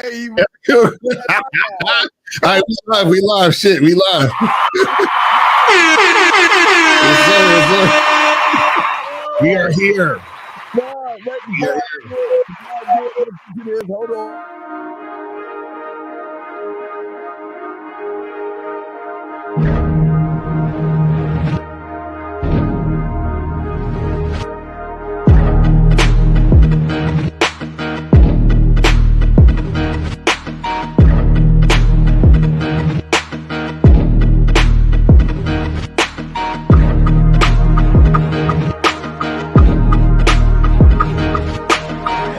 Hey, All right, we live. Shit, we live. We are here. Hold on.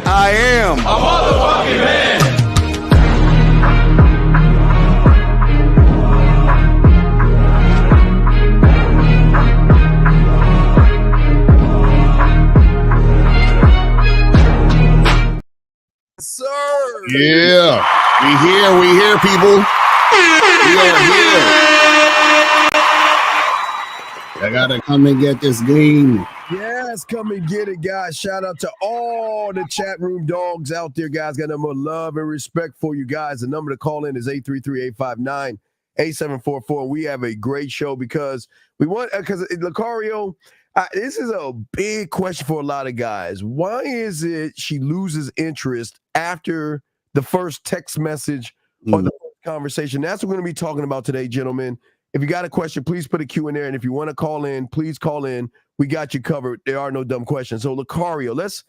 I am a motherfucking man. Sir. Yeah, we here, people. We are here. I gotta come and get this game. Yes, come and get it, guys. Shout out to all the chat room dogs out there, guys. Got nothing but love and respect for you guys. The number to call in is 833-859-8744. We have a great show because Lucario, this is a big question for a lot of guys. Why is it she loses interest after the first text message or the first conversation? That's what we're going to be talking about today, gentlemen. If you got a question, please put a Q in there. And if you want to call in, please call in. We got you covered. There are no dumb questions. So, Lucario, let's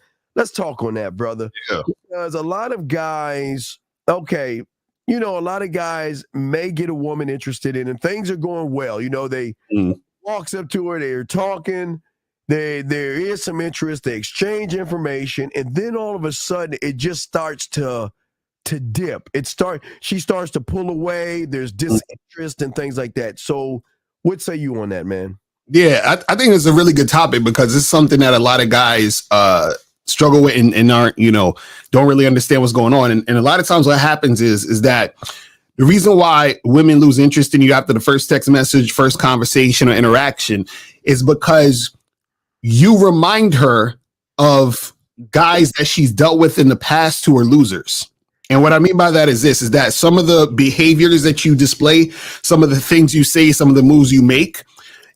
talk on that, brother. Yeah. Because a lot of guys, a lot of guys may get a woman interested in, and things are going well. They walks up to her, they're talking, there is some interest, they exchange information, and then all of a sudden it just starts to dip. She starts to pull away. There's disinterest and things like that. So, what say you on that, man? Yeah, I think it's a really good topic because it's something that a lot of guys struggle with and aren't, don't really understand what's going on. And a lot of times what happens is that the reason why women lose interest in you after the first text message, first conversation or interaction is because you remind her of guys that she's dealt with in the past who are losers. And what I mean by that is is that some of the behaviors that you display, some of the things you say, some of the moves you make,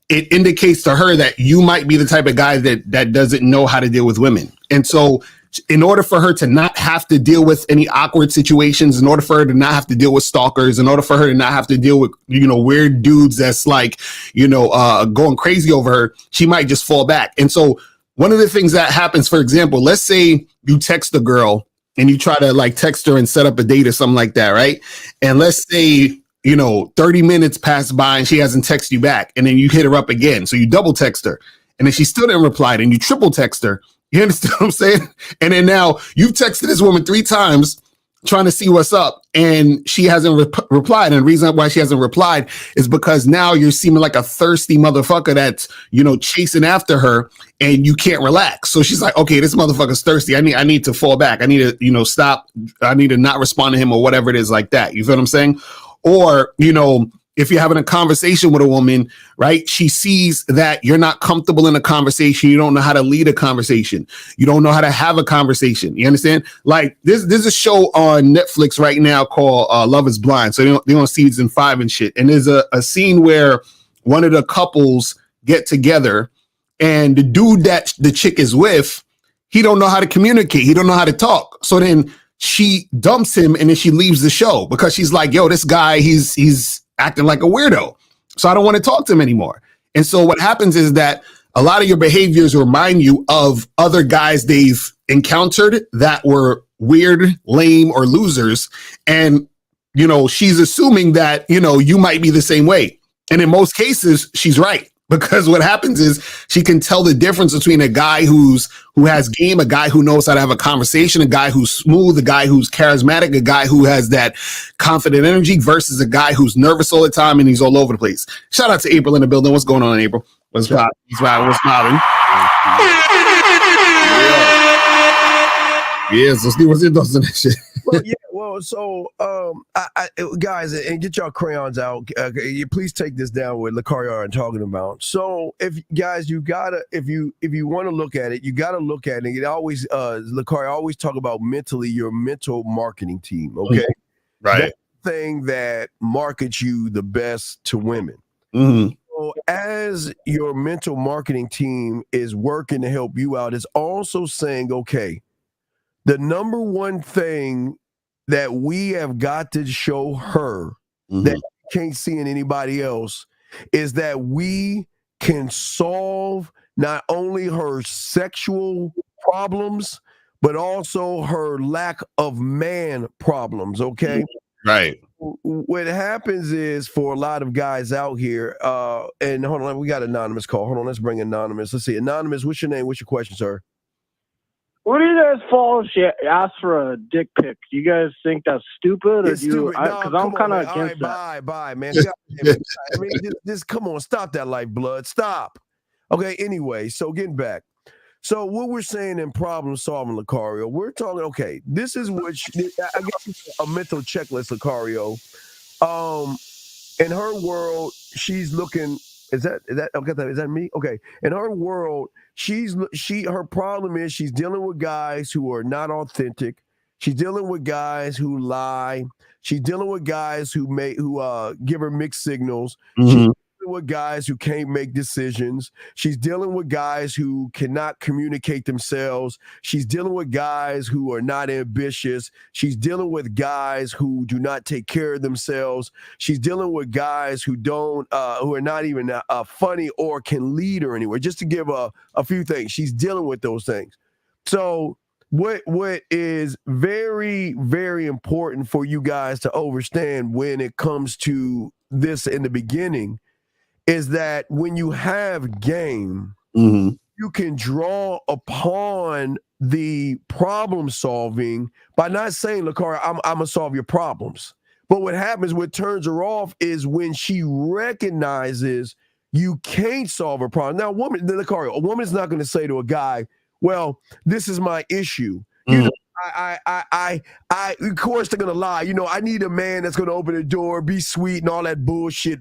it indicates to her that you might be the type of guy that doesn't know how to deal with women. And so in order for her to not have to deal with any awkward situations, in order for her to not have to deal with stalkers, in order for her to not have to deal with, weird dudes that's like, going crazy over her, she might just fall back. And so one of the things that happens, for example, let's say you text a girl and you try to text her and set up a date or something like that, right? And let's say 30 minutes pass by and she hasn't texted you back. And then you hit her up again. So you double text her. And then she still didn't reply. And you triple text her. You understand what I'm saying? And then now you've texted this woman 3 times trying to see what's up. And she hasn't replied. And the reason why she hasn't replied is because now you're seeming like a thirsty motherfucker that's, chasing after her and you can't relax. So she's like, okay, this motherfucker's thirsty. I need to fall back. I need to, stop. I need to not respond to him or whatever it is like that. You feel what I'm saying? Or, if you're having a conversation with a woman, right, she sees that you're not comfortable in a conversation. You don't know how to lead a conversation. You don't know how to have a conversation. You understand? Like there's a show on Netflix right now called Love is Blind. So they're on season 5 and shit. And there's a scene where one of the couples get together and the dude that the chick is with, he don't know how to communicate. He don't know how to talk. So then she dumps him and then she leaves the show because she's like, yo, this guy, he's acting like a weirdo. So I don't want to talk to him anymore. And so what happens is that a lot of your behaviors remind you of other guys they've encountered that were weird, lame, or losers. And, she's assuming that, you might be the same way. And in most cases, she's right. Because what happens is she can tell the difference between a guy who has game, a guy who knows how to have a conversation, a guy who's smooth, a guy who's charismatic, a guy who has that confident energy versus a guy who's nervous all the time and he's all over the place. Shout out to April in the building. What's going on, April? What's poppin'? Yes, let's see what's in those shit. Well, yeah. Well, so guys, and get y'all crayons out. You please take this down with Lucario and talking about. So, if guys, you gotta, if you want to look at it, you gotta look at it. It always, Lucario always talk about mentally your mental marketing team. Okay, right. That thing that markets you the best to women. Mm-hmm. So, as your mental marketing team is working to help you out, it's also saying, okay, the number one thing that we have got to show her that you can't see in anybody else is that we can solve not only her sexual problems, but also her lack of man problems, okay? Right. What happens is for a lot of guys out here, and hold on, we got Anonymous call. Hold on, let's bring Anonymous. Let's see. Anonymous, what's your name? What's your question, sir? What do you guys fall? She asked for a dick pic. Do you guys think that's stupid? It's stupid. Because I'm kind of against that. Bye, man. I mean, just come on, stop that lifeblood. Stop. Okay, anyway, so getting back. So what we're saying in problem solving, Lucario, we're talking, okay, this is what, I guess a mental checklist, Lucario. In her world, she's looking, is that me? Okay. In her world, her problem is she's dealing with guys who are not authentic. She's dealing with guys who lie. She's dealing with guys who give her mixed signals. Mm-hmm. She's dealing with guys who can't make decisions. She's dealing with guys who cannot communicate themselves. She's dealing with guys who are not ambitious. She's dealing with guys who do not take care of themselves. She's dealing with guys who are not even funny or can lead her anywhere. Just to give a few things, she's dealing with those things. So what is very, very important for you guys to understand when it comes to this in the beginning is that when you have game, you can draw upon the problem solving by not saying, Lucario, I'm going to solve your problems. But what happens, what turns her off is when she recognizes you can't solve her problem. Now, a woman is not going to say to a guy, well, this is my issue. You know, of course they're going to lie. You know, I need a man that's going to open the door, be sweet and all that bullshit,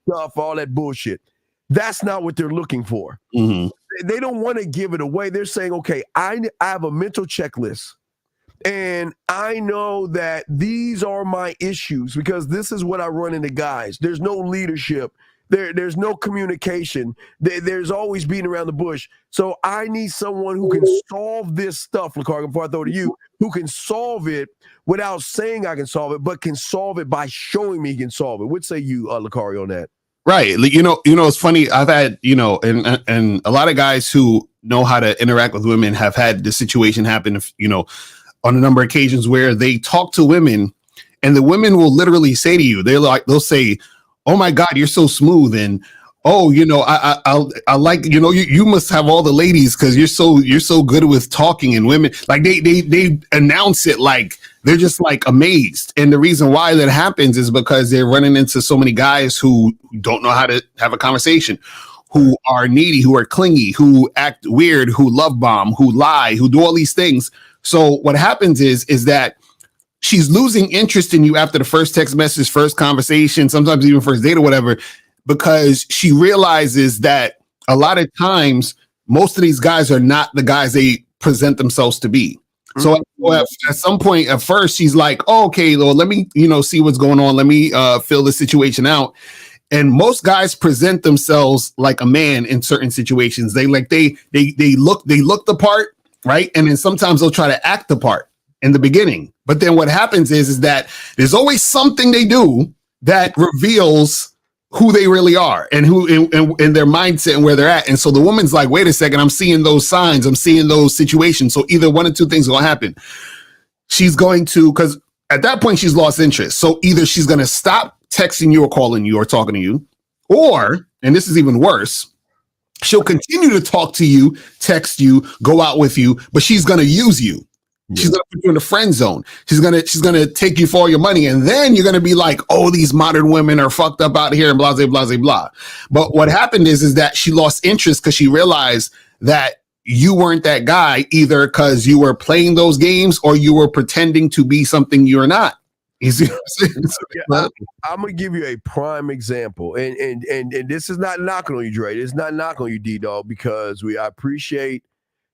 stuff, all that bullshit. That's not what they're looking for. They don't want to give it away. They're saying, okay, I have a mental checklist and I know that these are my issues because this is what I run into guys. There's no leadership. There's no communication. There's always beating around the bush. So I need someone who can solve this stuff, Lucario, before I throw it to you, who can solve it without saying I can solve it, but can solve it by showing me he can solve it. What say you, Lucario, on that? Right. You know, it's funny. I've had, and a lot of guys who know how to interact with women have had this situation happen, on a number of occasions where they talk to women and the women will literally say to you, they'll say, oh my God, you're so smooth. And, oh, I like, you must have all the ladies because you're so good with talking, and women like they announce it like they're just like amazed. And the reason why that happens is because they're running into so many guys who don't know how to have a conversation, who are needy, who are clingy, who act weird, who love bomb, who lie, who do all these things. So what happens is that she's losing interest in you after the first text message, first conversation, sometimes even first date or whatever, because she realizes that a lot of times, most of these guys are not the guys they present themselves to be. So at some point, at first, she's like, oh, okay, well, let me, see what's going on. Let me fill the situation out. And most guys present themselves like a man in certain situations. They look the part, right? And then sometimes they'll try to act the part in the beginning. But then what happens is that there's always something they do that reveals who they really are and who in their mindset and where they're at. And so the woman's like, wait a second, I'm seeing those signs. I'm seeing those situations. So either one or two things are going to happen. She's going to, because at that point she's lost interest. So either she's going to stop texting you or calling you or talking to you, or, and this is even worse, she'll continue to talk to you, text you, go out with you, but she's going to use you. She's gonna put you in the friend zone. She's gonna take you for all your money, and then you're gonna be like, "Oh, these modern women are fucked up out here," and blah blah blah blah. But what happened is that she lost interest because she realized that you weren't that guy either because you were playing those games or you were pretending to be something you're not. You see what I'm saying? I'm gonna give you a prime example, and this is not knocking on you, Dre. It's not knocking on you, D-Dog, because I appreciate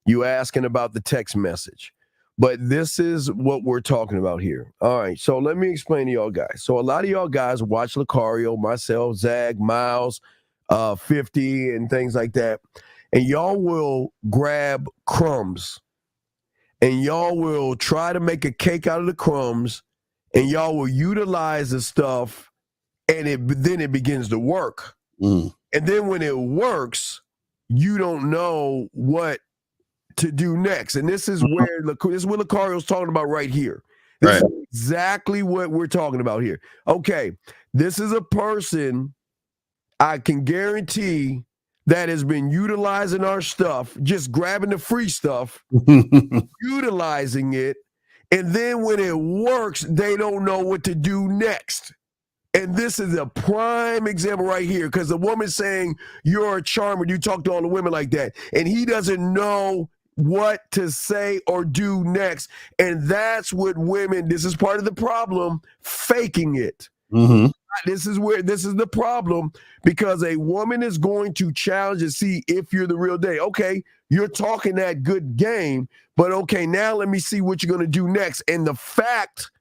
you asking about the text message. But this is what we're talking about here. All right, so let me explain to y'all guys. So a lot of y'all guys watch Lucario, myself, Zag, Miles, 50, and things like that, and y'all will grab crumbs, and y'all will try to make a cake out of the crumbs, and y'all will utilize the stuff, and then it begins to work. And then when it works, you don't know what to do next. And this is where Lucario's talking about right here. This is exactly what we're talking about here. Okay, this is a person I can guarantee that has been utilizing our stuff, just grabbing the free stuff, utilizing it, and then when it works, they don't know what to do next. And this is a prime example right here, because the woman's saying, you're a charmer, you talk to all the women like that, and he doesn't know what to say or do next. And that's what women, this is part of the problem, faking it. This is the problem, because a woman is going to challenge and see if you're the real deal. Okay, you're talking that good game, but okay, now let me see what you're going to do next. And the fact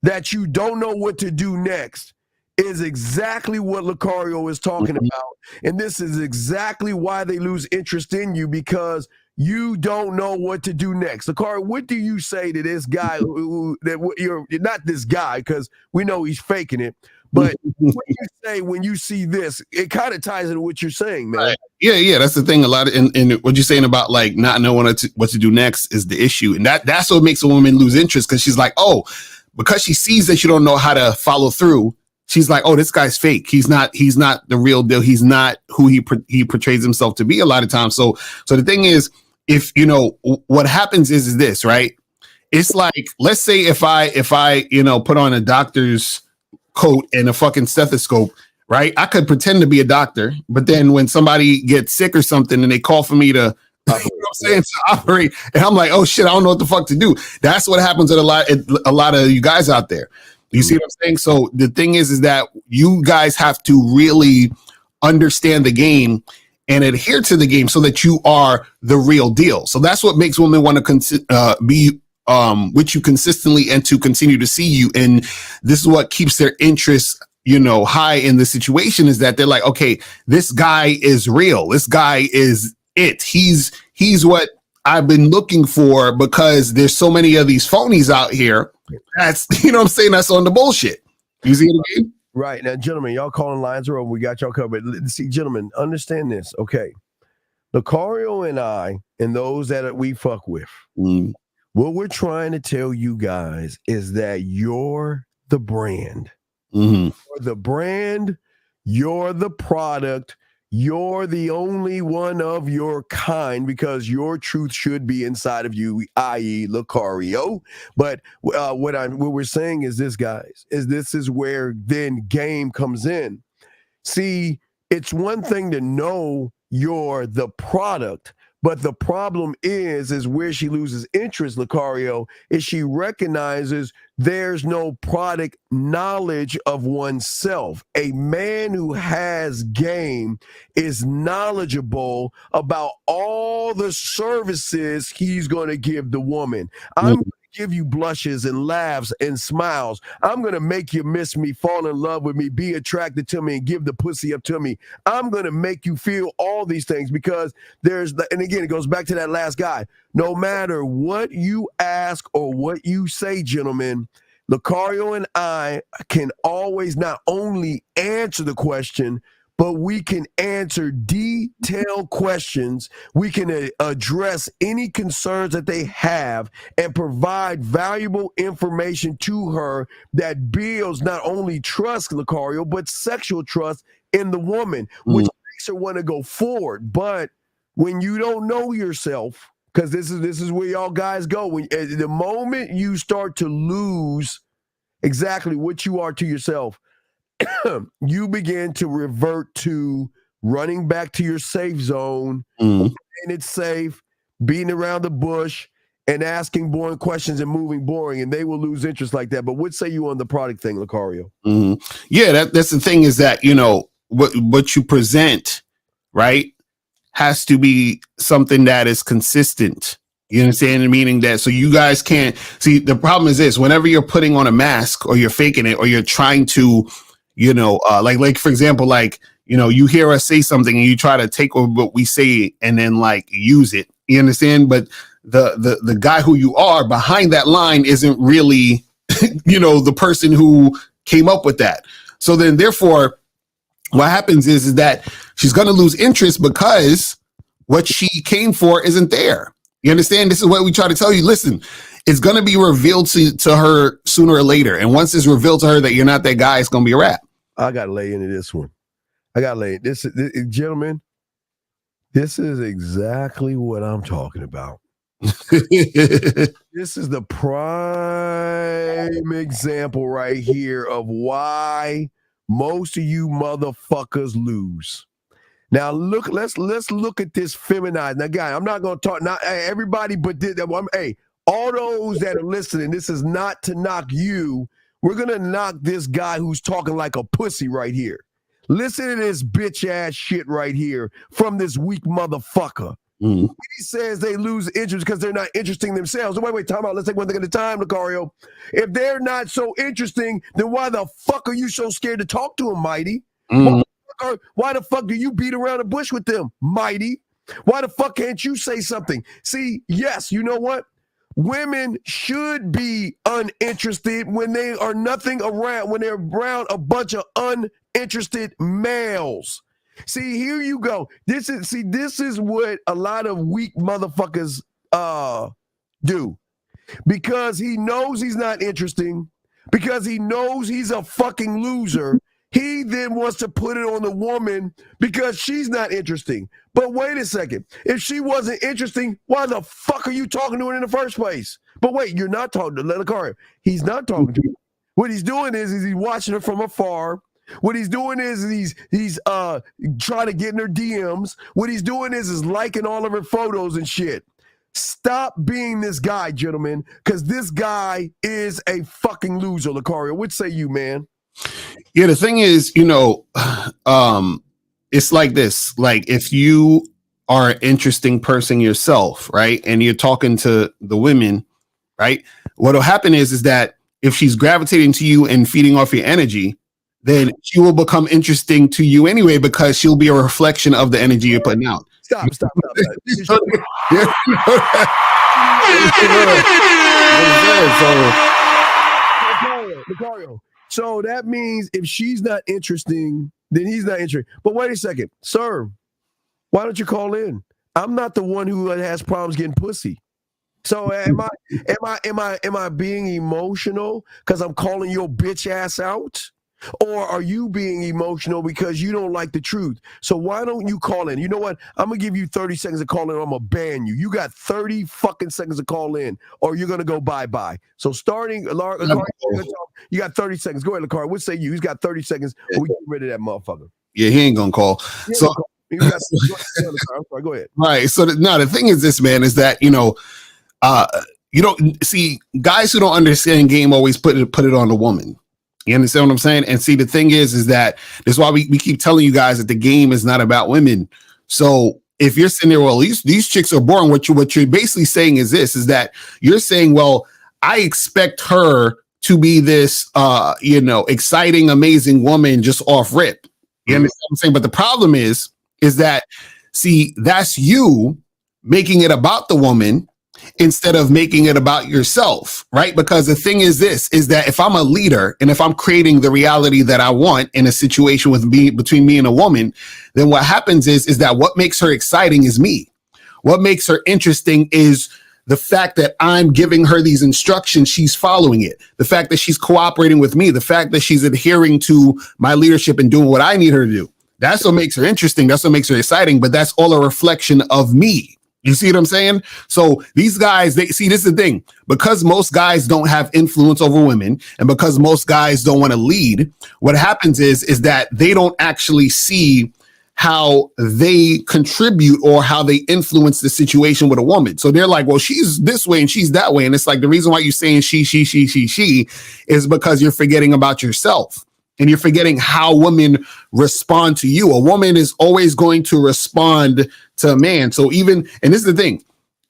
that you don't know what to do next is exactly what Lucario is talking about. And this is exactly why they lose interest in you, because you don't know what to do next. Lucario, what do you say to this guy you're not this guy, because we know he's faking it, but what do you say when you see this? It kind of ties into what you're saying, man. Yeah, that's the thing. A lot of and what you're saying about like not knowing what to do next is the issue, and that's what makes a woman lose interest, because she's like, oh, because she sees that you don't know how to follow through. She's like, oh, this guy's fake. He's not the real deal. He's not who he portrays himself to be a lot of times. So the thing is, if you know what happens is this, right? It's like, let's say if I put on a doctor's coat and a fucking stethoscope, right? I could pretend to be a doctor, but then when somebody gets sick or something and they call for me to, you know what I'm saying, to operate, and I'm like, oh shit, I don't know what the fuck to do. That's what happens with a lot of you guys out there. You see what I'm saying? So the thing is that you guys have to really understand the game and adhere to the game so that you are the real deal. So that's what makes women want to be with you consistently and to continue to see you. And this is what keeps their interest, high in the situation, is that they're like, okay, this guy is real. This guy is it. He's what I've been looking for, because there's so many of these phonies out here. That's, what I'm saying, that's on the bullshit. You see what I mean? Right. Now, gentlemen, y'all calling lines are open. We got y'all covered. See, gentlemen, understand this. Okay. Lucario and I, and those that we fuck with, what we're trying to tell you guys is that you're the brand. You're the brand. You're the product. You're the only one of your kind, because your truth should be inside of you, i.e. Lucario. But what we're saying is this, guys, this is where then game comes in. See, it's one thing to know you're the product, but the problem is where she loses interest, Lucario, is she recognizes there's no product knowledge of oneself. A man who has game is knowledgeable about all the services he's going to give the woman. I'm going to give you blushes and laughs and smiles. I'm going to make you miss me, fall in love with me, be attracted to me, and give the pussy up to me. I'm going to make you feel all these things, because and again, it goes back to that last guy. No matter what you ask or what you say, gentlemen, Lucario and I can always not only answer the question, but we can answer detailed questions. We can address any concerns that they have and provide valuable information to her that builds not only trust, Lucario, but sexual trust in the woman, which makes her want to go forward. But when you don't know yourself, because this is where y'all guys go, the moment you start to lose exactly what you are to yourself, you begin to revert to running back to your safe zone, and it's safe, beating around the bush and asking boring questions and moving boring, and they will lose interest like that. But what say you on the product thing, Lucario? Mm-hmm. Yeah, that's the thing is that, what you present, right, has to be something that is consistent. You understand? Meaning that, so you guys can't see, the problem is this: whenever you're putting on a mask or you're faking it or you're trying to, like for example, you hear us say something and you try to take what we say and then use it. You understand? But the guy who you are behind that line isn't really, the person who came up with that. So then therefore, what happens is that she's going to lose interest because what she came for isn't there. You understand? This is what we try to tell you. Listen, it's going to be revealed to her sooner or later. And once it's revealed to her that you're not that guy, it's going to be a wrap. I got to lay into this one. Gentlemen, this is exactly what I'm talking about. This is the prime example right here of why most of you motherfuckers lose. Now let's look at this feminized. Now, guy, I'm not gonna talk. Not everybody, but all those that are listening. This is not to knock you. We're gonna knock this guy who's talking like a pussy right here. Listen to this bitch ass shit right here from this weak motherfucker. Mm. He says they lose interest because they're not interesting themselves. Wait, time out. Let's take one thing at a time, Lucario. If they're not so interesting, then why the fuck are you so scared to talk to them, Mighty? Mm. Why the fuck do you beat around the bush with them, Mighty? Why the fuck can't you say something? See, yes, you know what? Women should be uninterested when they are nothing around, when they're around a bunch of uninterested males. See, here you go. This is what a lot of weak motherfuckers do. Because he knows he's not interesting, because he knows he's a fucking loser, he then wants to put it on the woman because she's not interesting. But wait a second. If she wasn't interesting, why the fuck are you talking to her in the first place? But wait, you're not talking to Lucario. He's not talking to her. What he's doing is he's watching her from afar. What he's doing is he's trying to get in her DMs. What he's doing is liking all of her photos and shit. Stop being this guy, gentlemen, because this guy is a fucking loser, Lucario. What say you, man? Yeah, the thing is, it's like this. Like, if you are an interesting person yourself, right, and you're talking to the women, right, what'll happen is that if she's gravitating to you and feeding off your energy, then she will become interesting to you anyway, because she'll be a reflection of the energy you're putting out. Stop. Lucario. So that means if she's not interesting, then he's not interested. But wait a second, sir. Why don't you call in? I'm not the one who has problems getting pussy. So am I being emotional because I'm calling your bitch ass out? Or are you being emotional because you don't like the truth? So why don't you call in? You know what? I'm going to give you 30 seconds to call in, or I'm going to ban you. You got 30 fucking seconds to call in, or you're going to go bye-bye. So starting, you got 30 seconds. Go ahead, Lucario. What say you? He's got 30 seconds, or we get rid of that motherfucker. Yeah, he ain't going to call. So, I'm sorry, go ahead. Right. So the thing is this, man, is that, you don't see guys who don't understand game always put it on the woman. You understand what I'm saying? And see, the thing is that that's why we keep telling you guys that the game is not about women. So if you're sitting there, well, these chicks are boring, what you're basically saying is this, is that you're saying, well, I expect her to be this, exciting, amazing woman just off rip. You understand what I'm saying? But the problem is that, see, that's you making it about the woman instead of making it about yourself, right? Because the thing is this, is that if I'm a leader and if I'm creating the reality that I want in a situation between me and a woman, then what happens is that what makes her exciting is me. What makes her interesting is the fact that I'm giving her these instructions, she's following it. The fact that she's cooperating with me, the fact that she's adhering to my leadership and doing what I need her to do. That's what makes her interesting. That's what makes her exciting, but that's all a reflection of me. You see what I'm saying? So these guys, this is the thing, because most guys don't have influence over women and because most guys don't want to lead, what happens is that they don't actually see how they contribute or how they influence the situation with a woman. So they're like, well, she's this way and she's that way. And it's like the reason why you're saying she is because you're forgetting about yourself. And you're forgetting how women respond to you. A woman is always going to respond to a man. So even, and this is the thing,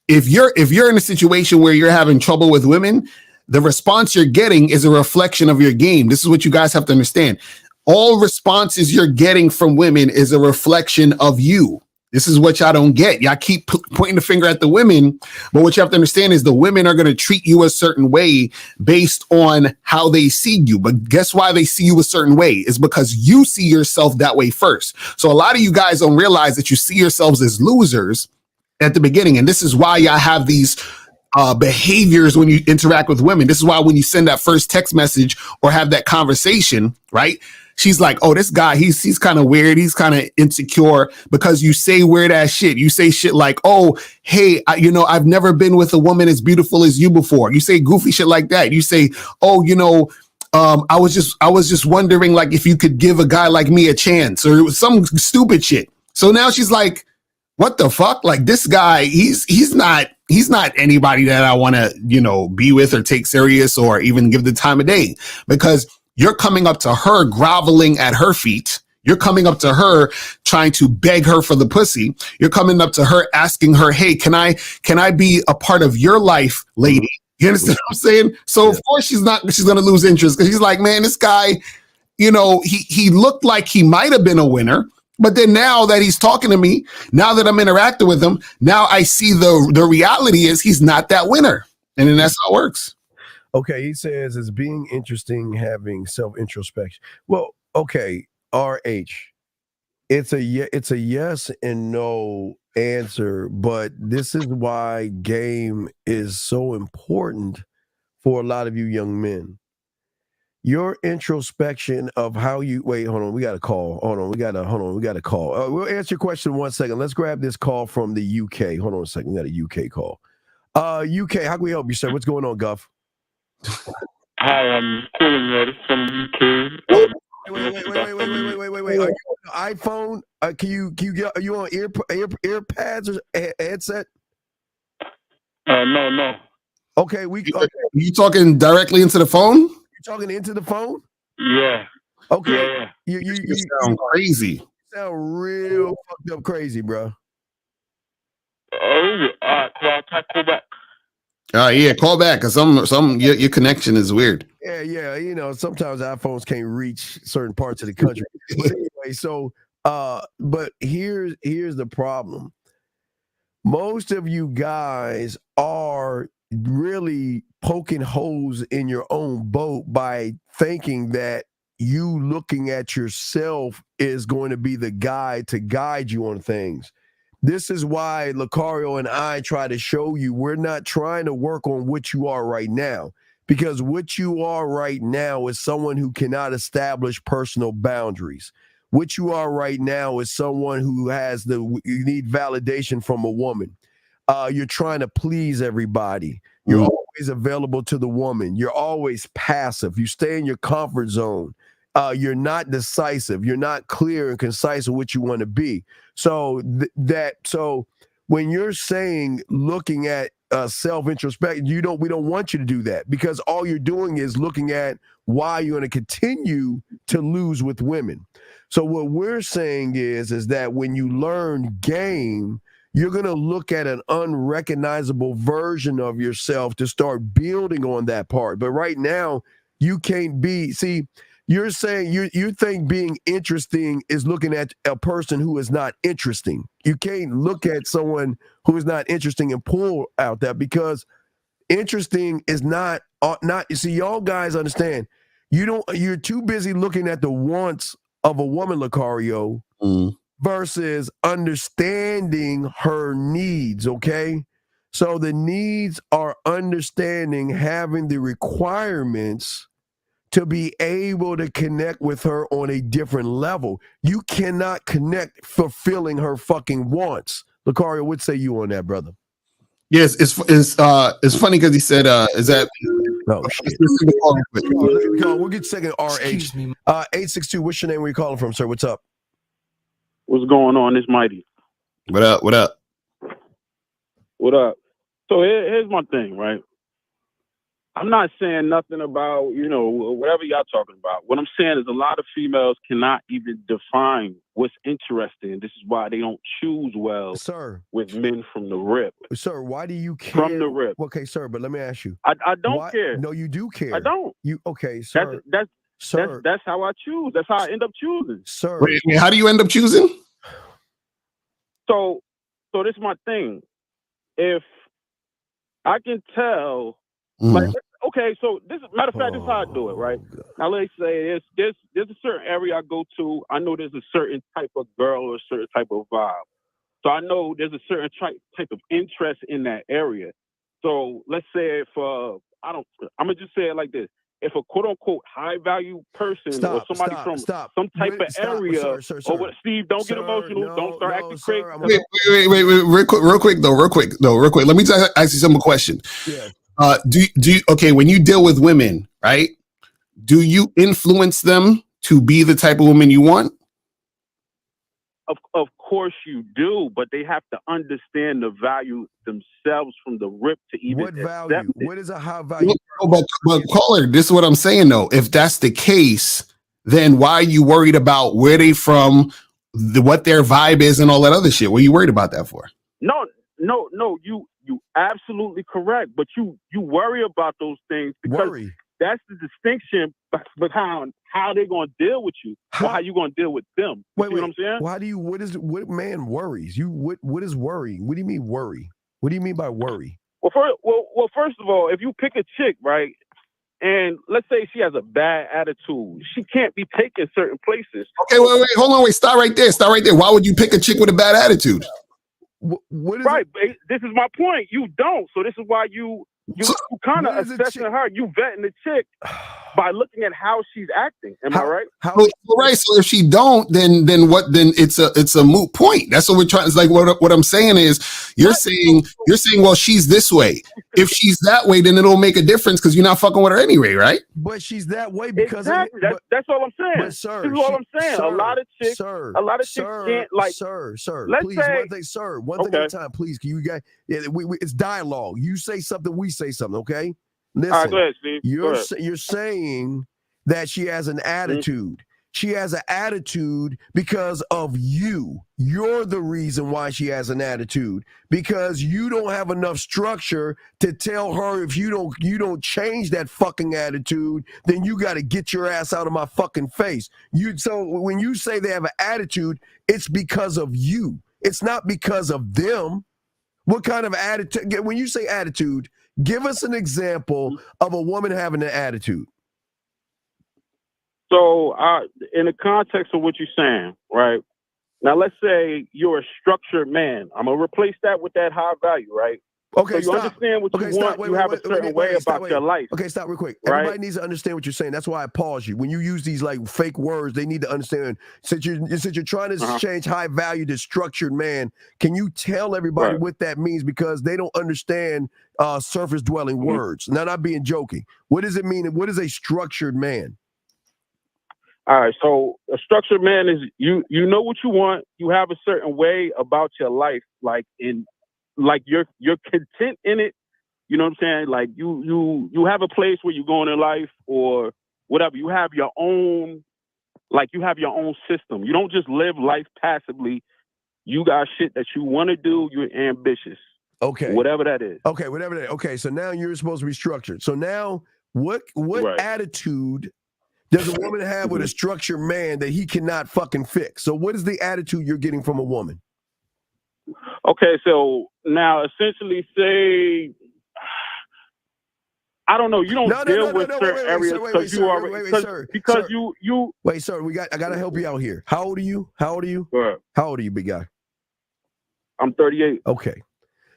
if you're in a situation where you're having trouble with women, the response you're getting is a reflection of your game. This is what you guys have to understand. All responses you're getting from women is a reflection of you. This is what y'all don't get. Y'all keep pointing the finger at the women, but what you have to understand is the women are going to treat you a certain way based on how they see you. But guess why they see you a certain way? It's because you see yourself that way first. So a lot of you guys don't realize that you see yourselves as losers at the beginning. And this is why y'all have these behaviors when you interact with women. This is why when you send that first text message or have that conversation, right? She's like, oh, this guy, he's kind of weird. He's kind of insecure because you say weird ass shit. You say shit like, oh, hey, I've never been with a woman as beautiful as you before. You say goofy shit like that. You say, oh, I was just wondering like if you could give a guy like me a chance, or it was some stupid shit. So now she's like, what the fuck? Like this guy, he's not anybody that I want to, be with or take serious or even give the time of day, because you're coming up to her, groveling at her feet. You're coming up to her, trying to beg her for the pussy. You're coming up to her, asking her, hey, can I be a part of your life, lady? You understand what I'm saying? So of course she's going to lose interest, because she's like, man, this guy, he looked like he might have been a winner. But then now that he's talking to me, now that I'm interacting with him, now I see the reality is he's not that winner. And then that's how it works. Okay, he says it's being interesting having self-introspection. Well, okay, RH, it's a yes and no answer, but this is why game is so important for a lot of you young men. Your introspection of how you hold on, we got a call. We got a call. We'll answer your question in 1 second. Let's grab this call from the UK. Hold on a second. We got a UK call. UK, how can we help you, sir? What's going on, Guff? Hi, I'm calling from UK. Wait. Are you on the iPhone? Are you on earpads or headset? No. Okay, You talking directly into the phone? You're talking into the phone? Yeah. Okay. Yeah. You sound crazy. You sound real fucked up crazy, bro. Oh, cool. I'll call back. Yeah, call back, because your connection is weird. Yeah. Sometimes iPhones can't reach certain parts of the country. But anyway, so but here's the problem. Most of you guys are really poking holes in your own boat by thinking that you looking at yourself is going to be the guide to guide you on things. This is why Lucario and I try to show you we're not trying to work on what you are right now, because what you are right now is someone who cannot establish personal boundaries. What you are right now is someone who you need validation from a woman. You're trying to please everybody. You're always available to the woman. You're always passive. You stay in your comfort zone. You're not decisive. You're not clear and concise of what you want to be. So so when you're saying looking at self-introspection, we don't want you to do that, because all you're doing is looking at why you're going to continue to lose with women. So what we're saying is that when you learn game, you're going to look at an unrecognizable version of yourself to start building on that part. But right now, you can't you're saying you think being interesting is looking at a person who is not interesting. You can't look at someone who is not interesting and pull out that, because interesting is not. You see, y'all guys understand. You're too busy looking at the wants of a woman, Lucario, versus understanding her needs. Okay, so the needs are understanding, having the requirements to be able to connect with her on a different level. You cannot connect fulfilling her fucking wants. Lucario, what say you on that, brother? Yes, it's funny because he said, is that... Oh, shit. We'll get second RH. 862, what's your name? Where you calling from, sir? What's up? What's going on? It's Mighty. What up? What up? What up? So here's my thing, right? I'm not saying nothing about, whatever y'all talking about. What I'm saying is a lot of females cannot even define what's interesting. This is why they don't choose well Sir, with men from the rip. Sir, why do you care? From the rip. Okay, sir, but let me ask you. I don't care. No, you do care. I don't. Okay, sir. That's how I choose. That's how I end up choosing. Sir. Wait, how do you end up choosing? So this is my thing. If I can tell, like, okay, so this matter of fact, this is how I do it, right? Now let's say there's a certain area I go to. I know there's a certain type of girl or a certain type of vibe. So I know there's a certain type of interest in that area. So let's say if I'm gonna just say it like this: if a quote unquote high value person or somebody from some type of area, sir. or what? Steve, don't get emotional. Don't start acting crazy. Wait, real quick though. Let me ask you some question. Yeah. Do you okay when you deal with women, right? Do you influence them to be the type of woman you want? Of course you do, but they have to understand the value themselves from the rip to even what value? accept it. What is a high value? But caller, this is what I'm saying though. If that's the case, then why are you worried about where they from, what their vibe is, and all that other shit? What are you worried about that for? No, you absolutely correct, but you worry about those things because that's the distinction behind how they're going to deal with you or how you're going to deal with them. You see what I'm saying? Why do you? What man worries? What is worrying? What do you mean worry? What do you mean by worry? Well, first of all, if you pick a chick, right, and let's say she has a bad attitude, she can't be taken certain places. Okay, wait, hold on, stop right there. Why would you pick a chick with a bad attitude? What is right? This is my point. You don't. So this is why you kind of assessing her. You vetting the chick by looking at how she's acting. Am I right? Right. So if she don't, then what? Then it's a moot point. That's what we're trying. It's like what I'm saying is you're saying well she's this way. If she's that way, then it'll make a difference because you're not fucking with her anyway, right? But she's that way because exactly. That's all I'm saying. But sir, this is all I'm saying. A lot of chicks can't like. Sir, let's please, say, one thing at a time, please. Can you guys? It's dialogue. You say something, we say something. Okay. Listen, all right, go ahead, Steve. You're saying that she has an attitude. Mm-hmm. She has an attitude because of you. You're the reason why she has an attitude because you don't have enough structure to tell her if you don't change that fucking attitude, then you got to get your ass out of my fucking face. So when you say they have an attitude, it's because of you. It's not because of them. What kind of attitude? When you say attitude, give us an example of a woman having an attitude. So, in the context of what you're saying, right? Now, let's say you're a structured man. I'm going to replace that with that high value, right? Okay, so you understand what you want. You have a certain way about your life. Okay, stop real quick. Right? Everybody needs to understand what you're saying. That's why I pause you. When you use these like fake words, they need to understand. Since you're trying to change high value to structured man, can you tell everybody what that means? Because they don't understand surface dwelling words. Now, not being joking. What does it mean? What is a structured man? All right, so a structured man is you know what you want. You have a certain way about your life, like you're content in it. You know what I'm saying? Like you have a place where you're going in life or whatever. You have your own, system. You don't just live life passively. You got shit that you want to do. You're ambitious. Okay. Whatever that is. Okay, whatever that is. Okay, so now you're supposed to be structured. So now what attitude does a woman have with a structured man that he cannot fucking fix? So what is the attitude you're getting from a woman? Okay, so now essentially say, I don't know, you don't deal with certain areas because you already, because you. Wait, sir, I got to help you out here. How old are you? How old are you, big guy? I'm 38. Okay.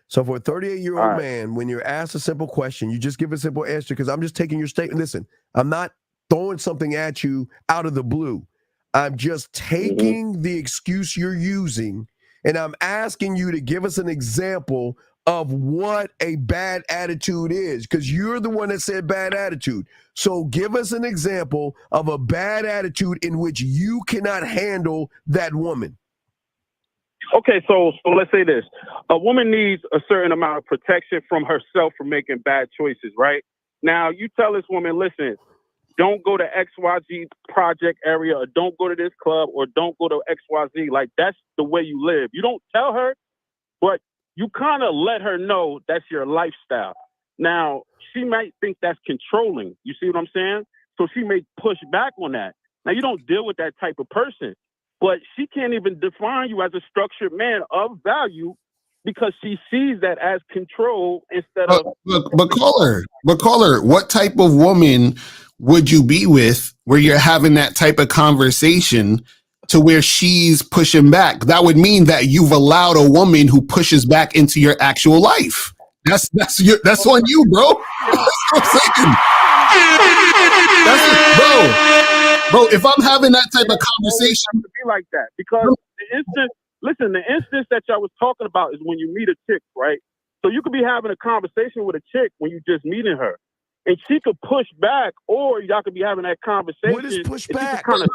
So for a 38-year-old man, when you're asked a simple question, you just give a simple answer because I'm just taking your statement. Listen, I'm not throwing something at you out of the blue. I'm just taking the excuse you're using and I'm asking you to give us an example of what a bad attitude is because you're the one that said bad attitude. So give us an example of a bad attitude in which you cannot handle that woman. Okay, so let's say this: a woman needs a certain amount of protection from herself from making bad choices, right? Now, you tell this woman, listen, don't go to XYZ project area, or don't go to this club, or don't go to XYZ. Like, that's the way you live. You don't tell her, but you kind of let her know that's your lifestyle. Now, she might think that's controlling. You see what I'm saying? So she may push back on that. Now, you don't deal with that type of person, but she can't even define you as a structured man of value because she sees that as control instead of. But caller, what type of woman would you be with where you're having that type of conversation to where she's pushing back? That would mean that you've allowed a woman who pushes back into your actual life. That's on you, bro. That's what I'm saying. That's it, bro. If I'm having that type of conversation, to be like that because the instance that y'all was talking about is when you meet a chick, right? So you could be having a conversation with a chick when you just meeting her, and she could push back, or y'all could be having that conversation. What is push back? Well,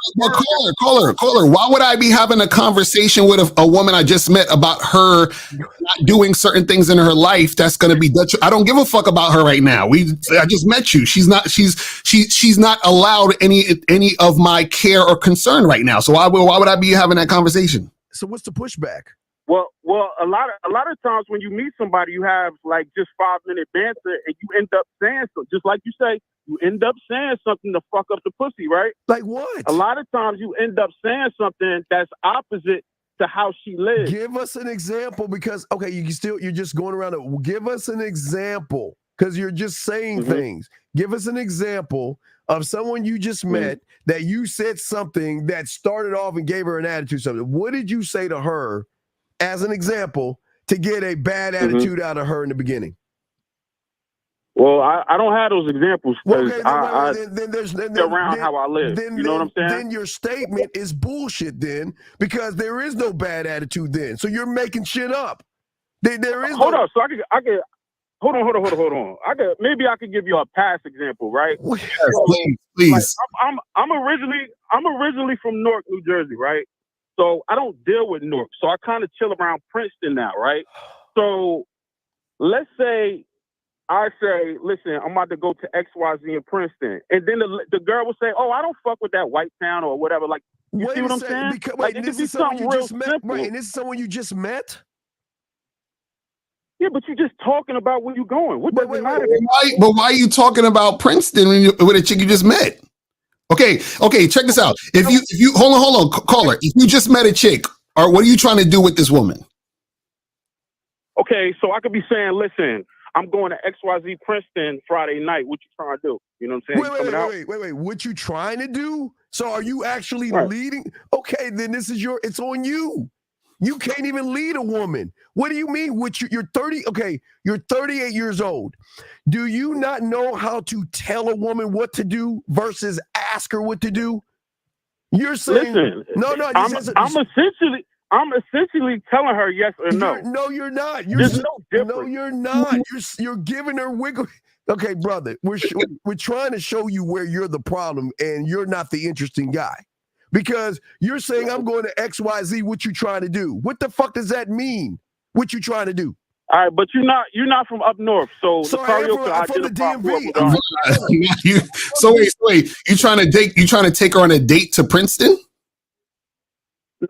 caller, why would I be having a conversation with a woman I just met about her not doing certain things in her life that's going to be I don't give a fuck about her right now. I just met you. She's not allowed any of my care or concern right now. So why would I be having that conversation? So what's the pushback? Well, a lot of times when you meet somebody, you have like just 5-minute banter, and you end up saying something. Just like you say, you end up saying something to fuck up the pussy, right? Like what? A lot of times you end up saying something that's opposite to how she lives. Give us an example, because you're just going around it. Give us an example, because you're just saying things. Give us an example of someone you just met that you said something that started off and gave her an attitude. Something. What did you say to her? As an example, to get a bad attitude out of her in the beginning? Well, I don't have those examples because then there's around how I live. You know what I'm saying? Then your statement is bullshit then, because there is no bad attitude then. So you're making shit up. There is hold on. So I could hold on. Maybe I could give you a past example, right? Please. Like, I'm originally from Newark, New Jersey, right? So I don't deal with Newark. So I kind of chill around Princeton now, right? So let's say I say, listen, I'm about to go to XYZ in Princeton. And then the girl will say, oh, I don't fuck with that white town or whatever. Like, you see what I'm saying? Like, it could be something real simple. Right, and this is someone you just met? Yeah, but you're just talking about where you're going. What does it matter? But why are you talking about Princeton with a chick you just met? Okay, check this out. If you hold on, caller. If you just met a chick, or what are you trying to do with this woman? Okay, so I could be saying, listen, I'm going to XYZ Princeton Friday night. What you trying to do? You know what I'm saying? Wait. What you trying to do? So are you actually leading? Okay, then it's on you. You can't even lead a woman. What do you mean? You're 30. Okay, you're 38 years old. Do you not know how to tell a woman what to do versus ask her what to do? You're saying no. I'm essentially telling her yes or no. No, you're not. There's no difference. No, you're not. You're giving her wiggle. Okay, brother, we're trying to show you where you're the problem and you're not the interesting guy. Because you're saying I'm going to XYZ, what you trying to do? What the fuck does that mean? What you trying to do? All right, but you're not from up north, so I'm from the DMV. So wait, you trying to take her on a date to Princeton?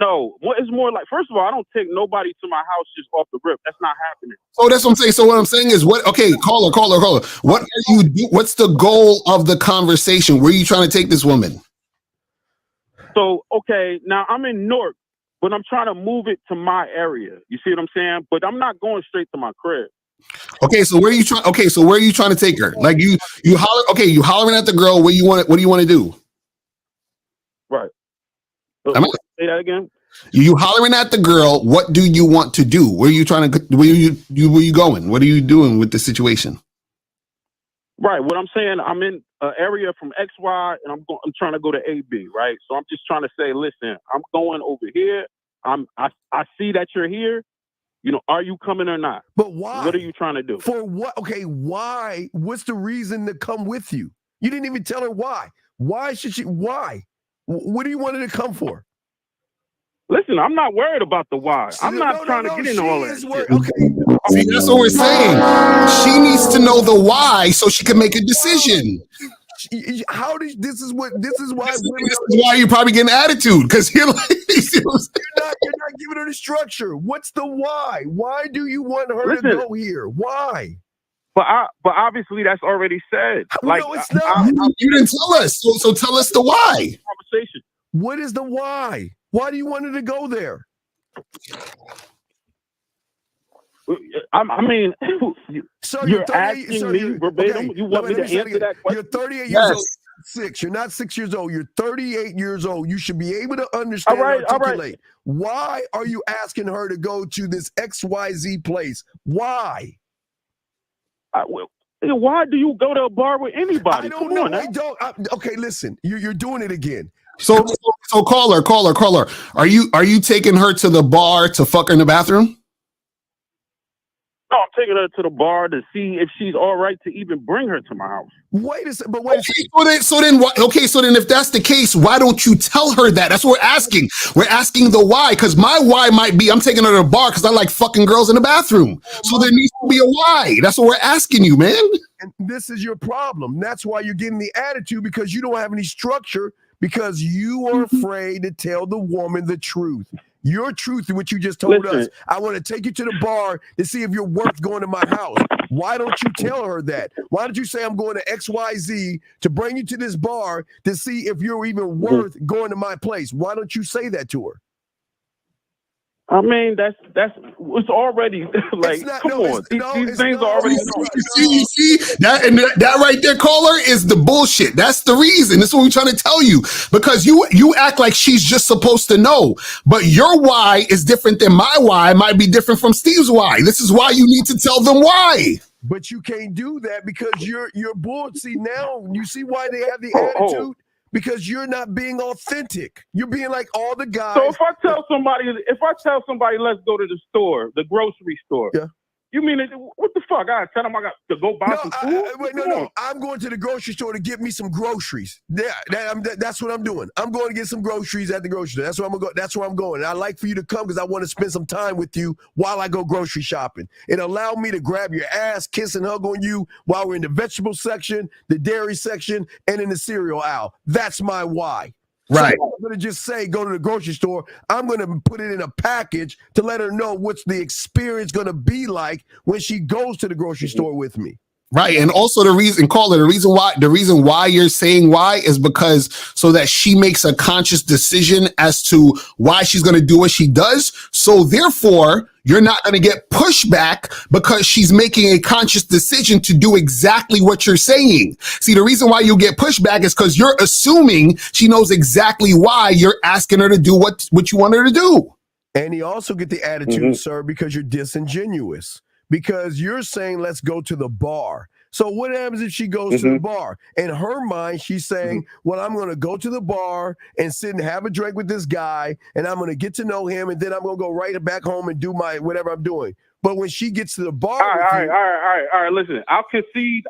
No, it's more like, first of all, I don't take nobody to my house just off the rip. That's not happening. Oh, that's what I'm saying. So what I'm saying is, caller. What are you? What's the goal of the conversation? Where are you trying to take this woman? So, okay, now I'm in Newark, but I'm trying to move it to my area. You see what I'm saying? But I'm not going straight to my crib. Okay, so where are you trying? Okay, so where are you trying to take her? Like you holler. Okay, you hollering at the girl. What do you want to do? Right. Say that again. You hollering at the girl. What do you want to do? Where are you trying to? Where you going? What are you doing with the situation? Right. What I'm saying, I'm in an area from XY, and I'm trying to go to AB. Right. So I'm just trying to say, listen, I'm going over here. I see that you're here. You know, are you coming or not? But why? What are you trying to do? For what? Okay, why? What's the reason to come with you? You didn't even tell her why. Why should she? Why? What do you want her to come for? Listen, I'm not worried about the why. I'm not trying to get into all that shit. Okay. See, that's what we're saying. She needs to know the why so she can make a decision. How did this is why This is why you're probably getting attitude because you're like, you're not giving her the structure. What's the why? Why do you want her to go here? Why? But obviously that's already said. Like, no, it's not. You didn't tell us, so tell us the why. Conversation. What is the why? Why do you want her to go there? I mean, So you're asking me verbatim. You want me to answer that question? You're 38 years old. 6. You're not 6 years old. You're 38 years old. You should be able to understand and articulate. Why are you asking her to go to this XYZ place? Why? Why do you go to a bar with anybody? I don't know. Okay, listen. You're doing it again. So caller. Are you taking her to the bar to fuck her in the bathroom? No, I'm taking her to the bar to see if she's all right to even bring her to my house. Wait a second. So then if that's the case, why don't you tell her that? That's what we're asking. We're asking the why, because my why might be I'm taking her to the bar because I like fucking girls in the bathroom. So there needs to be a why. That's what we're asking you, man. And this is your problem. That's why you're getting the attitude, because you don't have any structure, because you are afraid to tell the woman the truth. Your truth, what you just told us. I want to take you to the bar to see if you're worth going to my house. Why don't you tell her that? Why don't you say I'm going to XYZ to bring you to this bar to see if you're even worth going to my place? Why don't you say that to her? I mean, it's already like, come on. These things are already. You see that right there, caller, is the bullshit. That's the reason. That's what we're trying to tell you, because you act like she's just supposed to know, but your why is different than my why. It might be different from Steve's why. This is why you need to tell them why. But you can't do that because you're bull. See, now you see why they have the attitude. Because you're not being authentic. You're being like all the guys. So if I tell somebody, let's go to the store, the grocery store. Yeah. You mean, what the fuck? I tell them I got to go buy some food? No. I'm going to the grocery store to get me some groceries. That's what I'm doing. I'm going to get some groceries at the grocery store. That's where I'm going to go. That's where I'm going. And I like for you to come because I want to spend some time with you while I go grocery shopping. It allowed me to grab your ass, kiss and hug on you while we're in the vegetable section, the dairy section, and in the cereal aisle. That's my why. Right. So I'm going to just say, go to the grocery store. I'm going to put it in a package to let her know what's the experience going to be like when she goes to the grocery store with me. Right. And also the reason why you're saying why is because so that she makes a conscious decision as to why she's going to do what she does. So therefore, you're not going to get pushback because she's making a conscious decision to do exactly what you're saying. See, the reason why you get pushback is because you're assuming she knows exactly why you're asking her to do what you want her to do. And you also get the attitude, sir, because you're disingenuous. Because you're saying, let's go to the bar. So what happens if she goes to the bar? In her mind, she's saying, well, I'm going to go to the bar and sit and have a drink with this guy, and I'm going to get to know him, and then I'm going to go right back home and do my whatever I'm doing. But when she gets to the bar, all right. Listen, I'll concede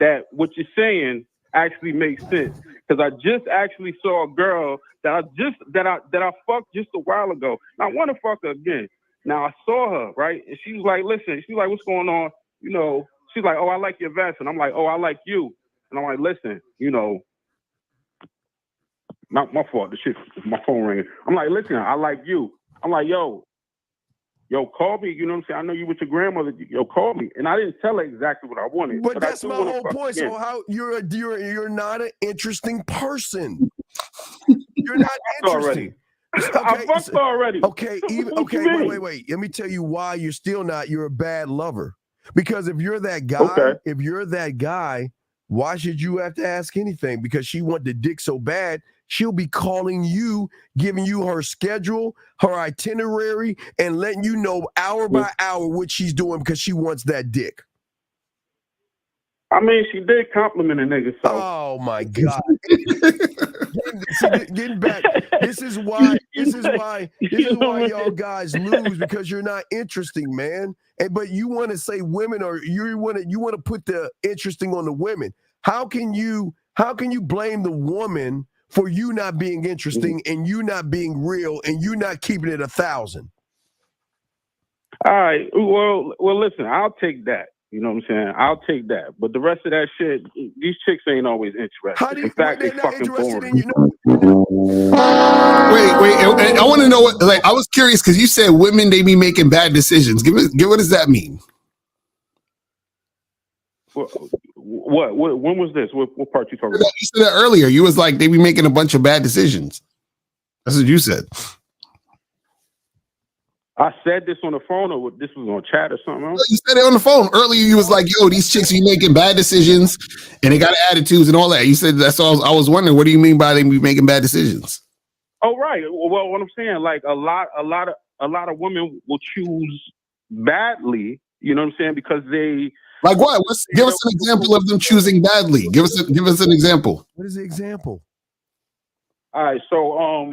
that what you're saying actually makes sense, because I just actually saw a girl that I fucked just a while ago. And I want to fuck her again. Now, I saw her, right? And she was like, listen, she's like, what's going on? You know, she's like, oh, I like your vest. And I'm like, oh, I like you. And I'm like, listen, you know, not my fault. The shit, my phone ringing. I'm like, listen, I like you. I'm like, yo, call me. You know what I'm saying? I know you with your grandmother. Yo, call me. And I didn't tell her exactly what I wanted. But that's my whole point. So how you're not an interesting person. You're not interesting. Okay, I fucked already. Okay, wait. Let me tell you why you're still not. You're a bad lover. Because if you're that guy, why should you have to ask anything? Because she want the dick so bad, she'll be calling you, giving you her schedule, her itinerary, and letting you know hour by hour what she's doing because she wants that dick. I mean, she did compliment a nigga. So. Oh my God! Getting back. This is why y'all guys lose, because you're not interesting, man. But you want to say women, or you want to put the interesting on the women. How can you blame the woman for you not being interesting and you not being real and you not keeping it 1,000. All right. Well, listen, I'll take that. You know what I'm saying? I'll take that. But the rest of that shit, these chicks ain't always interested. How do you, in fact, they're they not fucking interested boring. in you? Wait. I want to know what. Like, I was curious because you said women they be making bad decisions. Give what does that mean? What? When was this? What part you talking about? You said that earlier. You was like they be making a bunch of bad decisions. That's what you said. I said this on the phone, or this was on chat or something else? You said it on the phone earlier. You was like, "Yo, these chicks be making bad decisions, and they got attitudes and all that." You said that's all. I was wondering, what do you mean by they be making bad decisions? Oh, right. Well, what I'm saying, like a lot of women will choose badly. You know what I'm saying? Because they Like what? Give us an example of them choosing badly. Give us an example. What is the example? All right. So,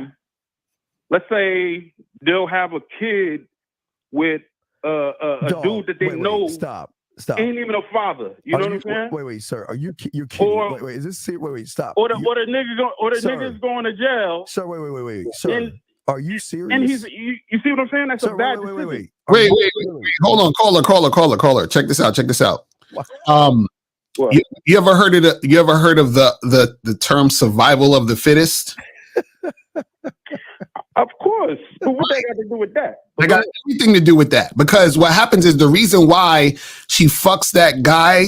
let's say they'll have a kid with a Dog, dude that they know Stop. ain't even a father. You know what I'm saying? Wait, sir. Are you're kidding? Or- wait, is this serious? Wait, stop. Or the Sir. nigga's going to jail. Sir, wait. Sir, And- are you serious? And you see what I'm saying? That's Sir, a bad wait. decision. Wait. Hold on. Caller. Check this out. What? You ever heard of the term survival of the fittest? Of course. But what they got to do with that? They got everything to do with that, because what happens is the reason why she fucks that guy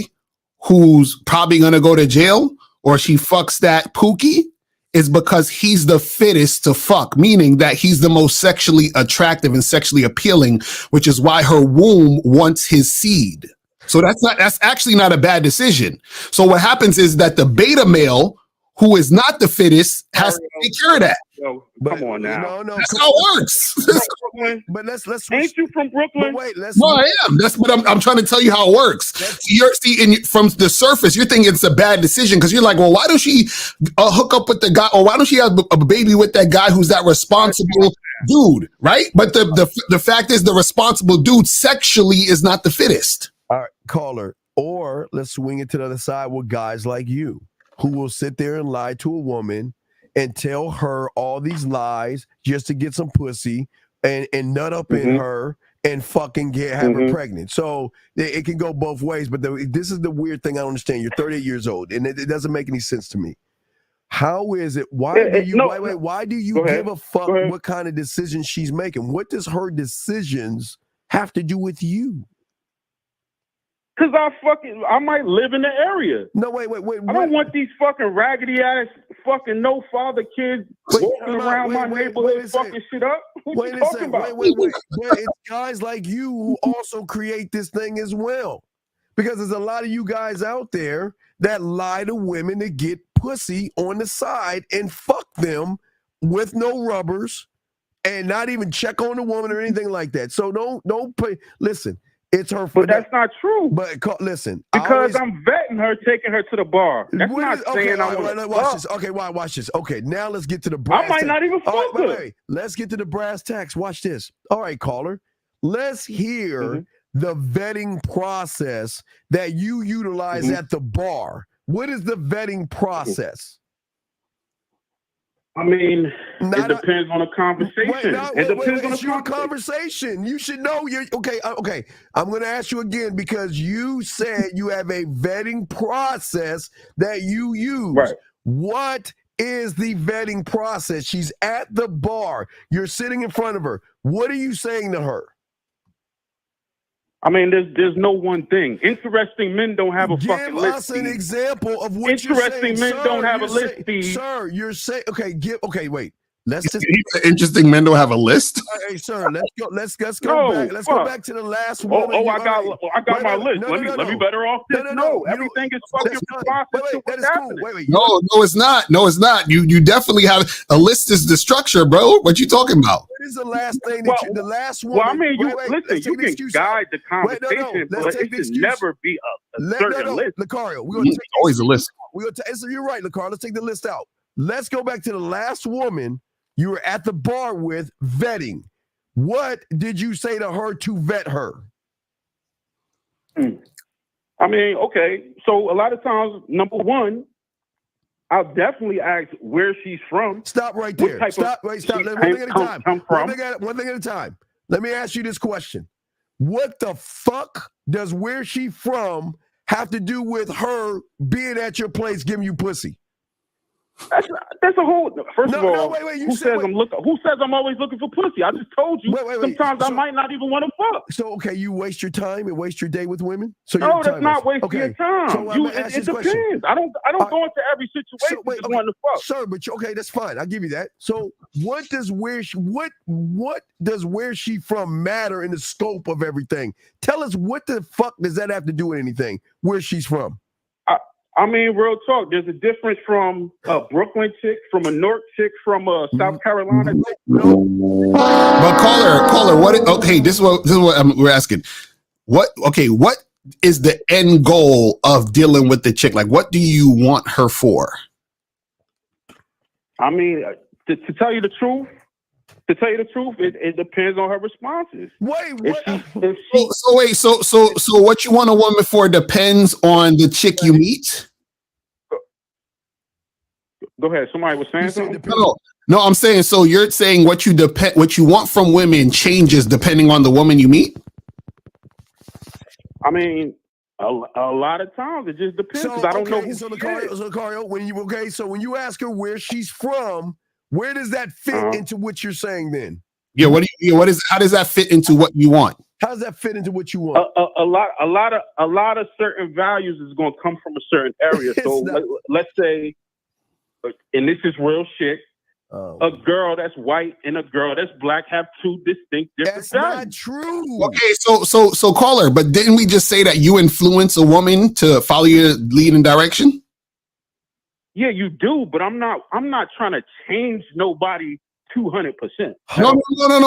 who's probably going to go to jail, or she fucks that Pookie, is because he's the fittest to fuck, meaning that he's the most sexually attractive and sexually appealing, which is why her womb wants his seed. So that's actually not a bad decision. So what happens is that the beta male, who is not the fittest, has to take care of that. Yo, But, come on now. No. That's how it works. Brooklyn? But let's switch. Ain't you from Brooklyn? But wait, let's. No, I am. That's what I'm trying to tell you how it works. From the surface, you're thinking it's a bad decision because you're like, well, why don't she hook up with the guy, or why don't she have a baby with that guy who's that responsible dude, right? But the fact is, the responsible dude sexually is not the fittest. All right, caller. Or let's swing it to the other side with guys like you who will sit there and lie to a woman and tell her all these lies just to get some pussy and nut up in her and fucking have her pregnant. So it can go both ways. But this is the weird thing I don't understand. You're 38 years old, and it doesn't make any sense to me. How is it? Why do you give a fuck what kind of decisions she's making? What does her decisions have to do with you? Because I might live in the area. No, wait. I don't want these fucking raggedy ass fucking no father kids walking around my neighborhood fucking shit up. What you talking about? Wait. It's guys like you who also create this thing as well. Because there's a lot of you guys out there that lie to women to get pussy on the side and fuck them with no rubbers and not even check on the woman or anything like that. So don't play. Listen. It's her fault. But that's not true. But listen, because I'm vetting her, taking her to the bar. That's not saying I want to watch this. Okay, watch this. Okay, now let's get to the brass. I might not even fuck her. Wait. Let's get to the brass tacks. Watch this. All right, caller. Let's hear the vetting process that you utilize at the bar. What is the vetting process? I mean, it depends on the conversation. It depends on the conversation. You should know. Okay. I'm going to ask you again because you said you have a vetting process that you use. Right. What is the vetting process? She's at the bar. You're sitting in front of her. What are you saying to her? I mean, there's no one thing. Interesting men don't have a fucking list. Give us an example of what interesting men don't have a list. Sir, you're saying wait. Let's just interesting men don't have a list. Hey, sir, let's go. Let's go back. Let's go back to the last one. I got my list. Let me better off this. No, everything is fucking responsive. That is cool. Wait. No, it's not. No, it's not. You definitely have a list. Is the structure, bro? What you talking about? What is the last thing that the last one? Well, I mean, listen. You can guide the conversation, but it should never be a certain list. Lucario, always a list. You're right, Lucario. Let's take the list out. Let's go back to the last woman you were at the bar with vetting. What did you say to her to vet her? I mean, okay. So a lot of times, number one, I'll definitely ask where she's from. Stop right What there. type of- Stop. One thing at a time. come from. One thing at a time. Let me ask you this question. What the fuck does where she from have to do with her being at your place giving you pussy? That's a whole. First of all, wait. Who says I'm always looking for pussy? I just told you. Wait. Sometimes I might not even want to fuck. So okay, you waste your time and waste your day with women. So No, that's not wasting your time. So It depends. I don't go into every situation just wanting to fuck. Sir, but okay, that's fine. I'll give you that. So what does where she from matter in the scope of everything? Tell us, what the fuck does that have to do with anything? Where she's from? I mean, real talk. There's a difference from a Brooklyn chick, from a Newark chick, from a South Carolina chick. But caller, what? Okay, this is what we're asking. What is the end goal of dealing with the chick? Like, what do you want her for? I mean, to tell you the truth, it depends on her responses. So what you want a woman for depends on the chick you meet? Go ahead. Somebody was saying something? No, I'm saying, so you're saying what you want from women changes depending on the woman you meet? I mean, a lot of times it just depends. So, I don't know. So Lucario, when you ask her where she's from, where does that fit into what you're saying then? Yeah, how does that fit into what you want? How does that fit into what you want? A lot of certain values is going to come from a certain area. So let's say, and this is real shit, a girl that's white and a girl that's black have two distinct different values. That's not true. Okay, so caller, but didn't we just say that you influence a woman to follow your lead and direction? Yeah, you do, but I'm not trying to change nobody 200%. No.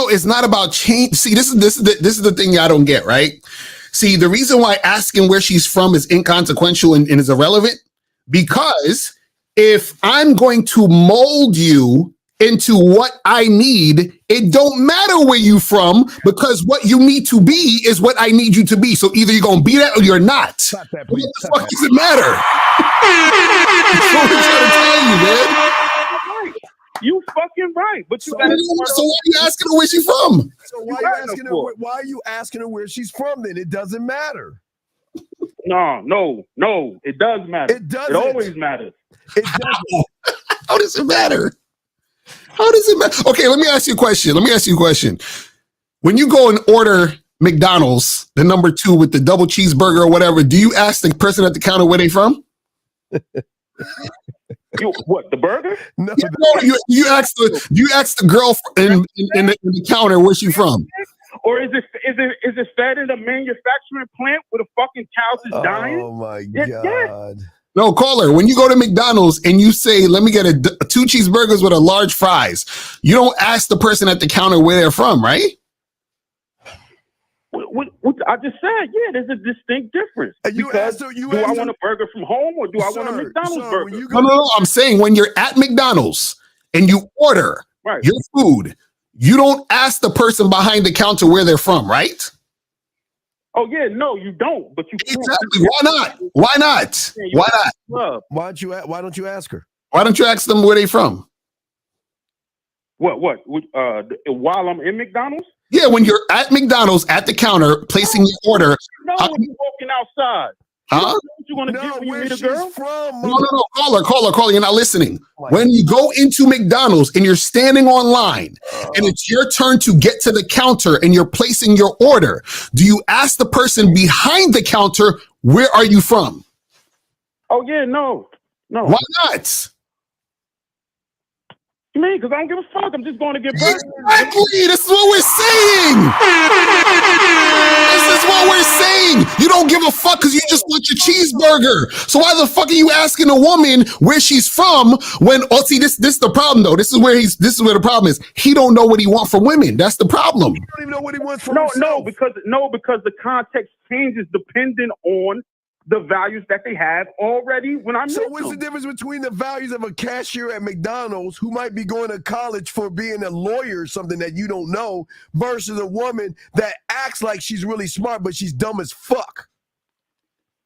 It's not about change. See, this is the thing I don't get, right? See, the reason why asking where she's from is inconsequential and is irrelevant, because if I'm going to mold you into what I need, it don't matter where you from, because what you need to be is what I need you to be. So either you're gonna be that or you're not. Stop that, What please. the fuck does it matter? That's what I'm trying to tell you, man. You fucking right, but you So why are you asking her where she's from? So why are you asking her where she's from then? It doesn't matter. No, it does matter. It doesn't. It always matters. It doesn't. How does it matter? Okay, let me ask you a question. When you go and order McDonald's, the number 2 with the double cheeseburger or whatever, do you ask the person at the counter where they from? What, the burger? No, you ask the girl in the counter where she from. Or is it fed in a manufacturing plant where the fucking cows is dying? Oh my Yeah. God. No, caller, when you go to McDonald's and you say, let me get 2 cheeseburgers with a large fries, you don't ask the person at the counter where they're from, right? What I just said, yeah, there's a distinct difference. Do I want a burger from home or do I want a McDonald's burger? No, I'm saying when you're at McDonald's and you order your food, you don't ask the person behind the counter where they're from, right? Oh yeah, no, you don't. But you exactly. Why not? Why not? Why don't you ask her? Why don't you ask them where they from? What? While I'm in McDonald's? Yeah, when you're at McDonald's at the counter placing your order. No, when you're walking outside. Huh? What you gonna get when you meet a girl? No, caller, you're not listening. When you go into McDonald's and you're standing online and it's your turn to get to the counter and you're placing your order, do you ask the person behind the counter, where are you from? Oh yeah, no. Why not? You mean, because I don't give a fuck. I'm just going to get burgers. Exactly. This is what we're saying. You don't give a fuck because you just want your cheeseburger. So why the fuck are you asking a woman where she's from when? Oh, see, this is the problem though. This is where the problem is. He don't know what he wants from women. That's the problem. He don't even know what he wants from himself. No, because the context changes depending on the values that they have already when I meet them. So what's the difference between the values of a cashier at McDonald's who might be going to college for being a lawyer or something that you don't know versus a woman that acts like she's really smart but she's dumb as fuck?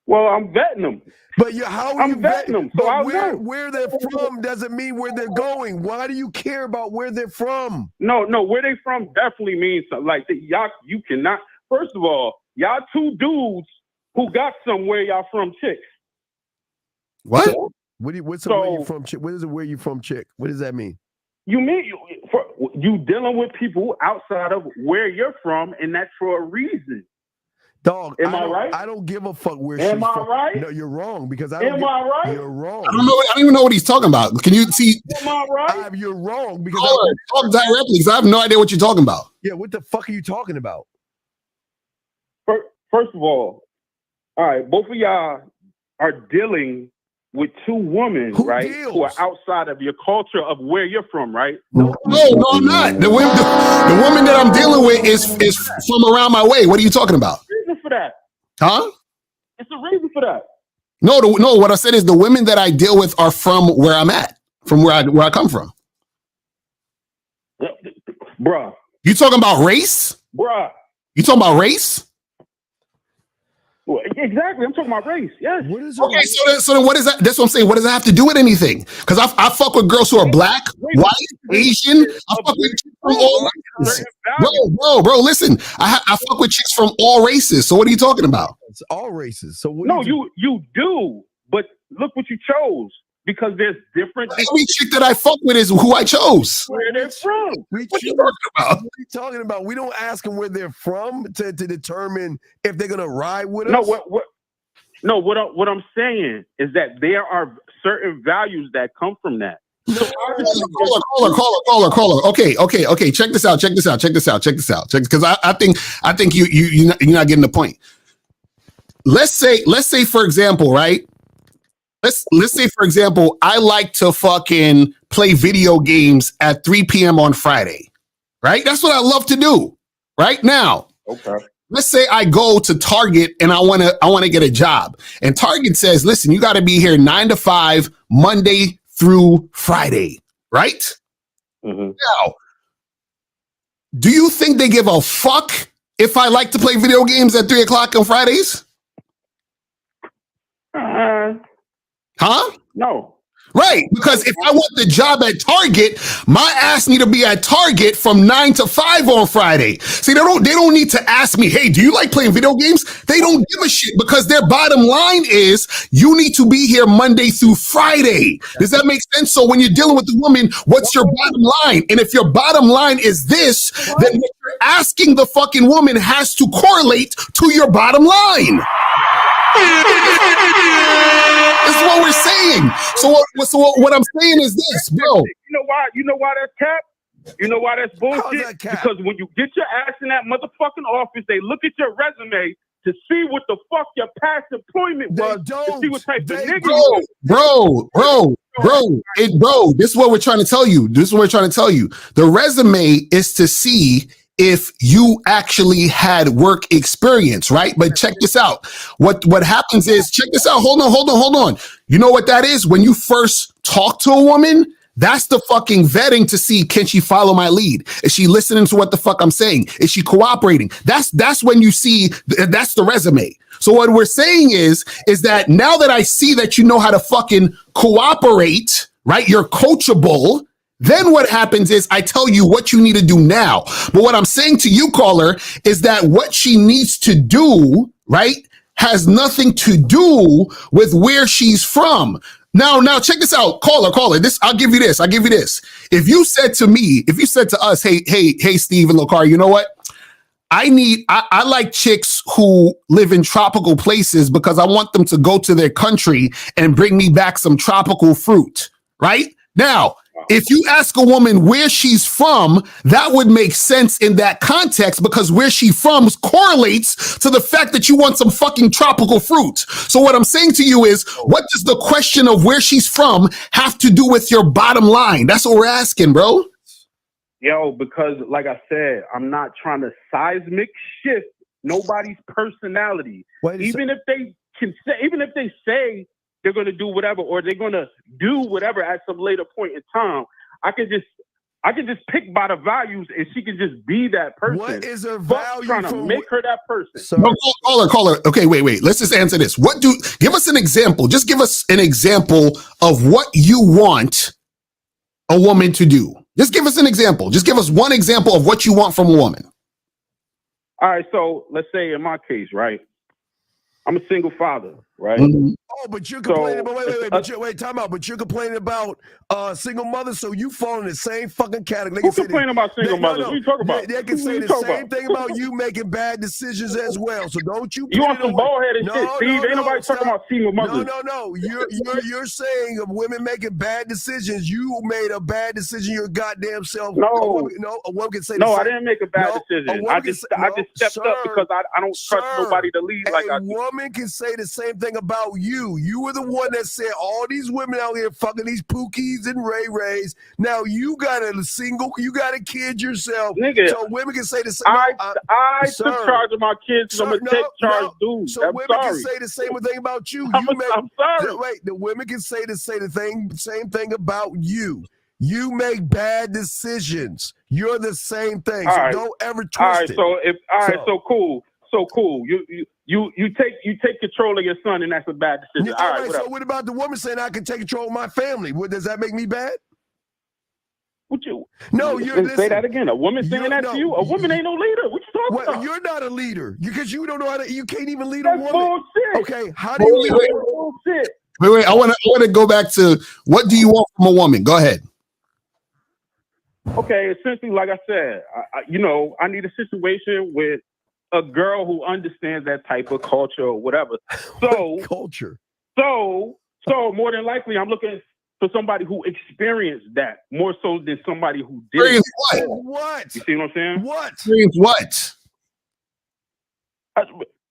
Well, I'm vetting them. But how are I'm you vetting them, so I'll know. where they're from doesn't mean where they're going. Why do you care about where they're from? No, where they from definitely means something. Like y'all, you cannot. First of all, y'all two dudes who got somewhere y'all from chicks. What? What's the where you from chick? What is it where you from chick? What does that mean? You mean you dealing with people outside of where you're from, and that's for a reason. Dog, Am I right? I don't give a fuck where Am she's I from. right? No, you're wrong because I Am I right? You're wrong. I don't even know what he's talking about. Can you see? Am I right? You're wrong because Talk directly because I have no idea what you're talking about. yeah. What the fuck are you talking about? First of all right, both of y'all are dealing with two women, right? Deals? Who are outside of your culture of where you're from, right? No, No, I'm not. The woman that I'm dealing with is from around my way. What are you talking about? Reason for that. Huh? It's a reason for that. No, what I said is the women that I deal with are from where I'm at, from where I come from. Bruh. You talking about race? Bruh. You talking about race? Well, exactly. I'm talking about race. Yes. What is Okay, so then what is that? That's what I'm saying. What does that have to do with anything? Because I fuck with girls who are black, white, Asian. I fuck with chicks from all races. Bro, listen. I fuck with chicks from all races. So what are you talking about? It's all races. So what No, you do, but look what you chose. Because there's different. Every chick that I fuck with is who I chose. Where they're from. What you talking about? What are you talking about? We don't ask them where they're from to determine if they're gonna ride with us. What I'm saying is that there are certain values that come from that. So Caller. Okay. Check this out. Because I think you're not getting the point. Let's say for example, right? Let's say, for example, I like to fucking play video games at 3 p.m. on Friday, right? That's what I love to do right now. Okay. Let's say I go to Target and I want to get a job. And Target says, listen, you got to be here 9 to 5, Monday through Friday, right? Mm-hmm. Now, do you think they give a fuck if I like to play video games at 3 o'clock on Fridays? Huh? No. Right, because if I want the job at Target, my ass need to be at Target from 9 to 5 on Friday. See, they don't need to ask me, hey, do you like playing video games? They don't give a shit because their bottom line is you need to be here Monday through Friday. Does that make sense? So when you're dealing with the woman, what's your bottom line? And if your bottom line is this, then what you're asking the fucking woman has to correlate to your bottom line. This is what we're saying. So what I'm saying is this, bro. You know why that's cap? You know why that's bullshit? That cap? Because when you get your ass in that motherfucking office, they look at your resume to see what the fuck your past employment was, to see what type of nigga you is. Bro, this is what we're trying to tell you. The resume is to see if you actually had work experience, right? But check this out. What happens is, check this out. Hold on. You know what that is? When you first talk to a woman, that's the fucking vetting to see, can she follow my lead? Is she listening to what the fuck I'm saying? Is she cooperating? That's when you see, that's the resume. So what we're saying is that now that I see that you know how to fucking cooperate, right? You're coachable. Then what happens is I tell you what you need to do now. But what I'm saying to you, caller, is that what she needs to do, right, has nothing to do with where she's from. Now check this out, caller. I'll give you this. If you said to us, hey, Steve and Lokar, you know what? I like chicks who live in tropical places because I want them to go to their country and bring me back some tropical fruit, right? Now, if you ask a woman where she's from, that would make sense in that context because where she's from correlates to the fact that you want some fucking tropical fruit. So what I'm saying to you is, what does the question of where she's from have to do with your bottom line? That's what we're asking, bro. Yo, because like I said, I'm not trying to seismic shift nobody's personality. Even if they say they're going to do whatever, or they're going to do whatever at some later point in time, I can just I can just pick by the values, and she can just be that person. What is her Fuck value trying to make her that person? Sir, No, caller. Okay, wait. Let's just answer this. Give us an example. Just give us an example of what you want a woman to do. Just give us an example. Just give us one example of what you want from a woman. All right, so let's say in my case, right? I'm a single father, right? Mhm. oh, but you're complaining So, about wait, time out. But you're complaining about single mothers, so you fall in the same fucking category. Who complaining about single mothers? What are you talking about? They can What say you the talking same about? thing about you making bad decisions as well. So don't you? You put on it some away. bald headed No, shit, Steve? no, Ain't nobody stop. talking about single mothers. No. You're saying of women making bad decisions. You made a bad decision your goddamn self. No. A woman can say the No, same. I didn't make a bad No, decision. a woman I can just say- no, stepped up sir, because I don't trust sir, nobody to lead like I A do. woman can say the same thing about you. You were the one that said all these women out here fucking these Pookies and Ray Rays. Now you got a kid yourself. Nigga, So women can say the same. I sir, took charge of my kids, so I'm sir, gonna take charge, dude. So I'm women sorry. can say the same thing about you. I'm sorry. Wait, the women can say the same thing about you. You make bad decisions. You're the same thing. All So right. don't ever twist All right, it. so cool. So cool. You take control of your son, and that's a bad decision. All All right, right, so whatever. what about the woman saying I can take control of my family? Does that make me bad? What you? No, say that again. A woman saying You're- that no, to you? A woman ain't no leader. What you talking Well, about? you're not a leader because you don't know how to. You can't even lead a That's woman. bullshit. Okay, how do you lead? Wait. That's bullshit. Wait. I want to go back to what do you want from a woman? Go ahead. Okay, essentially, like I said, I need a situation with a girl who understands that type of culture or whatever. So, Culture. so more than likely, I'm looking for somebody who experienced that more so than somebody who didn't. Experience what? What? You see what I'm saying? What? Experience what?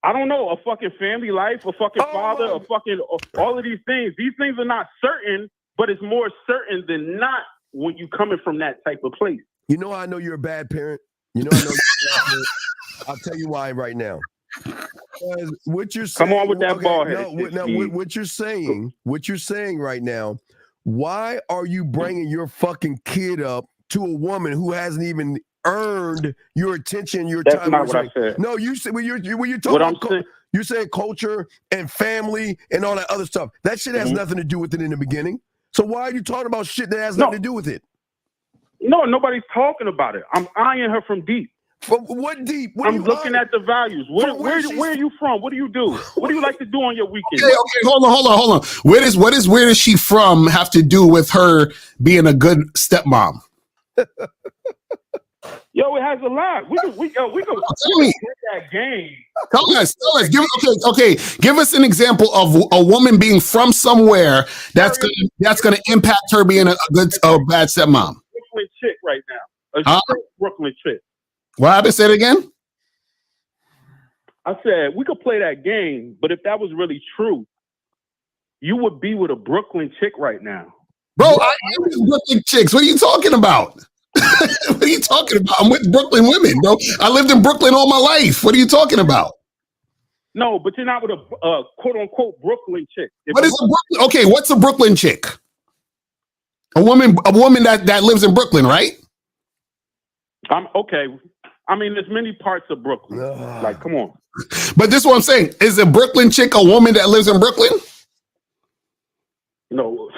I don't know, a fucking family life, a fucking Oh, father, my- a fucking all of these things. These things are not certain, but it's more certain than not when you coming from that type of place. You know how I know you're a bad parent? You know I know you're a bad parent? I'll tell you why right now. Because what you're saying, Come on with that bald headed shit, Steve. what you're saying right now, why are you bringing your fucking kid up to a woman who hasn't even earned your attention, your That's time? not what I said. No, you said when you're talking What I'm about saying, you're saying culture and family and all that other stuff. That shit has Mhm. nothing to do with it in the beginning. So why are you talking about shit that has No. nothing to do with it? no, nobody's talking about it. I'm eyeing her from deep. From what deep? What are I'm you looking eyeing? at the values. Where are you from? What do you do? What do you like to do on your weekends? Okay, hold on. Where does she from have to do with her being a good stepmom? Yo, it has a lot. We can Tell me. play that game. Tell us. Give us an example of a woman being from somewhere that's gonna impact her being a good or bad stepmom. Brooklyn chick right now. A Huh? straight Brooklyn chick. What happened? Say it again. I said we could play that game, but if that was really true, you would be with a Brooklyn chick right now. Bro, I am with Brooklyn chicks. What are you talking about? What are you talking about? I'm with Brooklyn women, bro. I lived in Brooklyn all my life. What are you talking about? No, but you're not with a quote unquote Brooklyn chick. What is a Brooklyn? Okay, what's a Brooklyn chick? A woman that lives in Brooklyn, right? I'm okay. I mean, there's many parts of Brooklyn. Like, come on. But this is what I'm saying. Is a Brooklyn chick a woman that lives in Brooklyn? No,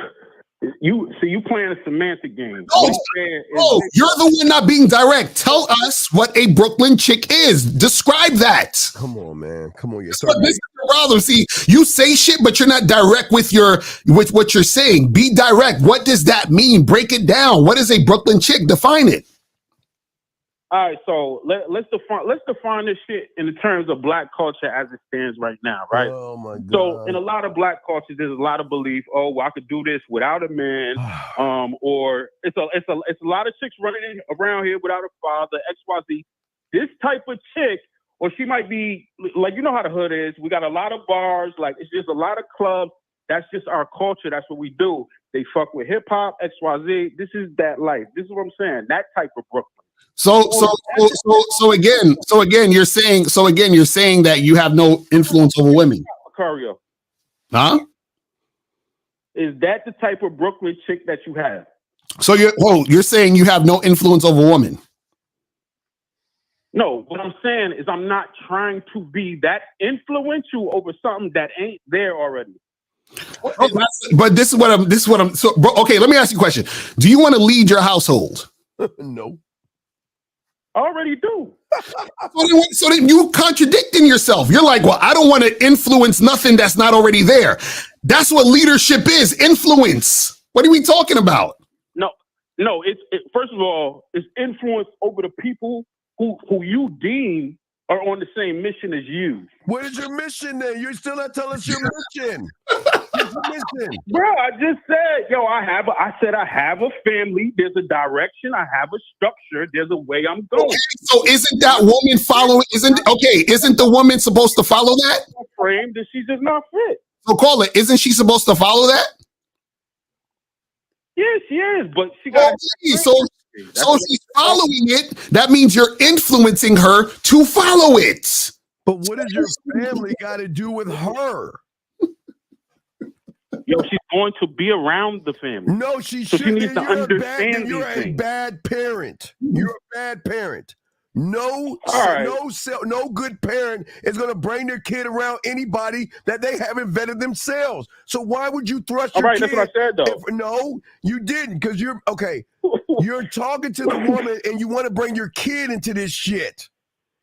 you playing a semantic game. Oh, you're the one not being direct. Tell us what a Brooklyn chick is. Describe that. Come on, man. Come on. But this is the problem. See, you say shit, but you're not direct with what you're saying. Be direct. What does that mean? Break it down. What is a Brooklyn chick? Define it. All right, so let's define this shit in the terms of black culture as it stands right now, right? Oh my God. So in a lot of black cultures, there's a lot of belief. Oh, well, I could do this without a man, or it's a lot of chicks running around here without a father. XYZ. This type of chick, or she might be like, you know how the hood is. We got a lot of bars. Like, it's just a lot of clubs. That's just our culture. That's what we do. They fuck with hip hop, XYZ. This is that life. This is what I'm saying. That type of Brooklyn. So again, you're saying that you have no influence over women. Macario, Huh? is that the type of Brooklyn chick that you have? So you're saying you have no influence over women? No, what I'm saying is I'm not trying to be that influential over something that ain't there already. But this is what I'm. So, bro, okay, let me ask you a question. Do you want to lead your household? No. I already do. So then you contradicting yourself. You're like, well, I don't want to influence nothing that's not already there. That's what leadership is, influence. What are we talking about? No. First of all, it's influence over the people who you deem are on the same mission as you. What is your mission then? You're still not telling us your mission. What's your mission? Bro, I just said, I said I have a family. There's a direction. I have a structure. There's a way I'm going. Okay, so isn't that woman following? Isn't the woman supposed to follow that? Frame that she's just not fit. So call it. Isn't she supposed to follow that? Yeah, she is, but she got. Okay, so she's following it. That means you're influencing her to follow it. But what does your family got to do with her? Yo, she's going to be around the family. No, she so shouldn't. She needs to understand you're these a things. bad parent. You're a bad parent. No good parent is going to bring their kid around anybody that they haven't vetted themselves. So why would you thrust your kid? That's what I said, though. No, you didn't, because you're talking to the woman and you want to bring your kid into this shit.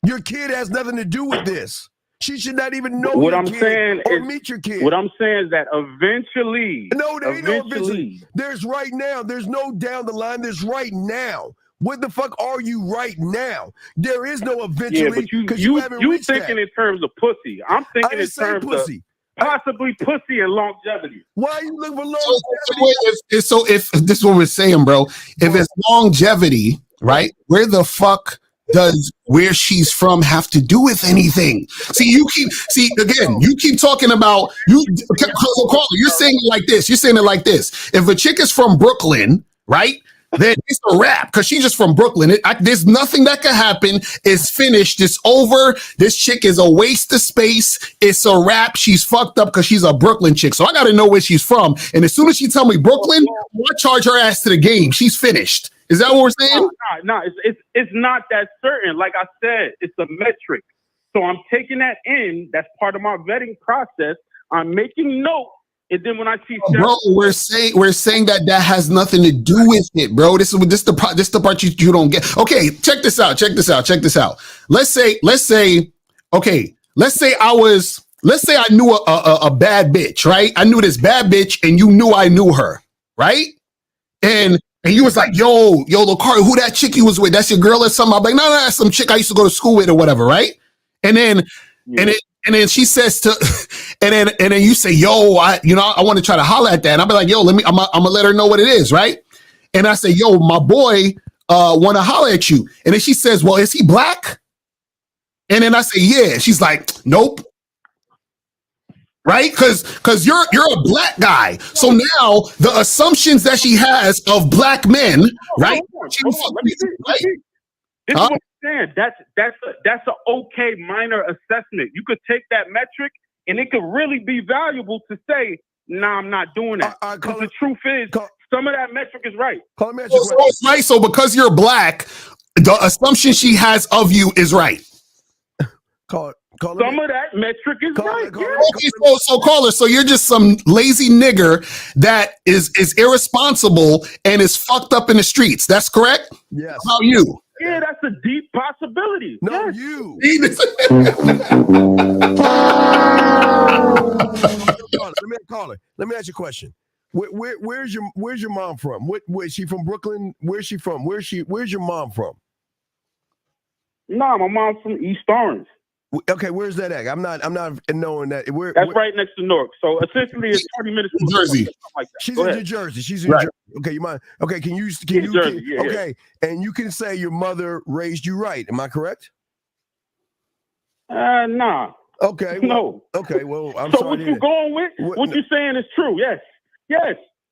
Your kid has nothing to do with this. She should not even know what your I'm kid saying or is, meet your kid. What I'm saying is that eventually. No, there ain't no eventually. There's right now. There's no down the line. There's right now. What the fuck are you right now? There is no eventually because you haven't reached thinking that. in terms of pussy. I'm thinking in terms pussy. of possibly pussy and longevity. Why are you looking for longevity? So if this is what we're saying, bro, if it's longevity, right? Where the fuck does where she's from have to do with anything? You keep talking about you're saying it like this. You're saying it like this. If a chick is from Brooklyn, right? Then it's a wrap because she's just from Brooklyn. There's nothing that can happen. It's finished. It's over. This chick is a waste of space. It's a wrap. She's fucked up because she's a Brooklyn chick. So I got to know where she's from. And as soon as she tell me Brooklyn, I charge her ass to the game. She's finished. Is that what we're saying? No, it's not that certain. Like I said, it's a metric. So I'm taking that in. That's part of my vetting process. I'm making note. And then when I see, bro, we're saying that has nothing to do with it, bro. This is the part you don't get. Okay, check this out. Let's say I knew a bad bitch, right? I knew this bad bitch, and you knew I knew her, right? And you was like, yo, Lucari, who that chick you was with? That's your girl or something? I'm like, no, that's some chick I used to go to school with or whatever, right? And then she says and then you say, yo, I want to try to holler at that. And I'll be like, yo, I'm gonna let her know what it is, right? And I say, yo, my boy want to holler at you. And then she says, well, is he black? And then I say, yeah. She's like, nope. Right? Because you're a black guy. So now the assumptions that she has of black men, right? This is what I'm saying. That's an okay minor assessment. You could take that metric and it could really be valuable to say, nah, I'm not doing that. Because the truth is, some of that metric is right. Right. So because you're black, the assumption she has of you is right. Some of that metric is right. Okay, so caller, so you're just some lazy nigger that is irresponsible and is fucked up in the streets. That's correct? Yes. How about you? Yeah, that's a deep possibility. No, yes. you. Let me ask you a question. Where's your mom from? Where's she from? Brooklyn? Where's she from? Where's your mom from? Nah, my mom's from East Orange. Okay, where's that at? I'm not knowing that. That's right next to Newark. So essentially, it's 30 minutes from Jersey. Like She's in New Jersey. She's in New Jersey. Okay, you mind? Okay, can you? Okay, and you can say your mother raised you right. Am I correct? Nah. Okay. Well, no. Okay. Well, I'm so sorry. What you're going with? What you're saying is true. Yes.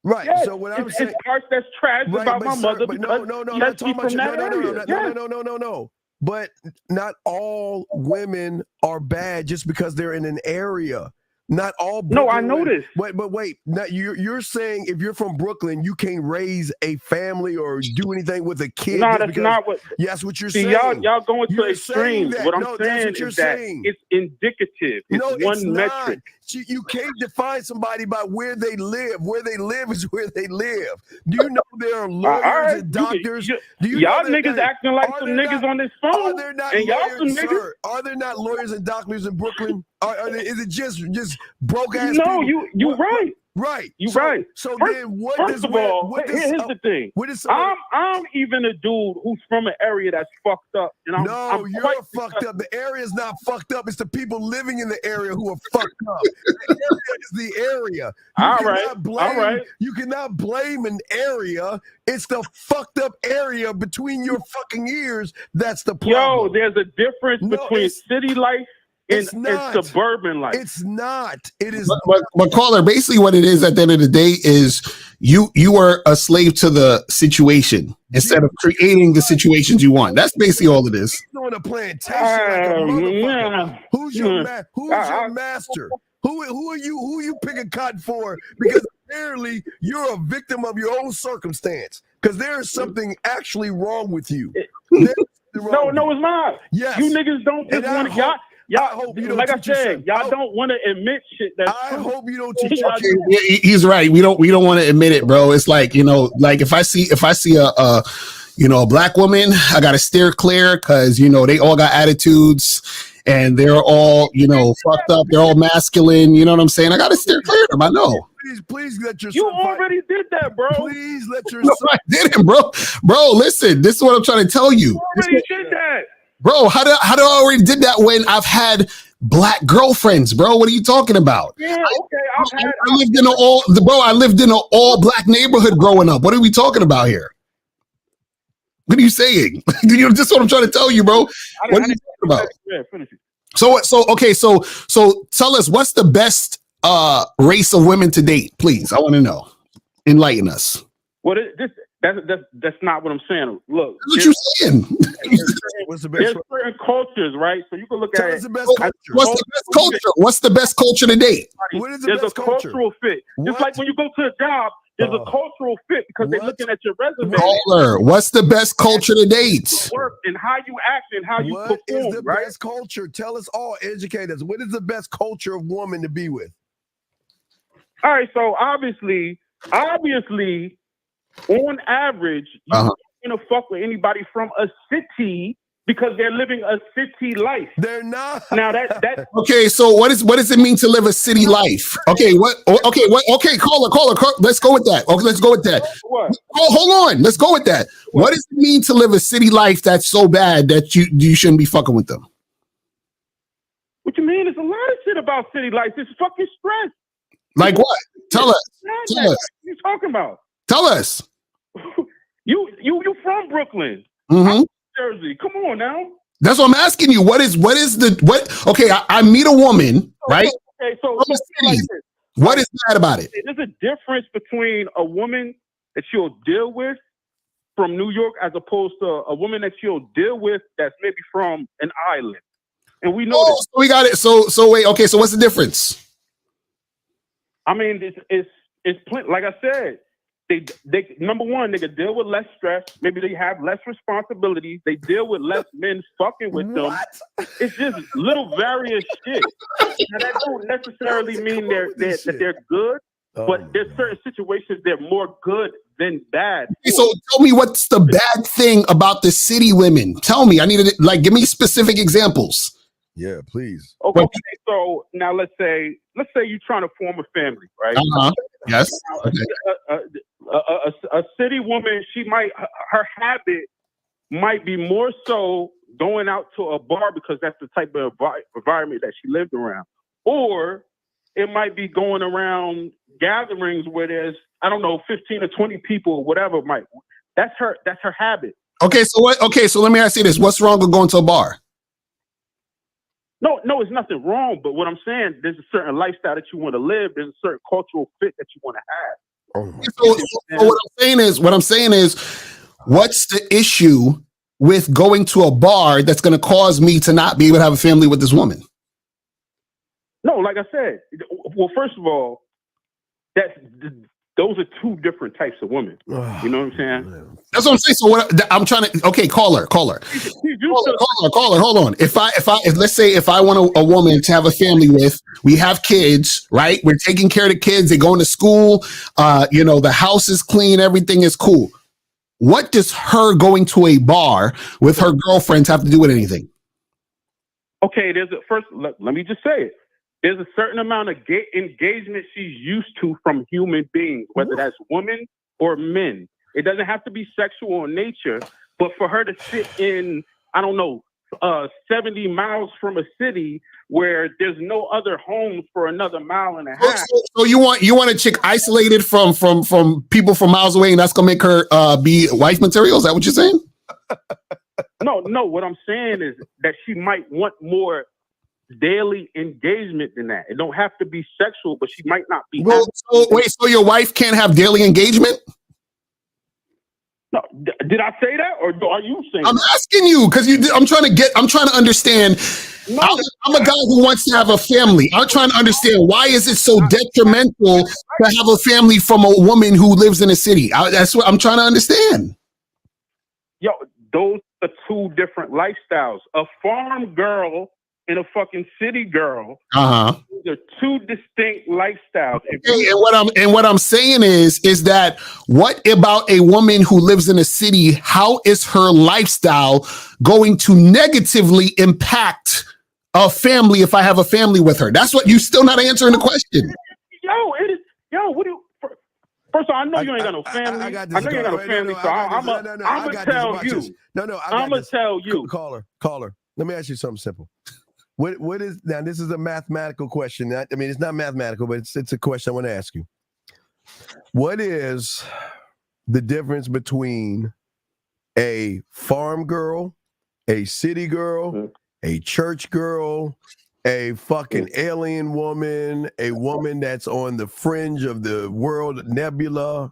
Right. Yes. So what I'm saying, it's parts that's trash about my mother. But no. Not talking about no. But not all women are bad just because they're in an area. Not all No, I Brooklyn know women- this. But wait. Now you're saying if you're from Brooklyn, you can't raise a family or do anything with a kid. No, just that's because- not what. Yes, what you're See, saying. y'all going to You're saying extremes. that. What I'm No, that's saying what you're is that saying. it's indicative. It's No, one it's metric. not. You can't define somebody by where they live. Where they live is where they live. Do you know there are lawyers right. and doctors? You- Do you y'all know that niggas they- acting like are some there niggas not- on this Are phone. there not And y'all lawyers, some niggas. sir? Are there not lawyers and doctors in Brooklyn? Is it just broke ass No, people? you What- right. Right. You so, right. So First- then what First does of all, what does here's the thing. what is some I'm even a dude who's from an area that's fucked up, and No, I'm you're quite fucked up. The area is not fucked up. It's the people living in the area who are fucked up. The area is the area. All right. You cannot blame an area. It's the fucked up area between your fucking ears. That's the Yo, problem. there's a difference No, between it's- city life and it's not. suburban life. It's not. It is. But caller, basically what it is at the end of the day is you are a slave to the situation instead of creating the situations you want. That's basically all it is. Doing a plantation like a motherfucker. Yeah. Who's your Yeah. who's your master? Who are you picking cotton for? Because apparently you're a victim of your own circumstance. Because there is something actually wrong with you. There's something wrong with No, you. it's not. Yes. You niggas don't just And I want to. hope Y'all, you don't like I teach your said, son. y'all don't want to admit shit that's I true. hope you don't teach your Okay, kid. Yeah, he's right. We don't want to admit it, bro. It's like, like if I see a black woman, I gotta steer clear because they all got attitudes and they're all fucked up. They're all masculine. You know what I'm saying? I gotta steer clear of them. I know. Please let your You son fight. already did that, bro. Please let your No, son. I didn't, bro. Bro, listen. This is what I'm trying to tell you. You already did that. Bro, how do I already did that when I've had black girlfriends, bro? What are you talking about? Yeah, okay. I lived in an all black neighborhood growing up. What are we talking about here? What are you saying? This is what I'm trying to tell you, bro. What are you talking about? Yeah, finish it. So tell us, what's the best race of women to date, please? I want to know. Enlighten us. Well, that's not what I'm saying. Look, That's what you're saying. What's the there's best? certain cultures, right? So you can look Tell at us it. the best culture. What's the best culture? What's the best culture to date? What is the There's best a culture? cultural fit. What? Just like when you go to a job, there's a cultural fit because they're What? looking at your resume, Caller, what's the best culture to date? work, and how you act and how you What is perform, the right? best culture? Tell us all, educate us. What is the best culture of woman to be with? All right, so obviously, on average, you're Uh-huh. not gonna fuck with anybody from a city because they're living a city life. They're not. Now that Okay, so what does it mean to live a city life? Okay, caller, let's go with that. Okay, let's go with that. what? Oh, hold on. Let's go with that. What does it mean to live a city life that's so bad that you shouldn't be fucking with them? What you mean? There's a lot of shit about city life. It's fucking stress. Like what? Tell us. What Tell us. are you talking about? Tell us. You from Brooklyn, hmm Jersey? Come on now. That's what I'm asking you. What is the Okay, I meet a woman, right? Okay, so From the like city. this. What is bad about it? There's a difference between a woman that you'll deal with from New York as opposed to a woman that you'll deal with that's maybe from an island. And we know Oh, that. so we got it. So wait. Okay, so what's the difference? I mean, it's plenty. Like I said, they number one, they can deal with less stress. Maybe they have less responsibilities. They deal with less men fucking with them. What? It's just little various shit. Now, that don't necessarily mean that they're good, but there's certain situations they're more good than bad. Okay, so tell me what's the bad thing about the city women? Tell me. I need to give me specific examples. Yeah, please. Okay, so now let's say you're trying to form a family, right? Uh-huh. Yes. Now, Okay. a city woman, her habit might be more so going out to a bar because that's the type of environment that she lived around, or it might be going around gatherings where there's 15 or 20 people, or whatever. That's her habit. Okay. So what? Okay. So let me ask you this: what's wrong with going to a bar? No, it's nothing wrong. But what I'm saying, there's a certain lifestyle that you want to live. There's a certain cultural fit that you want to have. Oh my So what I'm saying is, what's the issue with going to a bar that's going to cause me to not be able to have a family with this woman? No, like I said, well, first of all, those are two different types of women. You know what I'm saying? That's what I'm saying. So what I'm trying to, okay, caller. Hold on. If let's say if I want a woman to have a family with, we have kids, right? We're taking care of the kids. They're going to school. The house is clean. Everything is cool. What does her going to a bar with her girlfriends have to do with anything? Okay, let me just say it. There's a certain amount of engagement she's used to from human beings, whether that's women or men. It doesn't have to be sexual in nature, but for her to sit in, 70 miles from a city where there's no other homes for another mile and a half. So you want a chick isolated from people from miles away, and that's gonna make her be wife material? Is that what you're saying? No. What I'm saying is that she might want more daily engagement than that. It don't have to be sexual, but she might not be. So your wife can't have daily engagement? No, did I say that, or are you saying? I'm asking you because I'm trying to understand. No, I'm a guy who wants to have a family. I'm trying to understand why is it so detrimental to have a family from a woman who lives in a city. That's what I'm trying to understand. Yo, those are two different lifestyles. A farm girl and a fucking city girl. They're two distinct lifestyles. Okay, and what I'm saying is that what about a woman who lives in a city? How is her lifestyle going to negatively impact a family if I have a family with her? That's what you still not answering the question. What do you? First of all, I know you ain't got no family. I know you ain't got no family, so I'm gonna tell you. I'm gonna tell you. Caller. Let me ask you something simple. What is now? This is a mathematical question. It's not mathematical, but it's a question I want to ask you. What is the difference between a farm girl, a city girl, a church girl, a fucking alien woman, a woman that's on the fringe of the world nebula,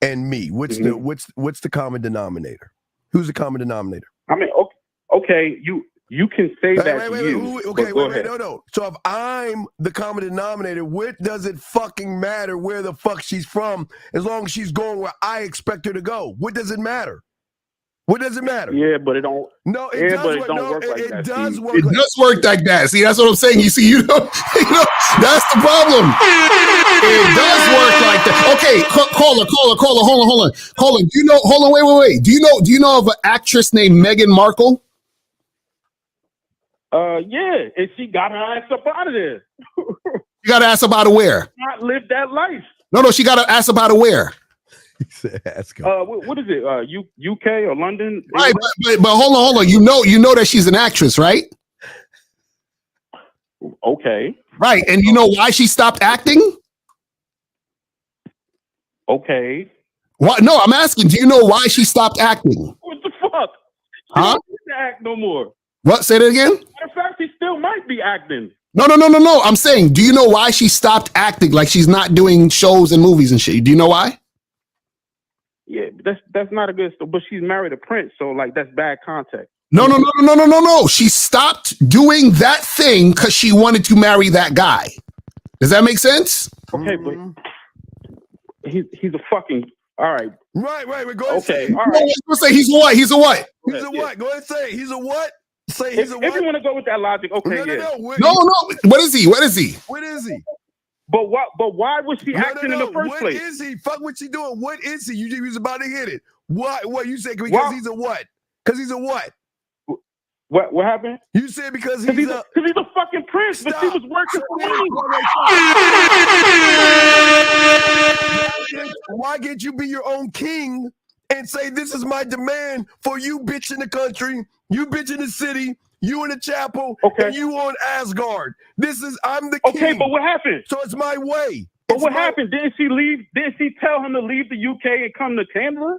and me? What's the common denominator? Who's the common denominator? Okay, you can say that. No. So if I'm the common denominator, what does it fucking matter where the fuck she's from as long as she's going where I expect her to go? What does it matter? What does it matter? Yeah, but it don't. No, it does work. It does work. It does work like that. See, that's what I'm saying. You see, you know, that's the problem. It does work like that. Okay, caller, hold on. Do you know? Hold on, wait. Do you know of an actress named Meghan Markle? Yeah, and she got her ass up out of there. You got to ask about where? Not live that life. No, she got to ask about where. What is it? UK or London? Right, but hold on. You know that she's an actress, right? Okay. Right, and you know why she stopped acting? Okay. What? No, I'm asking. Do you know why she stopped acting? What the fuck? She huh? Don't need to act no more. What? Say that again? Matter of fact, she still might be acting. No. I'm saying, do you know why she stopped acting? Like she's not doing shows and movies and shit. Do you know why? Yeah, that's not a good story. But she's married a prince, so like that's bad context. No. She stopped doing that thing because she wanted to marry that guy. Does that make sense? Okay, but he's a fucking all right. Right. Go ahead. Okay, say all right. Let's say he's a what? He's a what? Go ahead and say it. He's a what? Say he's a what? If you want to go with that logic, okay. No. What is he? What is he? But why was she acting in the first place? What is he? Fuck what she doing. What is he? You was about to hit it. What you said because he's a what? Because he's a what? What happened? You said because he's a fucking prince, but she was working for me. Why can't you be your own king and say this is my demand for you bitch in the country, you bitch in the city, you in the chapel, and you on Asgard. I'm the king. Okay, but what happened? So it's my way. But what happened? Didn't she leave? Didn't she tell him to leave the UK and come to Canada?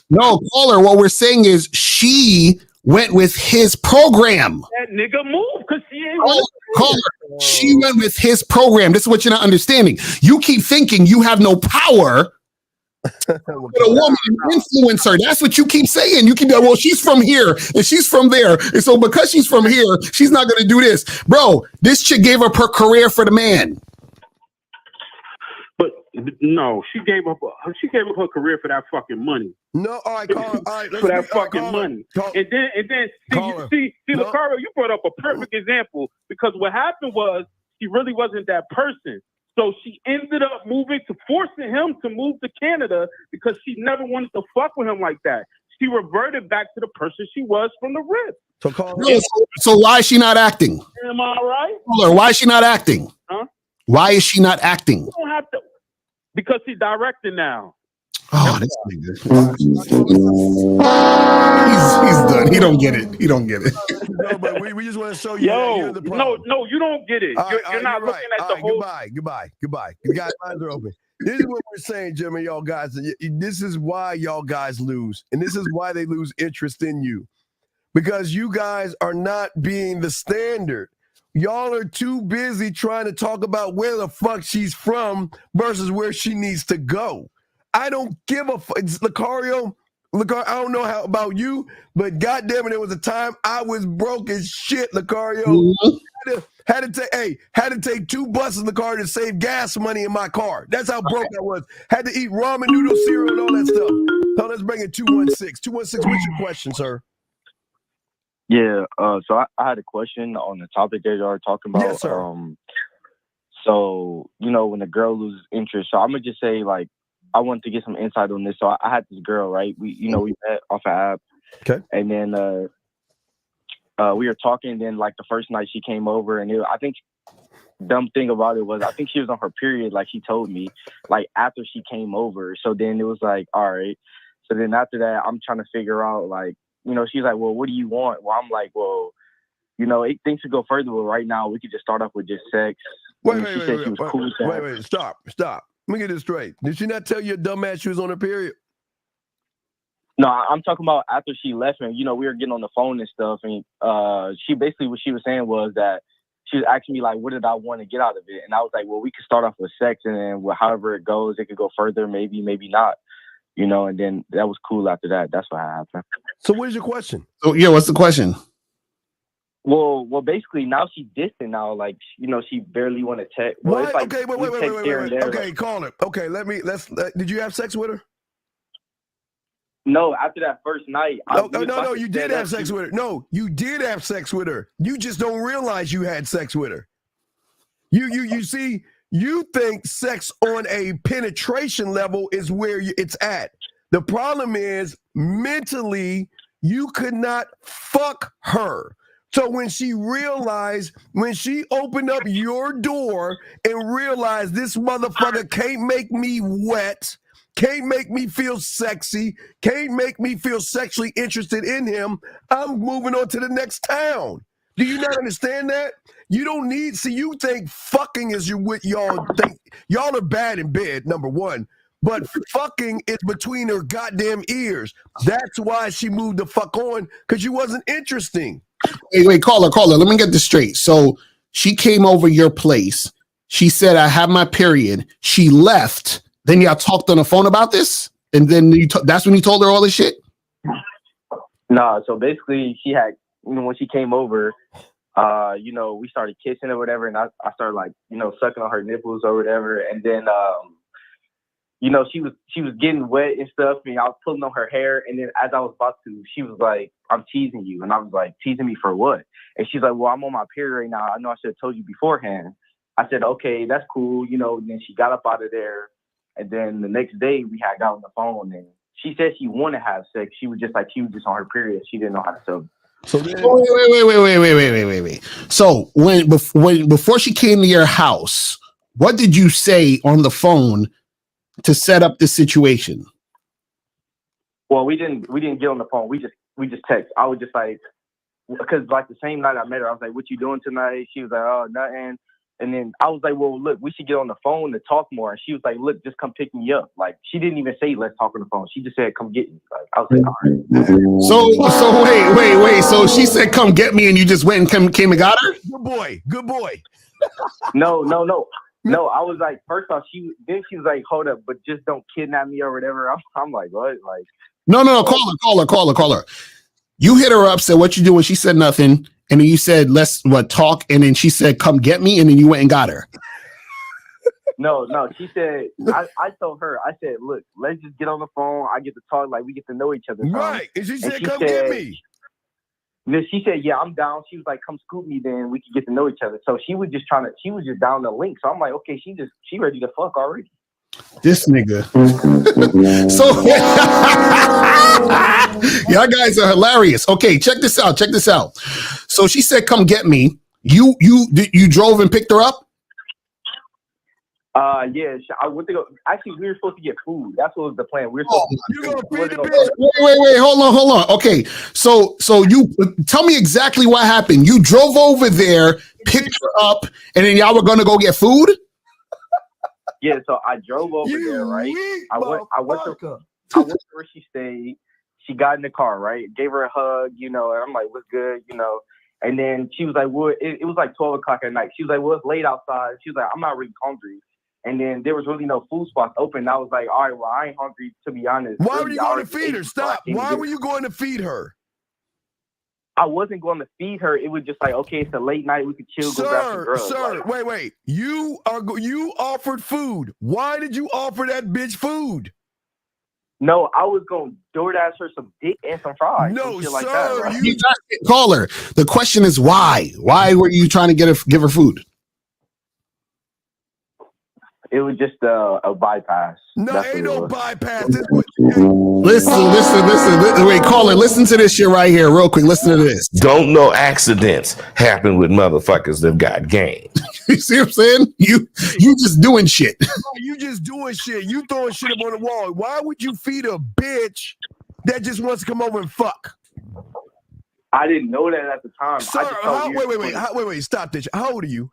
No, caller, what we're saying is she went with his program. That nigga moved because she ain't. Caller, she went with his program. This is what you're not understanding. You keep thinking you have no power But a woman, an influencer. That's what you keep saying. You keep that. Well, she's from here and she's from there, and so because she's from here, she's not going to do this, bro. This chick gave up her career for the man. But no, she gave up her career for that fucking money. No, all right, call her. All right, For that fucking money. And then see, Lucario, you brought up a perfect example because what happened was she really wasn't that person. So she ended up forcing him to move to Canada because she never wanted to fuck with him like that. She reverted back to the person she was from the rip. So call her. So why is she not acting? Am I right? Why is she not acting? Huh? Why is she not acting? You don't have to, because she's directing now. Oh, this nigga. He's done. He don't get it. He don't get it. No, but we just want to show you. Yo, no, you don't get it. You're not looking at the whole. Goodbye. You guys' lines are open. This is what we're saying, Jimmy, y'all guys. This is why y'all guys lose, and this is why they lose interest in you, because you guys are not being the standard. Y'all are too busy trying to talk about where the fuck she's from versus where she needs to go. I don't give a fuck. Lucario, I don't know how about you, but goddamn it, there was a time I was broke as shit, Lucario. Mm-hmm. Had to take 2 buses, Lucario, to save gas money in my car. That's how broke I was. Had to eat ramen noodle cereal and all that stuff. So let's bring it 216. 216, what's your question, sir? Yeah, so I had a question on the topic that y'all are talking about. Yes, sir. So, when the girl loses interest, so I'm going to just say, like, I wanted to get some insight on this. So I had this girl, right? We met off an app. Okay. And then we were talking. Then, like, the first night she came over, and I think dumb thing about it was I think she was on her period, like she told me, like, after she came over. So then it was like, all right. So then after that, I'm trying to figure out, like, she's like, well, what do you want? Well, I'm like, well, things could go further. But right now, we could just start off with just sex. Wait, stop. Let me get this straight. Did she not tell you, dumbass, she was on her period? No, I'm talking about after she left me. We were getting on the phone and stuff, and she basically what she was saying was that she was asking me, like, what did I want to get out of it? And I was like, well, we could start off with sex, and then however it goes, it could go further, maybe not. And then that was cool after that. That's what happened. So what is your question? So, yeah, what's the question? Well, basically now she's distant now. Like, she barely want to text. Well, it's like, okay, wait. Okay, call her. Okay, did you have sex with her? No, after that first night. No, you did have sex with her. No, you did have sex with her. You just don't realize you had sex with her. You see, you think sex on a penetration level is where it's at. The problem is mentally, you could not fuck her. So when she opened up your door and realized this motherfucker can't make me wet, can't make me feel sexy, can't make me feel sexually interested in him, I'm moving on to the next town. Do you not understand that? You don't need, you think fucking is what y'all think. Y'all are bad in bed, number one. But fucking is between her goddamn ears. That's why she moved the fuck on, because you wasn't interesting. Wait, call her. Let me get this straight. So she came over your place. She said, I have my period. She left. Then y'all talked on the phone about this? And then that's when you told her all this shit? Nah, so basically she had, when she came over, we started kissing or whatever. And I started, like, sucking on her nipples or whatever. And then, she was getting wet and stuff, and I was pulling on her hair, and then as I was about to, she was like, I'm teasing you. And I was like, teasing me for what? And she's like, well, I'm on my period right now. I know I should have told you beforehand. I said, okay, that's cool. And then she got up out of there, and then the next day we had got on the phone, and she said she wanted to have sex. She was just on her period. She didn't know how to sew. So then, wait. So before she came to your house, what did you say on the phone to set up this situation? Well, we didn't get on the phone. We just text. I was just like, because like the same night I met her, I was like, what you doing tonight? She was like, oh, nothing. And then I was like, well, look, we should get on the phone to talk more. And she was like, look, just come pick me up. Like, she didn't even say, let's talk on the phone. She just said, come get me. Like, I was like, all right. So wait. So she said, come get me, and you just went and came and got her? Good boy. No. No, I was like, first off, she was like, hold up, but just don't kidnap me or whatever. I'm like, what? Like, No, call her. You hit her up, said what you doing. She said nothing, and then you said let's talk, and then she said come get me, and then you went and got her. no, she said, I told her, I said, look, let's just get on the phone. I get to talk, like we get to know each other. Right, and she said, come get me. Then she said, yeah, I'm down. She was like, come scoop me, then we could get to know each other. So she was just down the link. So I'm like, okay, she ready to fuck already. This nigga. So y'all guys are hilarious. Okay, check this out. So she said, come get me. You drove and picked her up? Yeah, I went to go. Actually, we were supposed to get food. That's what was the plan. We were supposed you gonna feed the bitch? Wait, hold on. Okay, so you tell me exactly what happened. You drove over there, picked her up, and then y'all were gonna go get food? Yeah, so I drove over there, right? I went to where she stayed. She got in the car, right? Gave her a hug, and I'm like, what's good, And then she was like, well, it was like 12 o'clock at night. She was like, well, it's late outside. She was like, I'm not really hungry. And then there was really no food spots open. And I was like, all right, well, I ain't hungry, to be honest. Why were you going to feed her? Stop. Why were you going to feed her? I wasn't going to feed her. It was just like, okay, it's a late night. We could chill, go grab some drugs. Sir, wait. You offered food. Why did you offer that bitch food? No, I was going to DoorDash her some dick and some fries. No, sir. Like that, right? You call her. The question is why? Why were you trying to give her food? It was just a bypass. No, ain't no bypass. Listen. Wait, caller, listen to this shit right here, real quick. Listen to this. Don't know accidents happen with motherfuckers that got game. You see what I'm saying? You just doing shit. You just doing shit. You throwing shit up on the wall. Why would you feed a bitch that just wants to come over and fuck? I didn't know that at the time. Sir, wait. Stop this. How old are you?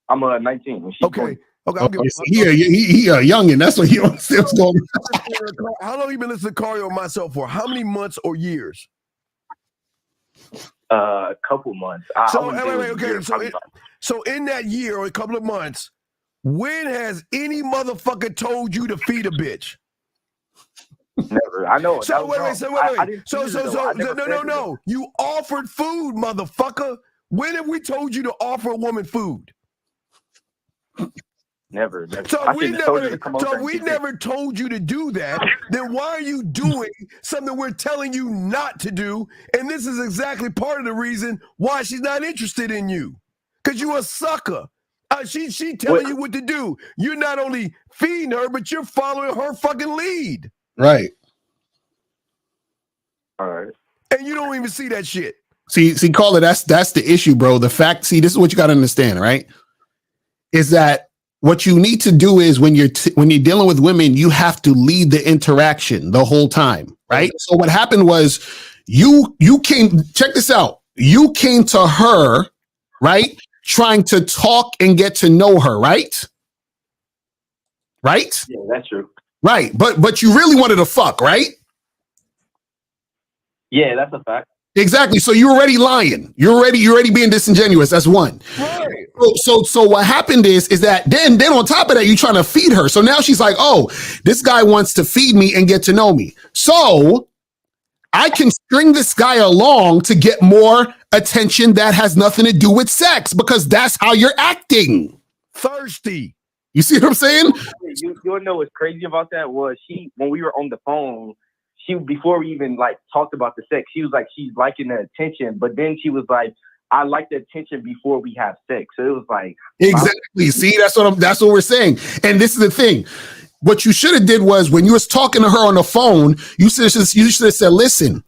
I'm 19. Okay. He a youngin'. That's what he understands what's going on. How long you been listening to Cario and myself for? How many months or years? A couple months. So in that year or a couple of months, when has any motherfucker told you to feed a bitch? Never. I know. So wait. No. You offered food, motherfucker. When have we told you to offer a woman food? Never. So we never told you to do that. Then why are you doing something we're telling you not to do? And this is exactly part of the reason why she's not interested in you. Because you're a sucker. She telling you what to do. You're not only feeding her, but you're following her fucking lead. Right. All right. And you don't even see that shit. See, caller, that's the issue, bro. The fact, this is what you got to understand, right? Is that what you need to do is when you're dealing with women, you have to lead the interaction the whole time, right? So what happened was you came, check this out. You came to her, right? Trying to talk and get to know her, right? Right? Yeah, that's true. Right. But you really wanted to fuck, right? Yeah, that's a fact. Exactly. So you're already lying. You're already being disingenuous. That's one. Right. So what happened is that then on top of that, you're trying to feed her. So now she's like, oh, this guy wants to feed me and get to know me. So I can string this guy along to get more attention that has nothing to do with sex because that's how you're acting. Thirsty. You see what I'm saying? You know what's crazy about that was when we were on the phone, before we even talked about the sex, she was like, she's liking the attention, but then she was like, I like the attention before we have sex. So it was like exactly. See, that's what we're saying. And this is the thing. What you should have did was when you was talking to her on the phone, you should have said, listen,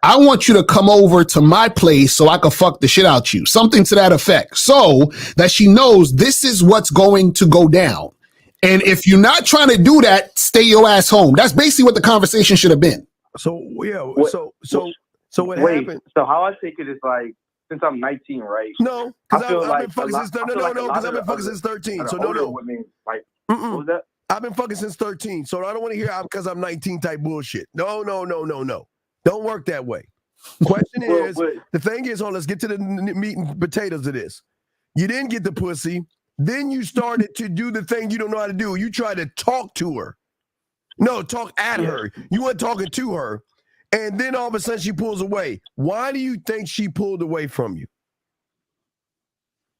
I want you to come over to my place so I can fuck the shit out you. Something to that effect. So that she knows this is what's going to go down. And if you're not trying to do that, stay your ass home. That's basically what the conversation should have been. So yeah. So what happened? So how I take it is like, since I'm 19, right? No, because I've been fucking since because I've been fucking since 13. So no. Women, what was that? I've been fucking since 13. So I don't want to hear because I'm 19 type bullshit. No. Don't work that way. Question is, the thing is, let's get to the meat and potatoes of this. You didn't get the pussy. Then you started to do the thing you don't know how to do. You tried to talk to her. No, talk at her. You weren't talking to her. And then all of a sudden she pulls away. Why do you think she pulled away from you?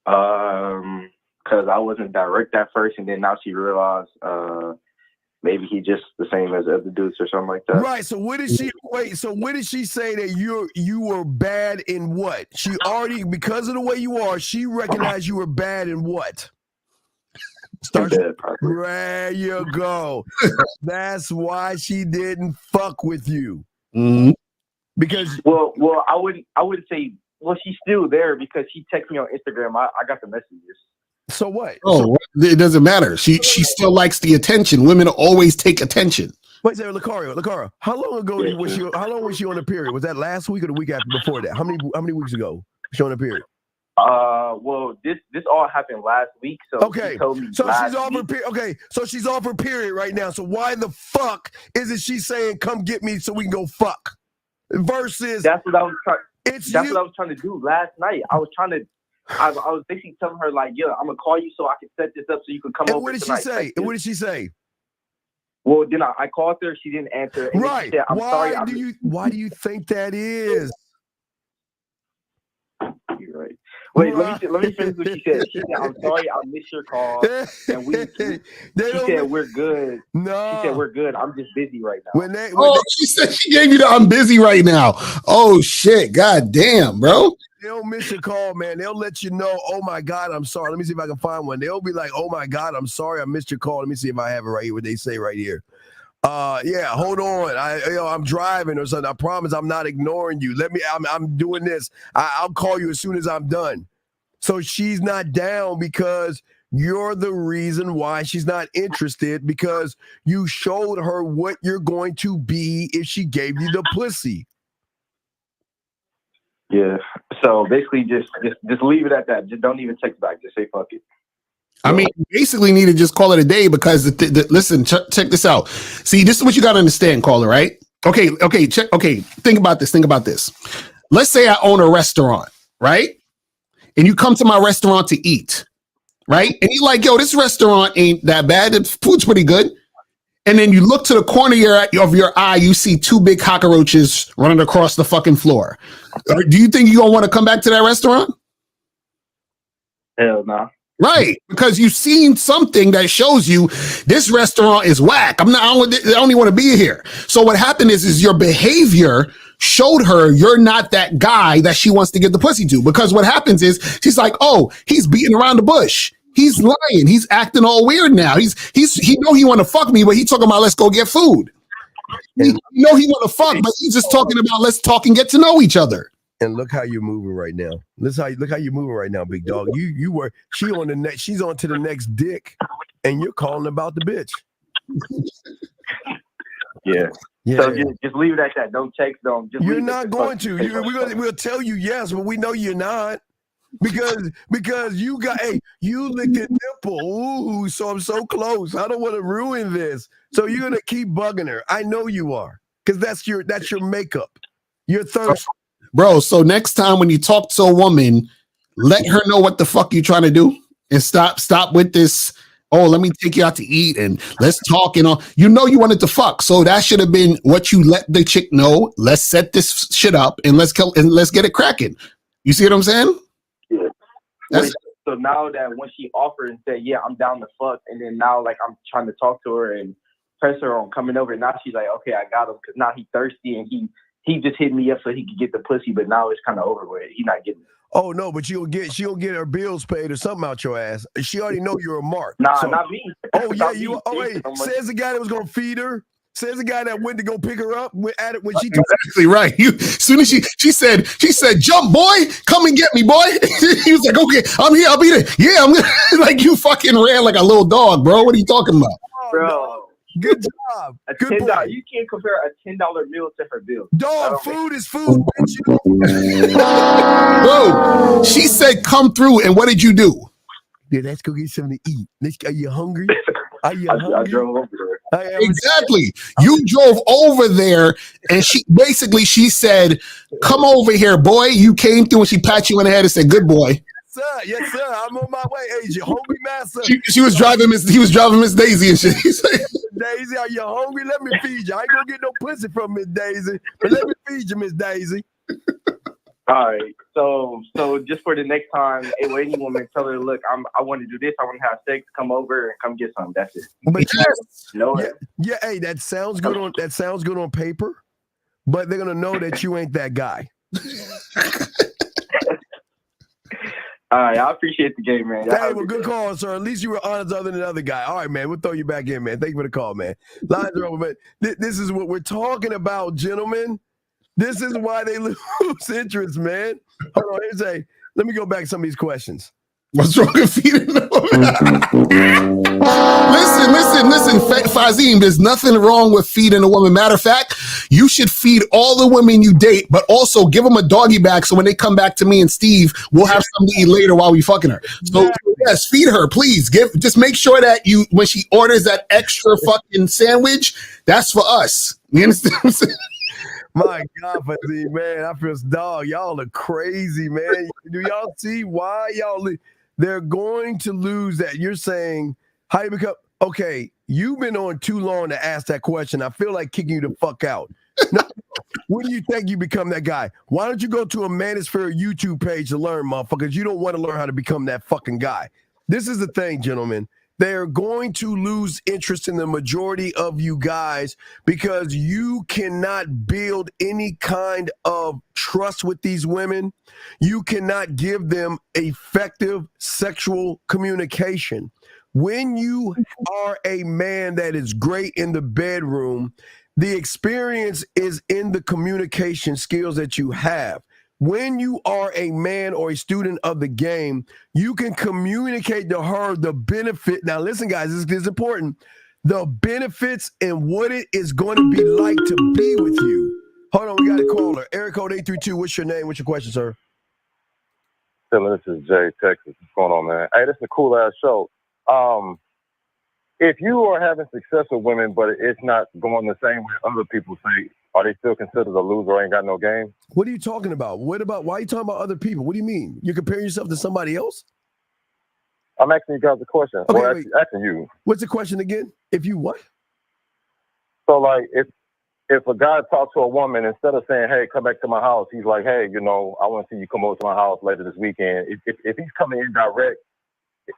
Because I wasn't direct at first, and then now she realized maybe he just the same as other dudes or something like that. Right. So what did she So what did she say that you were bad in what? She already, because of the way you are, she recognized you were bad in what? There you go. That's why she didn't fuck with you. Mm-hmm. Because well, I wouldn't say. Well, she's still there because she texted me on Instagram. I got the messages. So what? Oh, it doesn't matter. She still likes the attention. Women always take attention. Wait a second, Lucario, how long ago how long was she on a period? Was that last week or the week after before that? How many weeks ago was she on a period? Well, this all happened last week. So okay, she told me so she's off her period. Okay, so she's off her period right now. So why the fuck isn't she saying, "Come get me so we can go fuck"? Versus that's what I was trying. What I was trying to do last night. I was basically telling her like, "Yo, I'm gonna call you so I can set this up so you can come over." What did she say? And what did she say? Well, then I called her. She didn't answer. And right. She said, Why do you think that is? You're right. Wait, let me finish what she said. She said, "I'm sorry, I missed your call." And she said, "We're good." No, she said, "We're good. I'm just busy right now." She said she gave you the "I'm busy right now." Oh shit! God damn, bro. They'll miss your call, man. They'll let you know, "Oh my God, I'm sorry." Let me see if I can find one. They'll be like, "Oh my God, I'm sorry, I missed your call." Let me see if I have it right here. What they say right here. Yeah, hold on. I'm driving or something. I promise I'm not ignoring you. I'm doing this. I'll call you as soon as I'm done. So she's not down because you're the reason why she's not interested, because you showed her what you're going to be if she gave you the pussy. Yeah. So basically just leave it at that. Just don't even text back. Just say fuck it. I mean, you basically need to just call it a day because listen, check this out. See, this is what you got to understand, caller, right? Okay. Think about this. Let's say I own a restaurant, right? And you come to my restaurant to eat, right? And you're like, "Yo, this restaurant ain't that bad. The food's pretty good." And then you look to the corner of your eye, you see 2 big cockroaches running across the fucking floor. Do you think you're going to want to come back to that restaurant? Hell no. Right, because you've seen something that shows you this restaurant is whack. I don't even want to be here. So what happened is your behavior showed her you're not that guy that she wants to give the pussy to. Because what happens is she's like, "Oh, he's beating around the bush. He's lying. He's acting all weird now. He know he want to fuck me, but he talking about let's go get food. He want to fuck, but he's just talking about let's talk and get to know each other." And look how you're moving right now. Look how you're moving right now, big dog. She's on to the next dick, and you're calling about the bitch. Yeah. So just leave it at that. Don't text them. You're not going to. We'll tell you yes, but we know you're not. Because you licked a nipple. Ooh, so I'm so close. I don't want to ruin this. So you're gonna keep bugging her. I know you are, because that's your makeup. You're thirsty. Bro, so next time when you talk to a woman, let her know what the fuck you're trying to do, and stop with this, "Oh, let me take you out to eat and let's talk," and all. You wanted to fuck. So that should have been what you let the chick know. Let's set this shit up and let's get it cracking. You see what I'm saying? Yeah. So now that when she offered and said, "Yeah, I'm down to fuck," and then now like I'm trying to talk to her and press her on coming over, now she's like, "Okay, I got him," because now he's thirsty and he just hit me up so he could get the pussy, but now it's kind of over with. He's not getting it. Oh no, but she'll get her bills paid or something out your ass. She already know you're a mark. Nah, not me. Oh yeah, you. Oh wait, says the guy that was gonna feed her. Says the guy that went to go pick her up when she exactly right. As soon as she said, "Jump, boy, come and get me, boy." He was like, "Okay, I'm here. I'll be there." Yeah, I'm gonna, like you fucking ran like a little dog, bro. What are you talking about, bro? No. Good job. Good boy. You can't compare a $10 meal to her bill. Dog, food is food, bitch. Bro, she said, "Come through," and what did you do? Yeah, let's go get something to eat. Are you hungry? Are you hungry? I drove over there. Exactly. You drove over there, and she said, "Come over here, boy." You came through, and she pat you on the head and said, "Good boy." sir. Yes, sir. I'm on my way. Hey, you hungry, master? He was driving Miss Daisy and shit. He's like, Daisy, are you hungry? Let me feed you. I ain't gonna get no pussy from Miss Daisy, but let me feed you, Miss Daisy. All right. So just for the next time, any woman, tell her, look, I want to do this. I want to have sex. Come over and come get some. That's it. But No. yeah. Hey, that sounds good on paper, but they're gonna know that you ain't that guy. All right. I appreciate the game, man. Hey, well, good call, sir. At least you were honest other than the other guy. All right, man. We'll throw you back in, man. Thank you for the call, man. Lines are open, but this is what we're talking about, gentlemen. This is why they lose interest, man. Hold on. Let me go back to some of these questions. what's wrong with feeding the woman? listen, Fazim, there's nothing wrong with feeding a woman. Matter of fact, you should feed all the women you date, but also give them a doggy bag so when they come back to me and Steve, we'll have something to eat later while we fucking her. So yes, feed her, please. Just make sure that when she orders that extra fucking sandwich, that's for us. You understand what I'm saying? My God, Fazim, man, I feel dog. Y'all are crazy, man. Do y'all see why they're going to lose that? You're saying how you become okay. You've been on too long to ask that question. I feel like kicking you the fuck out. No, when do you think you become that guy? Why don't you go to a Manosphere YouTube page to learn, motherfuckers? You don't want to learn how to become that fucking guy. This is the thing, gentlemen. They're going to lose interest in the majority of you guys because you cannot build any kind of trust with these women. You cannot give them effective sexual communication. When you are a man that is great in the bedroom, the experience is in the communication skills that you have. When you are a man or a student of the game, you can communicate to her the benefit. Now, listen, guys, this is important. The benefits and what it is going to be like to be with you. Hold on, we got a caller. Area code 832. What's your name? What's your question, sir? This is Jay, Texas. What's going on, man? Hey, this is a cool ass show. If you are having success with women, but it's not going the same way other people say, are they still considered a loser or ain't got no game? What are you talking about? Why are you talking about other people? What do you mean? You're comparing yourself to somebody else? I'm asking you guys a question. Okay, well, asking you. What's the question again? If you what? So, like, if a guy talks to a woman, instead of saying, hey, come back to my house, he's like, hey, I want to see you come over to my house later this weekend. If he's coming in direct,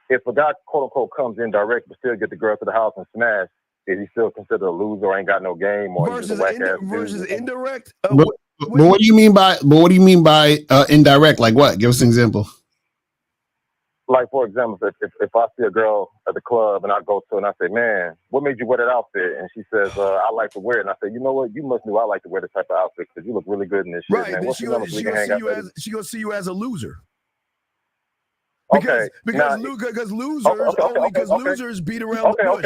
if a guy, quote unquote, comes in direct but still get the girl to the house and smash, is he still considered a loser or ain't got no game? Or versus indirect? But what do you mean by indirect? Like what? Give us an example. Like, for example, if I see a girl at the club and I go to her and I say, man, what made you wear that outfit? And she says, I like to wear it. And I say, you know what? You must know I like to wear this type of outfit because you look really good in this shit, man. What's your number so we can hang out? She's going to see you as a loser. Okay. Because losers beat around the bush.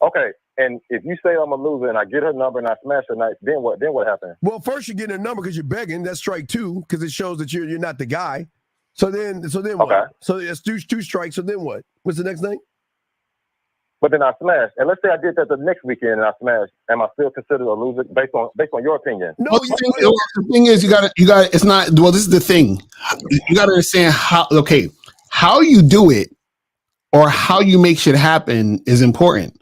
Okay. And if you say I'm a loser and I get her number and I smash her night, then what happens? Well, first you're getting a number because you're begging. That's strike two because it shows that you're not the guy. So then what? Okay. So it's two strikes. So then what? What's the next thing? But then I smash. And let's say I did that the next weekend and I smashed. Am I still considered a loser based on your opinion? No. Well, the thing is, you got it's not. Well, this is the thing. You got to understand how you do it or how you make shit happen is important.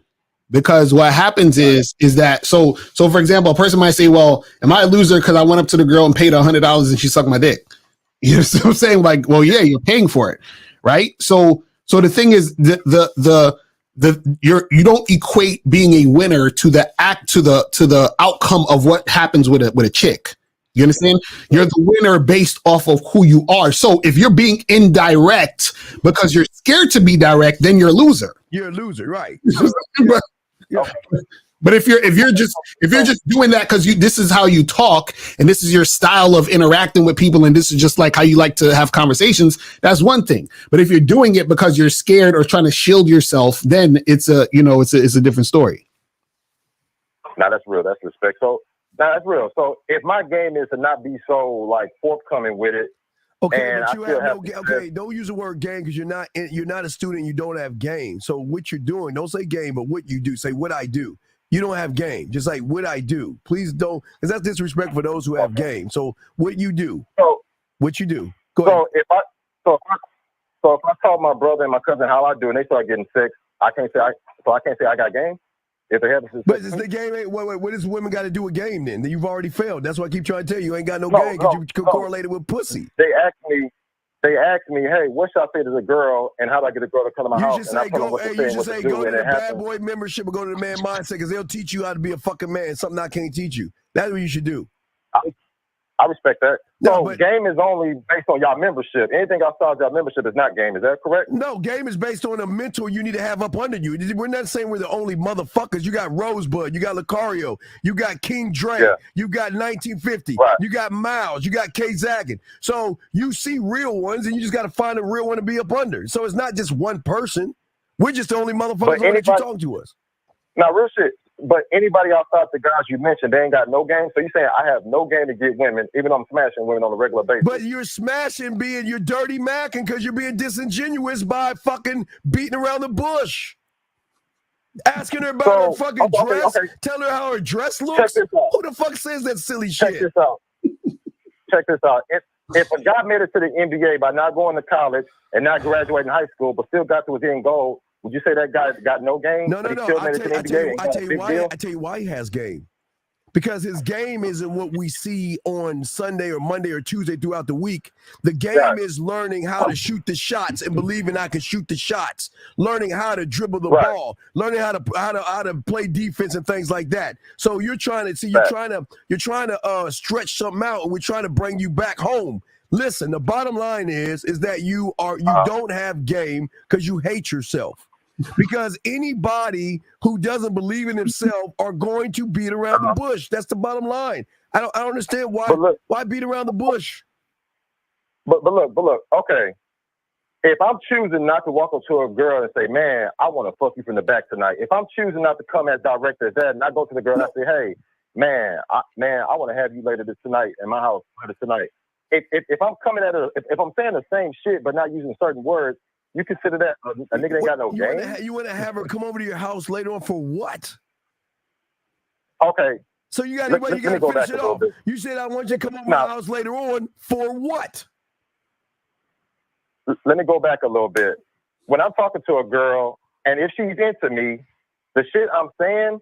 Because what happens is that so for example, a person might say, well, am I a loser because I went up to the girl and paid $100 and she sucked my dick? You know what I'm saying? Like, well, yeah, you're paying for it, right? So the thing is, you don't equate being a winner to the outcome of what happens with a chick. You understand? You're the winner based off of who you are. So if you're being indirect because you're scared to be direct, then you're a loser. You're a loser, right? But if you're just doing that because this is how you talk and this is your style of interacting with people and this is just like how you like to have conversations, that's one thing. But if you're doing it because you're scared or trying to shield yourself, then it's a different story. Now that's real. That's respect. So now that's real. So if my game is to not be so like forthcoming with it. Okay, but you have no game. Okay, don't use the word game because you're not a student. You don't have game. So what you're doing, don't say game, but what you do. Say what I do. You don't have game. Just like what I do. Please don't, because that's disrespect for those who have game. So what you do. So what you do. Go ahead. So if I tell my brother and my cousin how I do, and they start getting sick, I can't say I got game. If they have this, but the game ain't. What does women got to do with game then? You've already failed. That's why I keep trying to tell you, you ain't got no game because you correlate it with pussy. They ask me, hey, what should I say to the girl, and how do I get a girl to come to my house? You should say, go to the bad boy membership or go to the man mindset because they'll teach you how to be a fucking man. Something I can't teach you. That's what you should do. I respect that. No, so game is only based on y'all membership. Anything outside y'all membership is not game. Is that correct? No, game is based on a mentor you need to have up under you. We're not saying we're the only motherfuckers. You got Rosebud, you got Lucario, you got King Dre, you got 1950, you got Miles, you got K Zaggin. So you see real ones and you just got to find a real one to be up under. So it's not just one person. We're just the only motherfuckers that you talk to us. Now, real shit. But anybody outside the guys you mentioned, they ain't got no game. So you saying I have no game to get women, even though I'm smashing women on a regular basis. But you're smashing you're dirty macking because you're being disingenuous by fucking beating around the bush. Asking her about her fucking dress, telling her how her dress looks. Who the fuck says that silly shit? Check this out. If a guy made it to the NBA by not going to college and not graduating high school, but still got to his end goal, would you say that guy got no game? No. I tell you why he has game. Because his game isn't what we see on Sunday or Monday or Tuesday throughout the week. The game is learning how to shoot the shots and believing I can shoot the shots. Learning how to dribble the ball. Learning how to play defense and things like that. So you're trying to stretch something out, and we're trying to bring you back home. Listen, the bottom line is that you don't have game because you hate yourself. Because anybody who doesn't believe in himself are going to beat around the bush. That's the bottom line. I don't understand why beat around the bush. But look. Okay, if I'm choosing not to walk up to a girl and say, "Man, I want to fuck you from the back tonight," if I'm choosing not to come as direct as that, and I go to the girl and I say, "Hey, man, I want to have you later tonight in my house later tonight." If I'm coming at her, if I'm saying the same shit but not using certain words, you consider that a nigga ain't got no game? You want to have her come over to your house later on for what? Okay. So you got to finish it off. You said I want you to come over to my house later on for what? Let me go back a little bit. When I'm talking to a girl, and if she's into me, the shit I'm saying,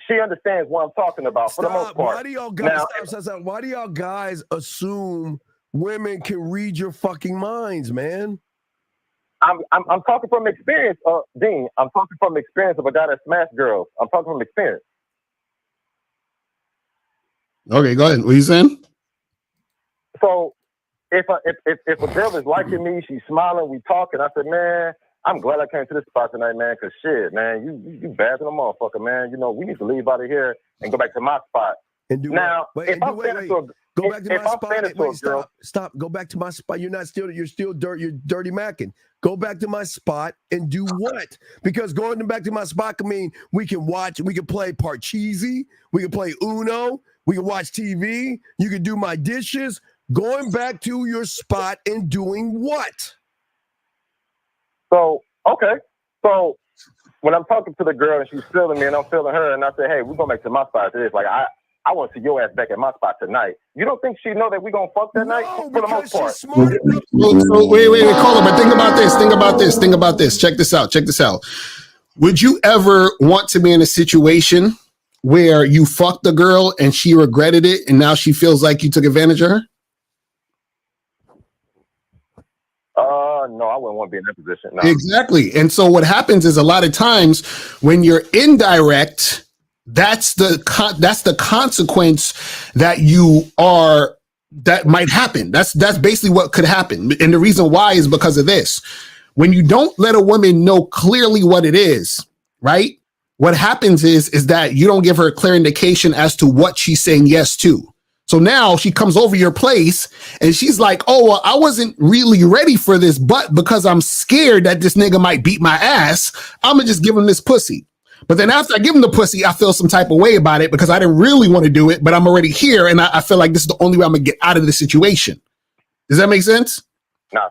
she understands what I'm talking about for the most part. Why do y'all guys assume women can read your fucking minds, man? I'm talking from experience, Dean. I'm talking from experience of a guy that smashed girls. I'm talking from experience. Okay, go ahead. What are you saying? So if a girl is liking me, she's smiling, we talking. I said, man, I'm glad I came to this spot tonight, man. Cause shit, man, you bad than a motherfucker, man. You know, we need to leave out of here and go back to my spot. And do now, Go back to my spot. Stop. Go back to my spot. You're still dirty. You're dirty macking. Go back to my spot and do what? Because going back to my spot can mean we can play Parcheesi, we can play Uno, we can watch TV, you can do my dishes. Going back to your spot and doing what? So, okay. So when I'm talking to the girl and she's feeling me and I'm feeling her and I say, hey, we're going back to my spot today. It's like, I want to see your ass back at my spot tonight. You don't think she know that we gonna fuck that night? For the most part. So wait, caller, but think about this. Check this out. Would you ever want to be in a situation where you fucked the girl and she regretted it and now she feels like you took advantage of her? No, I wouldn't want to be in that position. No. Exactly. And so what happens is a lot of times when you're indirect, that's the consequence that that might happen. That's basically what could happen. And the reason why is because of this. When you don't let a woman know clearly what it is, right? What happens is that you don't give her a clear indication as to what she's saying yes to. So now she comes over your place and she's like, oh, well, I wasn't really ready for this, but because I'm scared that this nigga might beat my ass, I'm gonna just give him this pussy. But then after I give him the pussy, I feel some type of way about it because I didn't really want to do it, but I'm already here and I feel like this is the only way I'm gonna get out of the situation. Does that make sense? Nah,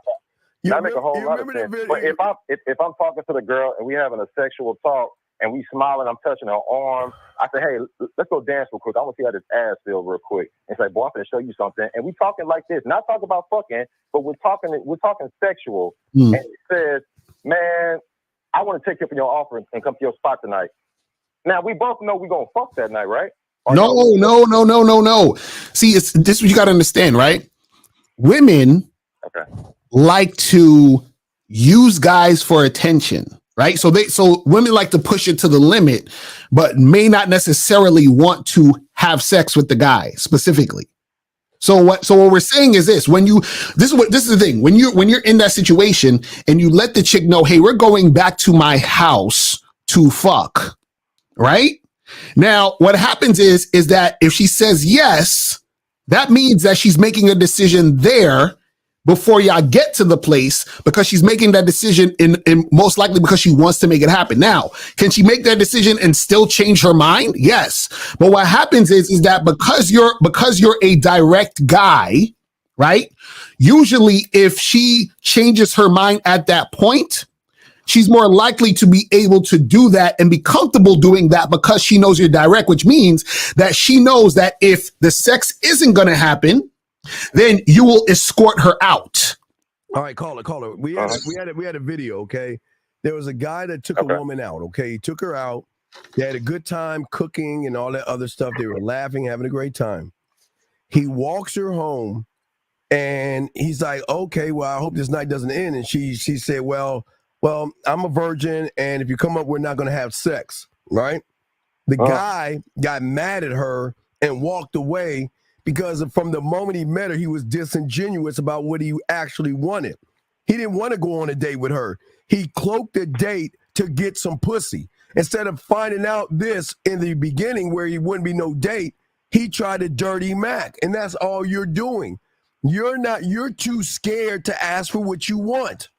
that make a whole lot of sense. But if I'm talking to the girl and we having a sexual talk and we smiling. I'm touching her arm. I said, hey, let's go dance real quick. I want to see how this ass feels real quick. And it's like, boy, I'm going to show you something. And we talking like this, not talking about fucking, but we're talking sexual. And it says, man, I want to take you up on your offer and come to your spot tonight. Now, we both know we're going to fuck that night, right? Or No. See, this is what you got to understand, right? Women like to use guys for attention, right? So women like to push it to the limit, but may not necessarily want to have sex with the guy specifically. So what we're saying is this: this is the thing. When you're in that situation and you let the chick know, hey, we're going back to my house to fuck, right? Now, what happens is that if she says yes, that means that she's making a decision there before y'all get to the place, because she's making that decision in most likely because she wants to make it happen. Now, can she make that decision and still change her mind? Yes. But what happens is that because you're a direct guy, right? Usually if she changes her mind at that point, she's more likely to be able to do that and be comfortable doing that because she knows you're direct, which means that she knows that if the sex isn't going to happen, then you will escort her out. All right, caller. We had a video, okay? There was a guy that took a woman out, okay? He took her out. They had a good time cooking and all that other stuff. They were laughing, having a great time. He walks her home, and he's like, okay, well, I hope this night doesn't end. And she said, well, I'm a virgin, and if you come up, we're not going to have sex, right? The guy got mad at her and walked away because from the moment he met her, he was disingenuous about what he actually wanted. He didn't want to go on a date with her. He cloaked the date to get some pussy. Instead of finding out this in the beginning where he wouldn't be no date, he tried to dirty Mac, and that's all you're doing. You're too scared to ask for what you want.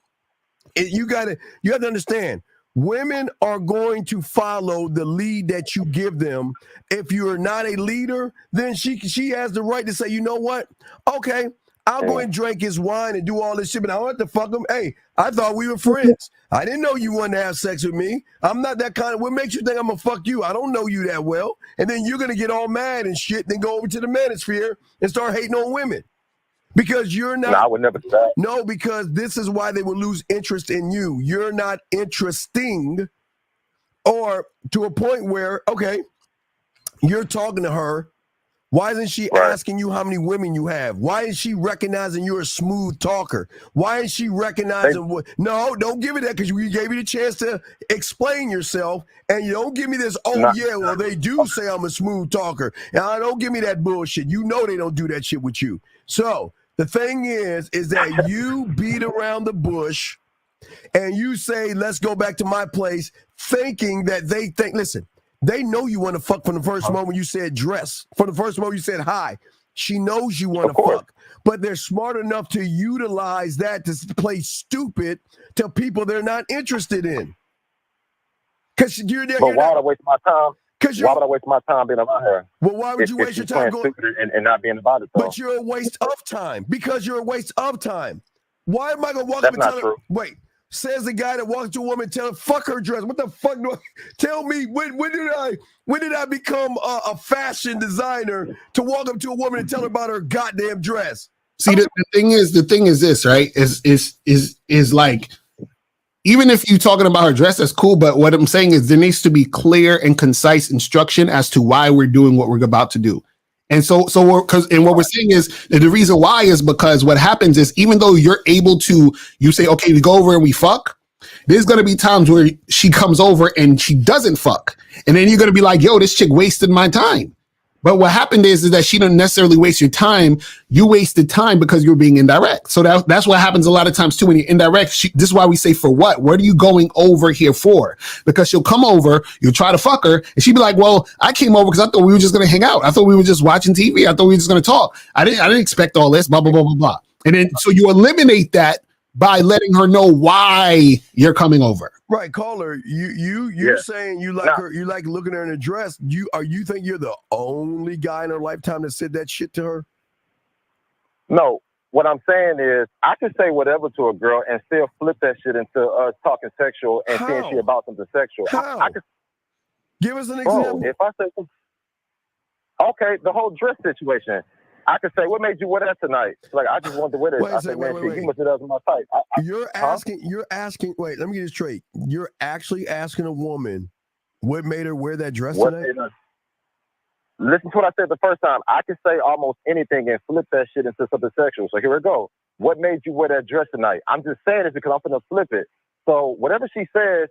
You have to understand, women are going to follow the lead that you give them. If you're not a leader, then she has the right to say, you know what? Okay, I'll go and drink his wine and do all this shit, but I don't have to fuck him. Hey, I thought we were friends. I didn't know you wanted to have sex with me. I'm not that kind of, what makes you think I'm gonna fuck you? I don't know you that well. And then you're gonna get all mad and shit, then go over to the manosphere and start hating on women. Because you're not. No, I would never do that. No, because this is why they will lose interest in you. You're not interesting, or to a point where, okay, you're talking to her. Why isn't she asking you how many women you have? Why is she recognizing you're a smooth talker? Why is she recognizing what? No, don't give me that, because you gave me the chance to explain yourself, and you don't give me this, well, they do say I'm a smooth talker. Now, don't give me that bullshit. You know they don't do that shit with you. So the thing is that you beat around the bush and you say, let's go back to my place, thinking that they think, listen, they know you want to fuck from the first moment you said dress. From the first moment you said hi. She knows you want to fuck. But they're smart enough to utilize that to play stupid to people they're not interested in. Because you're there. But why would I waste my time? Why would I waste my time being around her? Well, why would you waste your time going and not being about it? But you're a waste of time, because you're a waste of time. Why am I gonna walk up and tell her? Wait, says the guy that walks to a woman and tell her fuck her dress. What the fuck do I tell me? When did I become a fashion designer to walk up to a woman and tell her about her goddamn dress? See, the thing is this, right? Is like, even if you're talking about her dress, that's cool. But what I'm saying is there needs to be clear and concise instruction as to why we're doing what we're about to do. And what we're saying is that the reason why is because what happens is, even though you're able to, you say, okay, we go over and we fuck, there's going to be times where she comes over and she doesn't fuck. And then you're going to be like, yo, this chick wasted my time. But what happened is that she didn't necessarily waste your time. You wasted time because you're being indirect. So that's what happens a lot of times too when you're indirect. This is why we say, for what? What are you going over here for? Because she'll come over, you'll try to fuck her, and she'll be like, well, I came over because I thought we were just going to hang out. I thought we were just watching TV. I thought we were just going to talk. I didn't expect all this, blah, blah, blah, blah, blah. And then so you eliminate that by letting her know why you're coming over. Right, caller. You're saying you like her, you like looking at her in a dress. You think you're the only guy in her lifetime that said that shit to her? No. What I'm saying is, I can say whatever to a girl and still flip that shit into us talking sexual and saying she about something sexual. How? Give us an Bro, example. if I say, okay, the whole dress situation, I could say, what made you wear that tonight? Like, I just wanted to wear this. Wait a I second, said, man, wait, shit, wait. you must have done my type. You're asking, wait, let me get it straight. You're actually asking a woman what made her wear that dress What tonight? made her- Listen to what I said the first time. I can say almost anything and flip that shit into something sexual. So here we go. What made you wear that dress tonight? I'm just saying it because I'm gonna flip it. So whatever she says,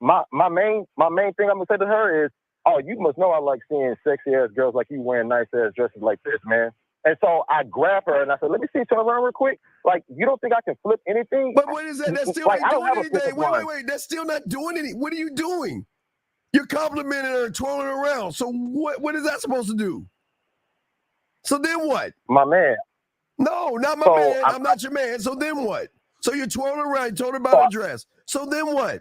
my main thing I'm gonna say to her is, oh, you must know I like seeing sexy ass girls like you wearing nice ass dresses like this, man. And so I grab her and I said, let me see, turn around real quick. Like, you don't think I can flip anything? But what is that? That still Like, ain't I don't doing have a flip anything. of mine. Wait. That's still not doing anything. What are you doing? You're complimenting her and twirling her around. So what is that supposed to do? So then what? My man. No, not my So, man. I'm not your man. So then what? So you're twirling around, you told her about So- her dress. So then what?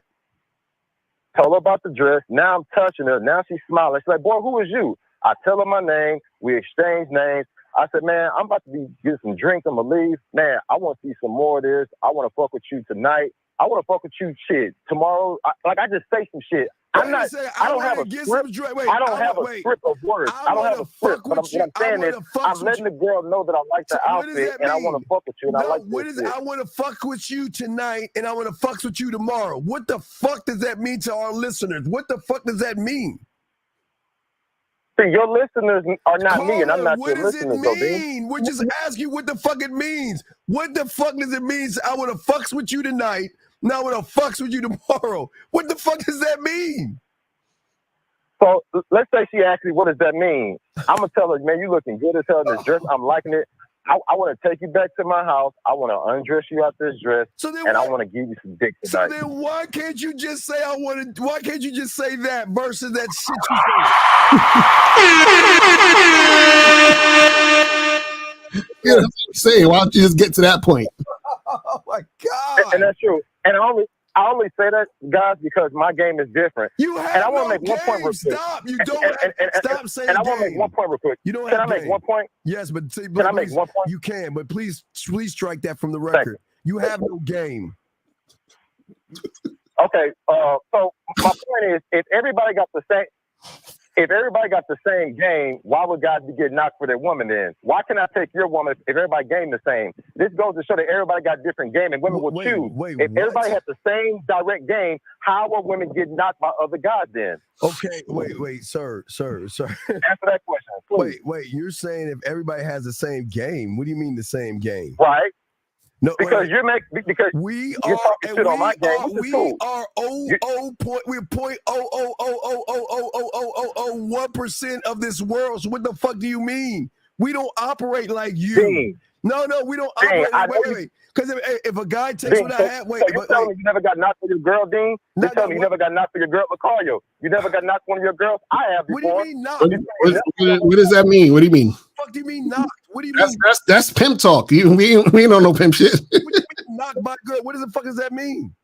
Tell her about the dress. Now I'm touching her. Now she's smiling. She's like, boy, who is you? I tell her my name. We exchange names. I said, man, I'm about to be getting some drinks. I'm going to leave. Man, I want to see some more of this. I want to fuck with you tonight. I want to fuck with you shit. Tomorrow, I just say some shit. I don't have a script. I don't have a script of words. I don't have a script. But what I'm saying is, I'm letting the girl know that I like the outfit and I want to fuck with you and I like this shit. I want to fuck with you tonight and I want to fuck with you tomorrow. What the fuck does that mean to our listeners? What the fuck does that mean? See, your listeners are not me and I'm not your listeners. What does it mean? We're just asking you what the fuck it means. What the fuck does it mean? I want to fucks with you tonight. Now I want to fucks with you tomorrow. What the fuck does that mean? So let's say she asks me, what does that mean? I'm going to tell her, man, you looking good as hell in this dress. I'm liking it. I want to take you back to my house. I want to undress you out this dress. And I want to give you some dick tonight. So then why can't you just say why can't you just say that versus that shit you say? You know what I'm saying? Why don't you just get to that point? Oh my God. And that's true. And I only say that, guys, because my game is different. You have and I want no to make one point real quick. Stop. You don't stop saying And I want to game. make one point real quick. You don't Can I have make game. one point? Yes, but Can I make one point? You can, but please strike that from the record. You have no game. Okay. So my point is, if everybody got the same game, why would guys be getting knocked for their woman then? Why can't I take your woman if everybody game the same? This goes to show that everybody got different game and women will choose. If everybody had the same direct game, how are women getting knocked by other guys then? Okay, wait, sir. Answer that question, please. Wait, you're saying if everybody has the same game, what do you mean the same game? Right. No, because wait. because we you're are talking shit on my game. we are we're 0.0000001% of this world. So what the fuck do you mean? We don't operate like you. Dean. No, we don't operate. Wait. Because if a guy takes Dean, what I have, wait. So you're telling me you never got knocked for your girl, Dean? You're telling me you never got knocked for your girl, Macario? You never got knocked for one of your girls? I have before. What do you mean knocked? What does that mean? What do you mean? What the fuck do you mean knocked? What do you mean? That's pimp talk. We don't know pimp shit. What do you mean knocked by girl? What the fuck does that mean?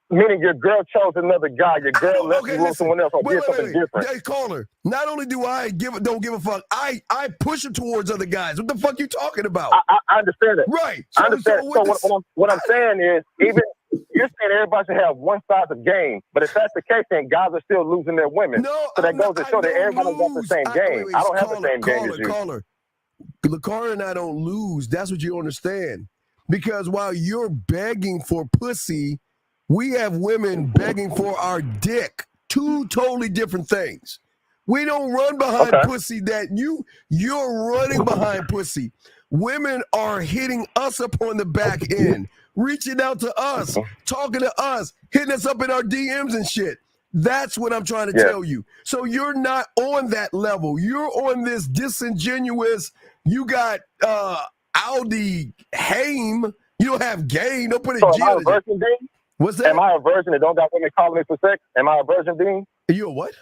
Meaning your girl chose another guy. Your girl left you with someone else or did something different. Hey, caller. Not only do I don't give a fuck, I push her towards other guys. What the fuck you talking about? I understand it. Right. I understand. So what I'm saying is, even you're saying everybody should have one side of the game, but if that's the case, then guys are still losing their women. No, so that goes to show that everybody got the same game. I don't have the same game as you. Caller. LaCara and I don't lose. That's what you understand. Because while you're begging for pussy, we have women begging for our dick. Two totally different things. We don't run behind pussy that you're running behind pussy. Women are hitting us up on the back end, reaching out to us, talking to us, hitting us up in our DMs and shit. That's what I'm trying to tell you. So you're not on that level. You're on this disingenuous, you got Aldi Haim. You don't have game. Don't put it in jail. What's that? Am I a virgin that don't got women calling me for sex? Am I a virgin, Dean? You a what?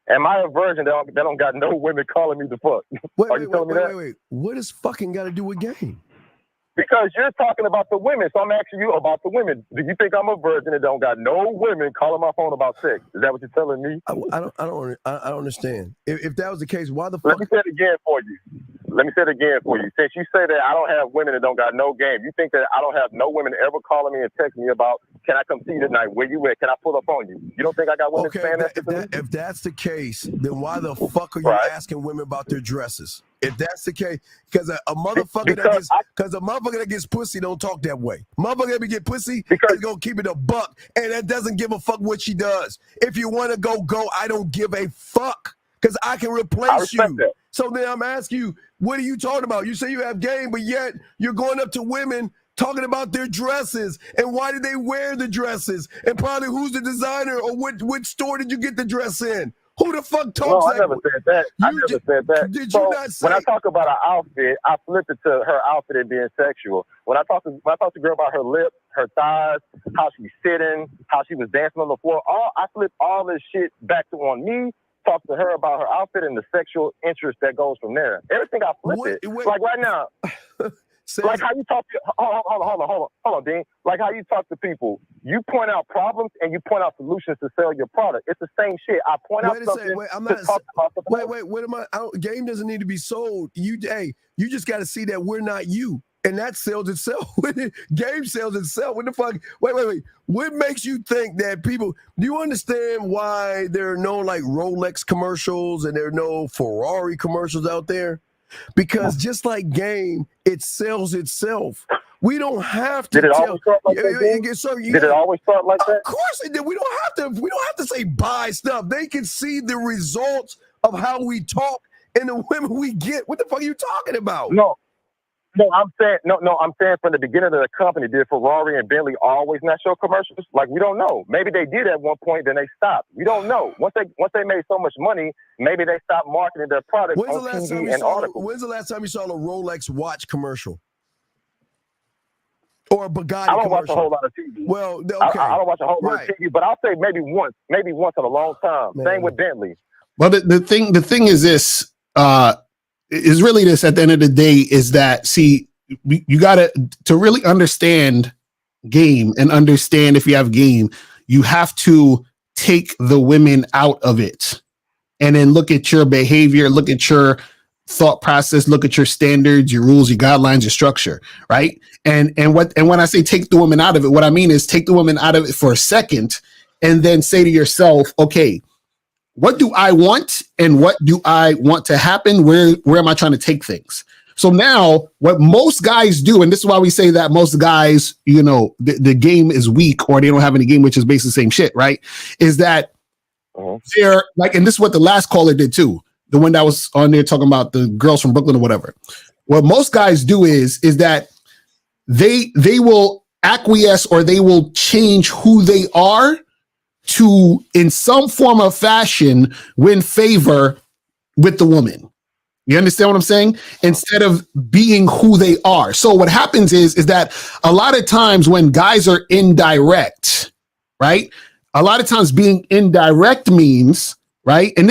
Am I a virgin that don't got no women calling me to fuck? Are you telling me that? Wait. What does fucking got to do with game? Because you're talking about the women, so I'm asking you about the women. Do you think I'm a virgin that don't got no women calling my phone about sex? Is that what you're telling me? I don't understand. If that was the case, why the fuck? Let me say it again for you. let me say it again for you. Since you say that I don't have women that don't got no game, you think that I don't have no women ever calling me and texting me about, can I come see you tonight? Where you at? Can I pull up on you? You don't think I got women Okay, saying that? if that's the case, then why the fuck are you Right. asking women about their dresses? If that's the case, because a motherfucker Because that gets pussy don't talk that way. Motherfucker that get pussy Because- is gonna keep it a buck, and that doesn't give a fuck what she does. If you want to go. I don't give a fuck because I can I replace respect you. that. So then I'm asking you, what are you talking about? You say you have game, but yet you're going up to women talking about their dresses and why did they wear the dresses and probably who's the designer or which store did you get the dress in? Who the fuck talks No, I like never said that. I You never ju- said that. did you So not say- when I talk about her outfit, I flip it to her outfit and being sexual. When I talk to the girl about her lips, her thighs, how she's sitting, how she was dancing on the floor, I flip all this shit back to on me. Talk to her about her outfit and the sexual interest that goes from there. Everything I flip Wait, it. wait. Like right now, Says- like how you talk to hold on, Dean. Like how you talk to people, you point out problems and you point out solutions to sell your product. It's the same shit. I point out Wait a something second. Wait, I'm to not. talk about something else. Wait. What am I? Game doesn't need to be sold. You just got to see that we're not you, and that sells itself. Game sells itself. What the fuck? Wait. What makes you think that people? Do you understand why there are no like Rolex commercials and there are no Ferrari commercials out there? Because just like game, it sells itself. We don't have to Did it tell. always start like that, Dean? Did it always start like that? Of course it did. We don't have to say buy stuff. They can see the results of how we talk and the women we get. What the fuck are you talking about? No, I'm saying from the beginning of the company, did Ferrari and Bentley always not show commercials? Like, we don't know. Maybe they did at one point, then they stopped. We don't know. Once they made so much money, maybe they stopped marketing their products When's the on last time TV you and saw? articles. When's the last time you saw a Rolex watch commercial or a Bugatti I don't watch a commercial? whole lot of TV. Well, okay. I don't watch a whole lot Right. of TV, but I'll say maybe once in a long time. Man. Same with Bentley. Well, the thing is this, is really this at the end of the day is that, see, you got to really understand game and understand if you have game, you have to take the women out of it and then look at your behavior, look at your thought process, look at your standards, your rules, your guidelines, your structure, right? And when I say take the woman out of it, what I mean is take the woman out of it for a second and then say to yourself, okay, what do I want and what do I want to happen? Where am I trying to take things? So now what most guys do, and this is why we say that most guys, the game is weak or they don't have any game, which is basically the same shit, right? Is that they're like, and this is what the last caller did too. The one that was on there talking about the girls from Brooklyn or whatever. What most guys do is that they will acquiesce or they will change who they are to, in some form of fashion, win favor with the woman. You understand what I'm saying? Instead of being who they are. So what happens is that a lot of times when guys are indirect, right? A lot of times being indirect means, right? And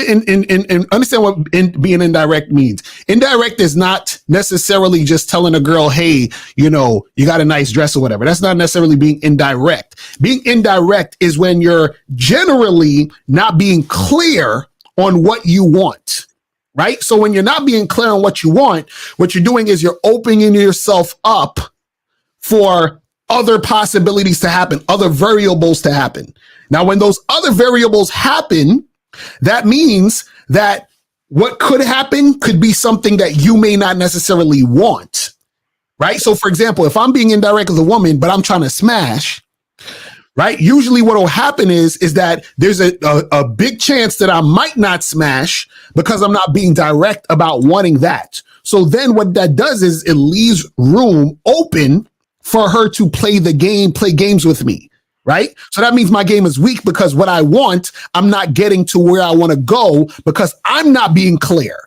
understand what being indirect means. Indirect is not necessarily just telling a girl, hey, you got a nice dress or whatever. That's not necessarily being indirect. Being indirect is when you're generally not being clear on what you want. Right? So when you're not being clear on what you want, what you're doing is you're opening yourself up for other possibilities to happen, other variables to happen. Now, when those other variables happen, that means that what could happen could be something that you may not necessarily want. Right? So for example, if I'm being indirect with a woman, but I'm trying to smash, right? Usually what will happen is that there's a big chance that I might not smash because I'm not being direct about wanting that. So then what that does is it leaves room open for her to play games with me, right? So that means my game is weak because what I want, I'm not getting to where I want to go because I'm not being clear.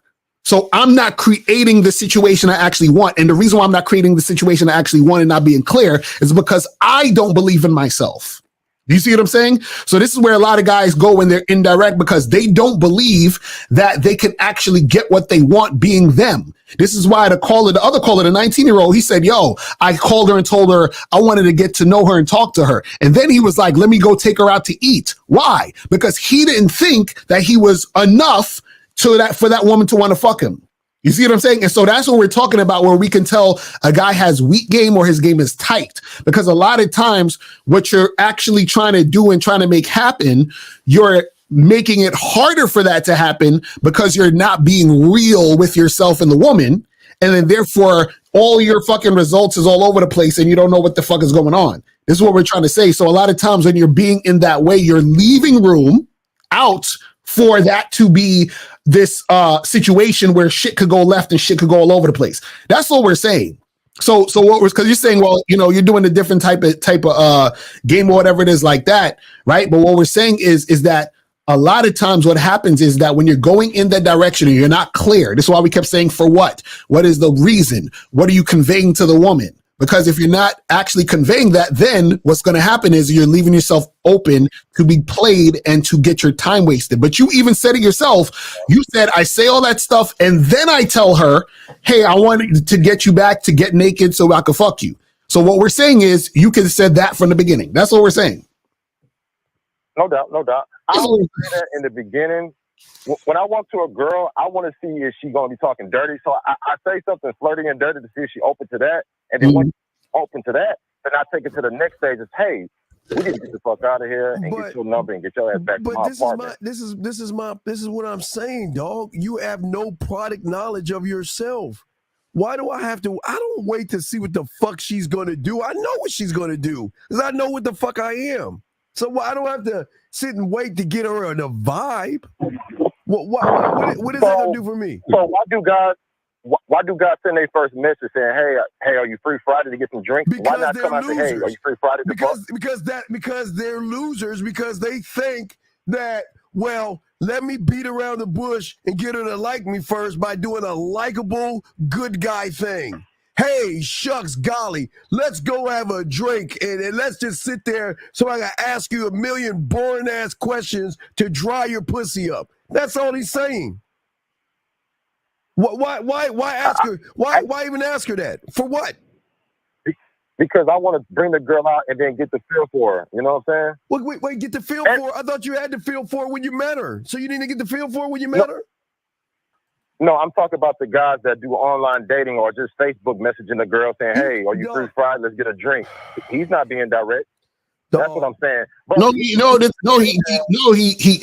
So I'm not creating the situation I actually want. And the reason why I'm not creating the situation I actually want and not being clear is because I don't believe in myself. Do you see what I'm saying? So this is where a lot of guys go when they're indirect because they don't believe that they can actually get what they want being them. This is why the other caller, the 19-year-old, he said, yo, I called her and told her I wanted to get to know her and talk to her. And then he was like, let me go take her out to eat. Why? Because he didn't think that he was enough for that woman to want to fuck him. You see what I'm saying? And so that's what we're talking about, where we can tell a guy has weak game or his game is tight. Because a lot of times what you're actually trying to do and trying to make happen, you're making it harder for that to happen because you're not being real with yourself and the woman. And then therefore all your fucking results is all over the place and you don't know what the fuck is going on. This is what we're trying to say. So a lot of times when you're being in that way, you're leaving room out for that to be this situation where shit could go left and shit could go all over the place. That's what we're saying. So what was, because you're saying, well, you know, you're doing a different type of game or whatever it is like that, right? But what we're saying is that a lot of times what happens is that when you're going in that direction and you're not clear, this is why we kept saying, for what? What is the reason? What are you conveying to the woman? Because if you're not actually conveying that, then what's going to happen is you're leaving yourself open to be played and to get your time wasted. But you even said it yourself. You said, I say all that stuff and then I tell her, hey, I want to get you back to get naked so I can fuck you. So what we're saying is you could have said that from the beginning. That's what we're saying. No doubt, no doubt. I always say that in the beginning. When I walk to a girl, I want to see if she's going to be talking dirty. So I say something flirty and dirty to see if she's open to that. And then once she's open to that, then I take it to the next stage. Is, hey, we need to get the fuck out of here and get your number and get your ass back to my apartment. This is what I'm saying, dog. You have no product knowledge of yourself. Why do I have to? I don't wait to see what the fuck she's going to do. I know what she's going to do because I know what the fuck I am. So I don't have to sit and wait to get her in a vibe. What is that going to do for me? So why do guys send their first message saying, hey, are you free Friday to get some drinks? Because why not come out and say, hey, are you free Friday to because they're losers because they think that, well, let me beat around the bush and get her to like me first by doing a likable good guy thing. Hey, shucks, golly, let's go have a drink and let's just sit there so I can ask you a million boring-ass questions to dry your pussy up. That's all he's saying. Why ask her? Why even ask her that? For what? Because I want to bring the girl out and then get the feel for her. You know what I'm saying? Wait, get the feel for her? I thought you had the feel for her when you met her. So you didn't get the feel for her when you met her? No, I'm talking about the guys that do online dating or just Facebook messaging the girl saying, hey, are you free Friday? Let's get a drink. He's not being direct. That's what I'm saying. But he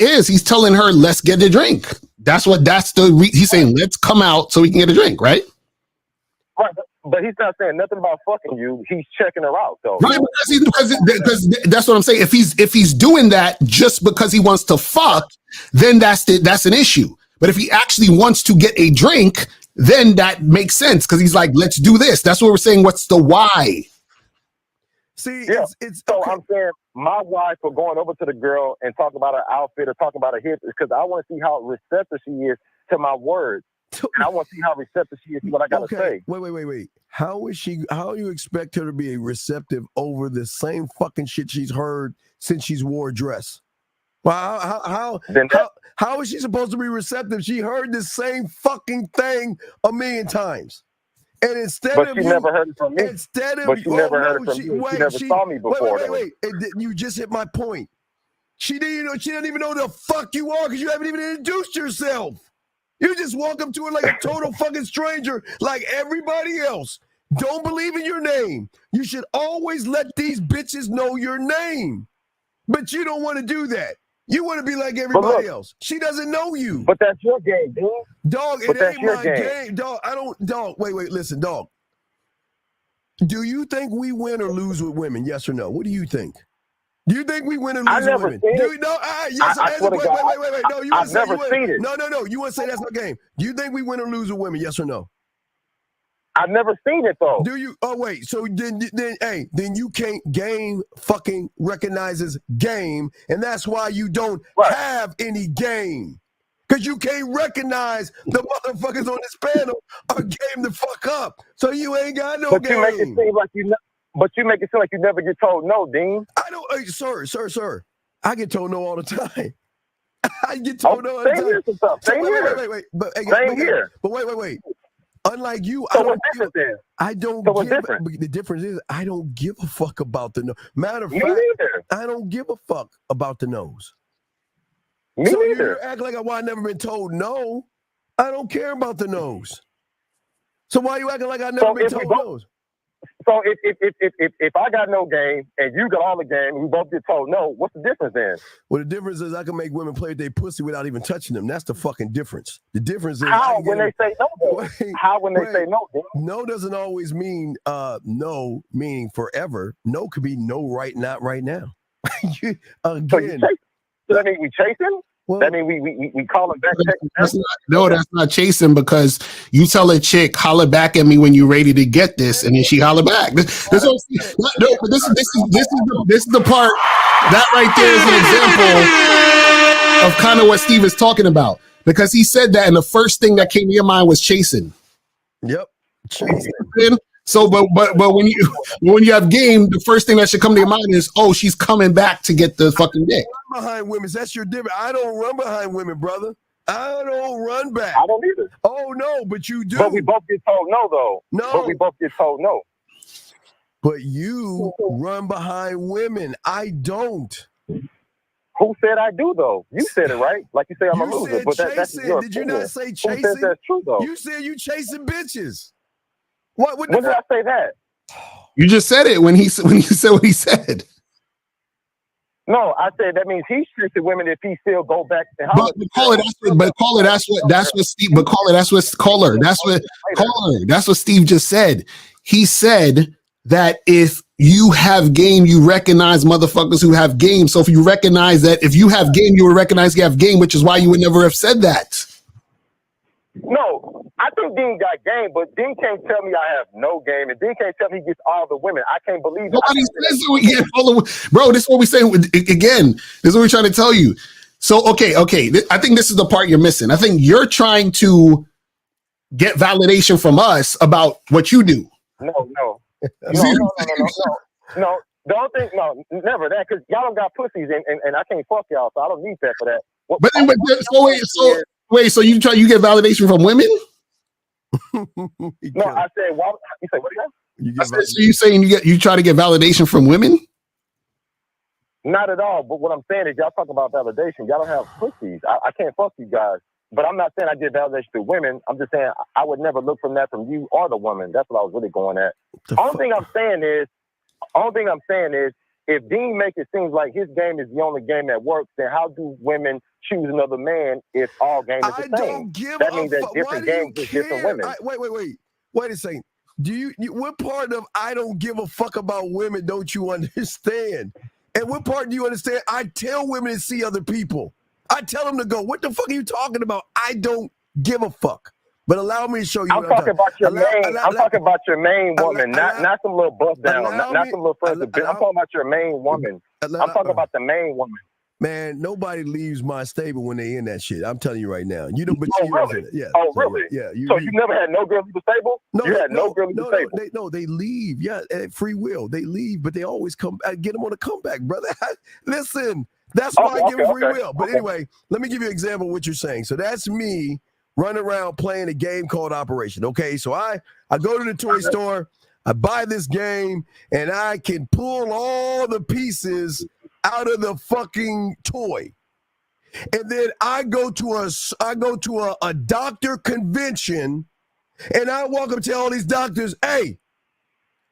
is. He's telling her, let's get a drink. He's saying, let's come out so we can get a drink, right? Right, but he's not saying nothing about fucking you. He's checking her out, though. Right, because that's what I'm saying. If he's doing that just because he wants to fuck, then that's an issue. But if he actually wants to get a drink, then that makes sense because he's like, let's do this. That's what we're saying. What's the why? See, yeah. it's so okay. I'm saying my why for going over to the girl and talk about her outfit or talk about her hips is because I want to see how receptive she is to my words. And I want to see how receptive she is to what I got to say. Wait. How do you expect her to be receptive over the same fucking shit she's heard since she's wore a dress? Well, how is she supposed to be receptive? She heard the same fucking thing a million times. And instead but of she you, never heard it from me. Instead of but she never heard it from she, me. wait, she never saw me before. Wait. You just hit my point. She didn't even know the fuck you are because you haven't even introduced yourself. You just walk up to her like a total fucking stranger, like everybody else. Don't believe in your name. You should always let these bitches know your name. But you don't want to do that. You want to be like everybody else. She doesn't know you. But that's your game, dude. Dog, it ain't my game. Dog, wait, listen, dog. Do you think we win or lose with women? Yes or no? What do you think? Do you think we win or lose with women? Wait. No, you want to say never seen it. No. You want to say that's not game. Do you think we win or lose with women? Yes or no? I've never seen it though. Do you? Oh wait. So then you can't game fucking recognizes game, and that's why you don't have any game, because you can't recognize the motherfuckers on this panel are game the fuck up. So you ain't got no game. You make it seem like you. But you make it seem like you never get told no, Dean. I don't, sir. I get told no all the time. I get told no all the time. Same here. Wait. Same here. But wait. Unlike you, so what's different then? The difference is I don't give a fuck about the nose. Matter of Me fact, neither. I don't give a fuck about the nose. Me so neither. You act like I never been told no. I don't care about the nose. So why are you acting like I never been told nose? So if I got no game and you got all the game, we both get told no. What's the difference then? Well, the difference is I can make women play with their pussy without even touching them. That's the fucking difference. The difference is how when they say no. How when they say no? No doesn't always mean no, meaning forever. No could be no right, not right now. Again, so that mean we chasing? Well, that mean we call him back. That's not chasing, because you tell a chick holler back at me when you're ready to get this, and then she holler back. This is the part that right there is an example of kind of what Steve is talking about, because he said that, and the first thing that came to your mind was chasing. Yep, chasing. So, but when you have game, the first thing that should come to your mind is, oh, she's coming back to get the fucking dick. Behind women, that's your difference. I don't run behind women, brother. I don't run back. I don't either. Oh no, but you do. But we both get told no, though. No, but we both get told no. But you run behind women. I don't. Who said I do, though? You said it, right? Like you say I'm a loser. But that's your Did you not say chasing? Who says that's true, though? You said you chasing bitches. What did I say that? You just said it when you said what he said. No, I said that means he's chasing women if he still go back to that's what Steve just said. He said that if you have game, you recognize motherfuckers who have game. So if you recognize that, if you have game, you would recognize you have game, which is why you would never have said that. No, I think Dean got game, but Dean can't tell me I have no game, and Dean can't tell me he gets all the women. I can't believe it. Nobody says we get all the bro. This is what we say again. This is what we're trying to tell you. So okay. I think this is the part you're missing. I think you're trying to get validation from us about what you do. No. The only thing, never that, because y'all don't got pussies, and I can't fuck y'all, so I don't need that for that. So you get validation from women? No, I said, why? You say what again? So you saying you try to get validation from women? Not at all. But what I'm saying is, y'all talk about validation. Y'all don't have pussies. I can't fuck you guys. But I'm not saying I get validation through women. I'm just saying I would never look from that from you or the woman. That's what I was really going at. Only thing I'm saying is, if Dean makes it seem like his game is the only game that works, then how do women choose another man if all game is the same? That means that different games with different women. Wait a second. Do you what part of I don't give a fuck about women don't you understand? And what part do you understand? I tell women to see other people. I tell them to go. What the fuck are you talking about? I don't give a fuck. But allow me to show you. I'm talking about your main woman, not some little bust down, not some little further. I'm talking about your main woman. I'm talking about the main woman. Man, nobody leaves my stable when they in that shit. I'm telling you right now. You don't. Really? Yeah. Oh, really? Yeah. So you never had no girl leave the stable? No, you had no girl leave the stable. They leave. Yeah, at free will. They leave, but they always come. Get them on a comeback, brother. Listen, that's why I give them free will. But anyway, let me give you an example of what you're saying. So that's me running around playing a game called Operation. Okay, so I go to the toy store, I buy this game, and I can pull all the pieces out of the fucking toy. And then I go to a doctor convention, and I walk up to all these doctors, hey,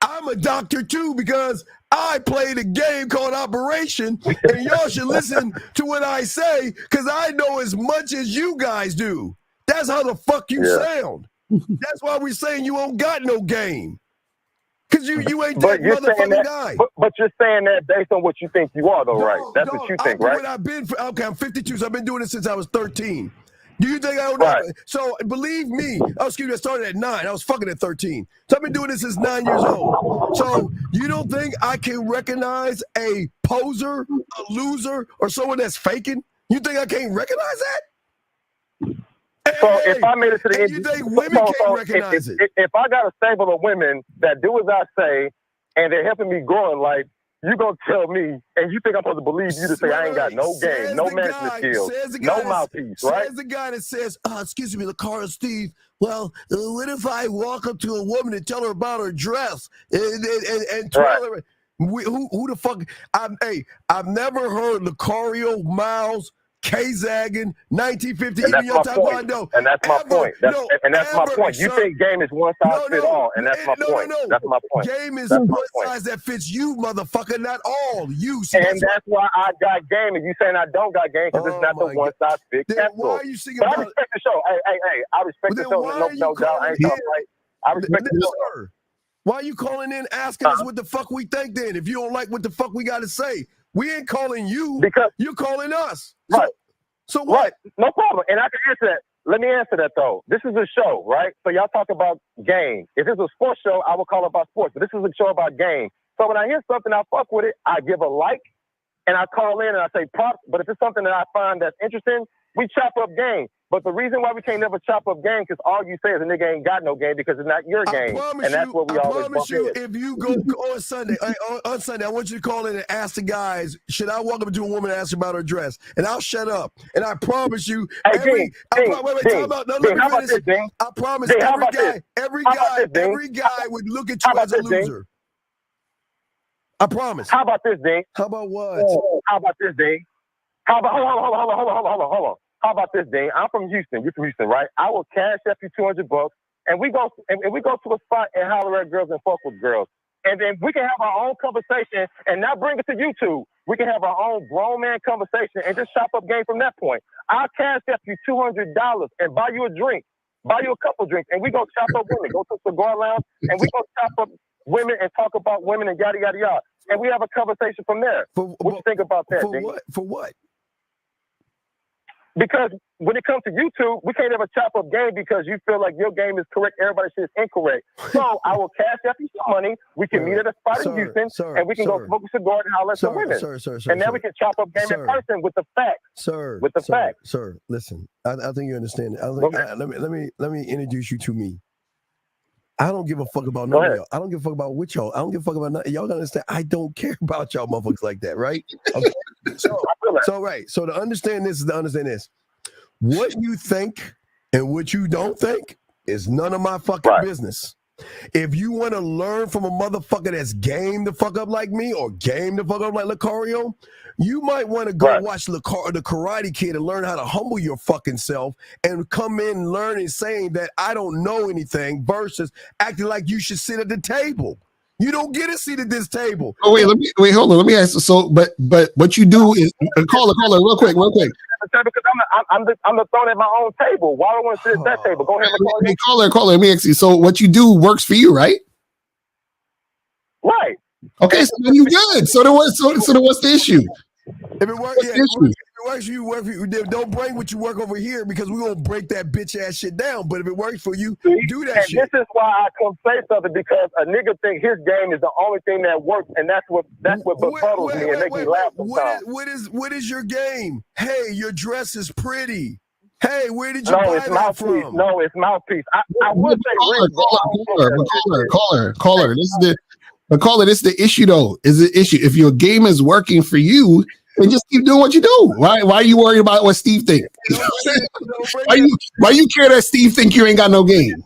I'm a doctor too because I played a game called Operation, and y'all should listen to what I say because I know as much as you guys do. That's how the fuck you sound. That's why we're saying you don't got no game. Because you ain't that motherfucking guy. But you're saying that based on what you think you are, though, right? That's what you think, right? I'm 52, so I've been doing it since I was 13. Do you think I don't know? Right. So believe me, I started at 9. I was fucking at 13. So I've been doing this since 9 years old. So you don't think I can recognize a poser, a loser, or someone that's faking? You think I can't recognize that? So if I made it to the end, you think women can't recognize it? If I got a stable of women that do as I say, and they're helping me grow in life, you gonna tell me, and you think I'm supposed to believe you to say I ain't got no game, no management skills, no mouthpiece, right? Says the guy that says, excuse me, LaCara Steve, well, what if I walk up to a woman and tell her about her dress and tell her, who the fuck, I've never heard Lucario Miles K-Zagging, 1950, And even that's your my point. taekwondo. And that's my point. And that's my point. You sir. think game is one size fit all, and that's my point. That's my point. Game is That's one my point. size that fits you, motherfucker, not all. You. See, And that's why I got game, and you saying I don't got game because Oh, it's not the my one size fit then capsule. why are you singing But I about respect the show. Hey, I respect the then show. why No are you doubt. I calling ain't talking in? right. I respect the show. Sir, why are you calling in asking us what the fuck we think then? If you don't like what the fuck we got to say, we ain't calling you. Because you're calling us. Right. So what? Right. No problem. And I can answer that. Let me answer that though. This is a show, right? So y'all talk about game. If it's a sports show, I would call it about sports. But this is a show about game. So when I hear something, I fuck with it. I give a like, and I call in and I say props. But if it's something that I find that's interesting, we chop up game. But the reason why we can't never chop up game because all you say is a nigga ain't got no game because it's not your game, and that's what we always bump in. If you go on Sunday, on Sunday, I want you to call in and ask the guys, should I walk up to a woman and ask her about her dress? And I'll shut up. And I promise you, Hey, Ding, I promise every guy would look at you as a loser. I promise. How about this, Ding? How about what? How about this, Ding? How about hold on. How about this, Ding? I'm from Houston. You're from Houston, right? I will cash up you $200, and we go to a spot and holler at girls and fuck with girls, and then we can have our own conversation and not bring it to YouTube. We can have our own grown man conversation and just chop up game from that point. I'll cash up you $200 and buy you a drink, buy you a couple drinks, and we go chop up women. Go to a cigar lounge and we go chop up women and talk about women and yada yada yada, and we have a conversation from there. What you think about that, Ding? For what? Because when it comes to YouTube, we can't ever chop up game because you feel like your game is correct, everybody's shit is incorrect. So I will cash up you some money. We can meet at a spot in Houston, and we can go smoke a cigar and holler at some women. And then we can chop up game in person with the facts. With the facts. Sir, listen. I think you understand. Let me introduce you to me. I don't give a fuck about none of y'all. I don't give a fuck about what y'all. I don't give a fuck about nothing. Y'all gotta understand. I don't care about y'all motherfuckers like that, right? Okay. So to understand this is to understand this. What you think and what you don't think is none of my fucking business. If you want to learn from a motherfucker that's game the fuck up like me or game the fuck up like Lucario, you might want to go watch the Karate Kid and learn how to humble your fucking self and come in learning saying that I don't know anything versus acting like you should sit at the table. You don't get a seat at this table. Oh wait, hold on. Let me ask. So, but what you do is caller, real quick. Because I'm the throne at my own table. Why do I want to sit at that table? Go ahead, caller. Let me ask you. So, what you do works for you, right? Right. Okay, so then you good. So then what's the issue? If it works, if it works for you, work for you. Don't bring what you work over here because we're gonna break that bitch ass shit down. But if it works for you, do that shit. This is why I come say something because a nigga think his game is the only thing that works, and that's what befuddles me and make me laugh sometimes. What is your game? Hey, your dress is pretty. Hey, where did you buy that from? No, it's mouthpiece. I would say caller. This is the issue though. Is the issue if your game is working for you, then just keep doing what you do. Why are you worried about what Steve thinks? Why you care that Steve think you ain't got no game?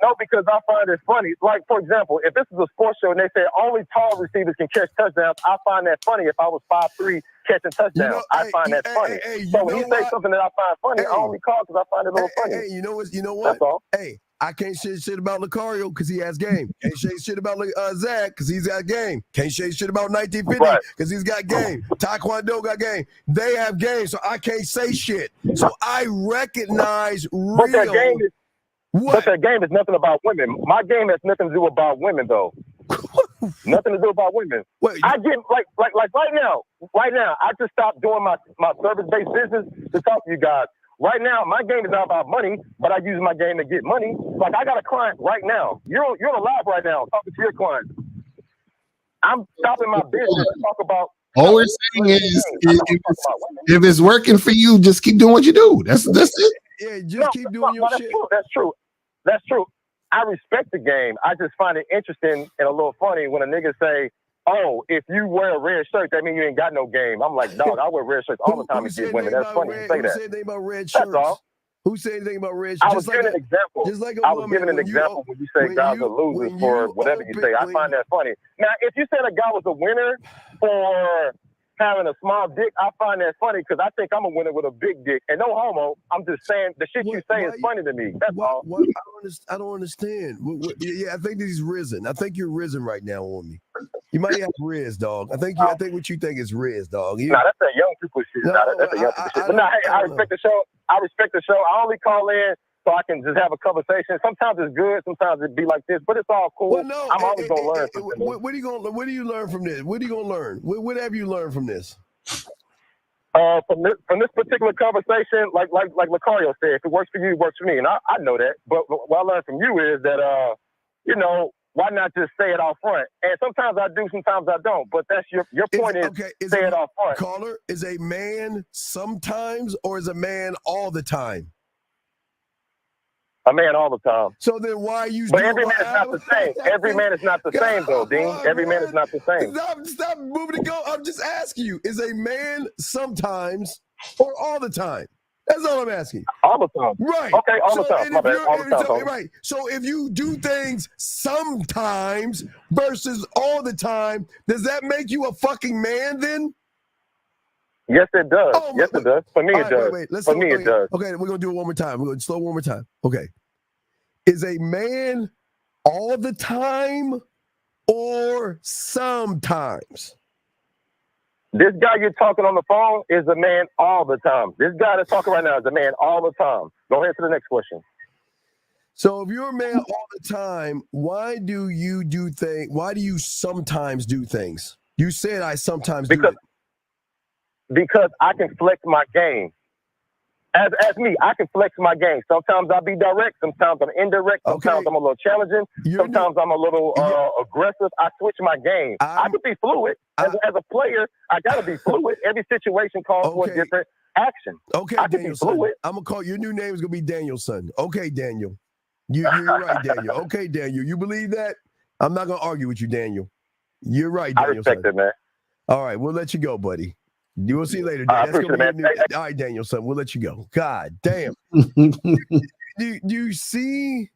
No, because I find it funny. Like, for example, if this is a sports show and they say only tall receivers can catch touchdowns, I find that funny. If I was 5'3" catching touchdowns, I find that funny. So when he say something that I find funny, I only call because I find it a little funny. Hey, you know what? That's all. Hey, I can't say shit about Lucario because he has game. Can't say shit about Zach because he's got game. Can't say shit about 1950 because he's got game. Taekwondo got game. They have game, so I can't say shit. So I recognize real. But that game is nothing about women. My game has nothing to do about women, though. Nothing to do about women. I get like right now. I just stopped doing my service-based business to talk to you guys. Right now, my game is not about money, but I use my game to get money. Like I got a client right now. You're on the live right now talking to your client. I'm stopping my business to talk about. All we're saying is, if it's working for you, just keep doing what you do. That's it. Yeah, just keep doing your shit. That's true. I respect the game. I just find it interesting and a little funny when a nigga say, "Oh, if you wear a red shirt, that means you ain't got no game." I'm like, dog, I wear red shirts all the time to get women. That's funny you say that. Who said anything about red shirts? That's all. Who said anything about red shirts? I was giving an example. I was giving an example when you say guys are losers for whatever you say. I find that funny. Now, if you said a guy was a winner for having a small dick, I find that funny because I think I'm a winner with a big dick. And no homo, I'm just saying the shit you say is funny to me. That's all. I don't understand. Yeah, I think that he's risen. I think you're risen right now on me. You might have riz, dog. I think what you think is riz, dog. Nah, that's that young people shit. That's a young people shit. But hey, I respect the show. I only call in so I can just have a conversation. Sometimes it's good, sometimes it be like this, but it's all cool. Well, no, I'm always gonna learn something. What are you gonna? What do you learn from this? What are you gonna learn? What have you learned from this? From this particular conversation, like Lucario said, if it works for you, it works for me, and I know that. But what I learned from you is that why not just say it out front? And sometimes I do, sometimes I don't. But that's your point is say it out front. Caller, is a man sometimes or is a man all the time? A man all the time. So then why are you? But every man is not the same. Every man is not the same, though, Dean. Every man is not the same. Stop moving to go. I'm just asking you: is a man sometimes or all the time? That's all I'm asking. All the time. Right. Okay, all the time. My bad. All the time. Right. So if you do things sometimes versus all the time, does that make you a fucking man then? Yes, it does. Yes, it does. For me, it does. Wait. For me, it does. Okay, we're going to do it one more time. We're going to slow one more time. Okay. Is a man all the time or sometimes? This guy you're talking on the phone is a man all the time. This guy that's talking right now is a man all the time. Go ahead to the next question. So if you're a man all the time, why do you sometimes do things? You said I sometimes do it. Because I can flex my game. As me, I can flex my game. Sometimes I'll be direct. Sometimes I'm indirect. Sometimes I'm a little challenging. Sometimes I'm a little aggressive. I switch my game. I can be fluid. As a player, I got to be fluid. Every situation calls for a different action. Okay, I can be fluid. I'm going to call your new name is going to be Danielson. Okay, Daniel. You're right, Daniel. Okay, Daniel. You believe that? I'm not going to argue with you, Daniel. You're right, Daniel. I respect it, man. All right, we'll let you go, buddy. You will see you later. I appreciate it, man. All right, Daniel, son, we'll let you go. God damn. do you see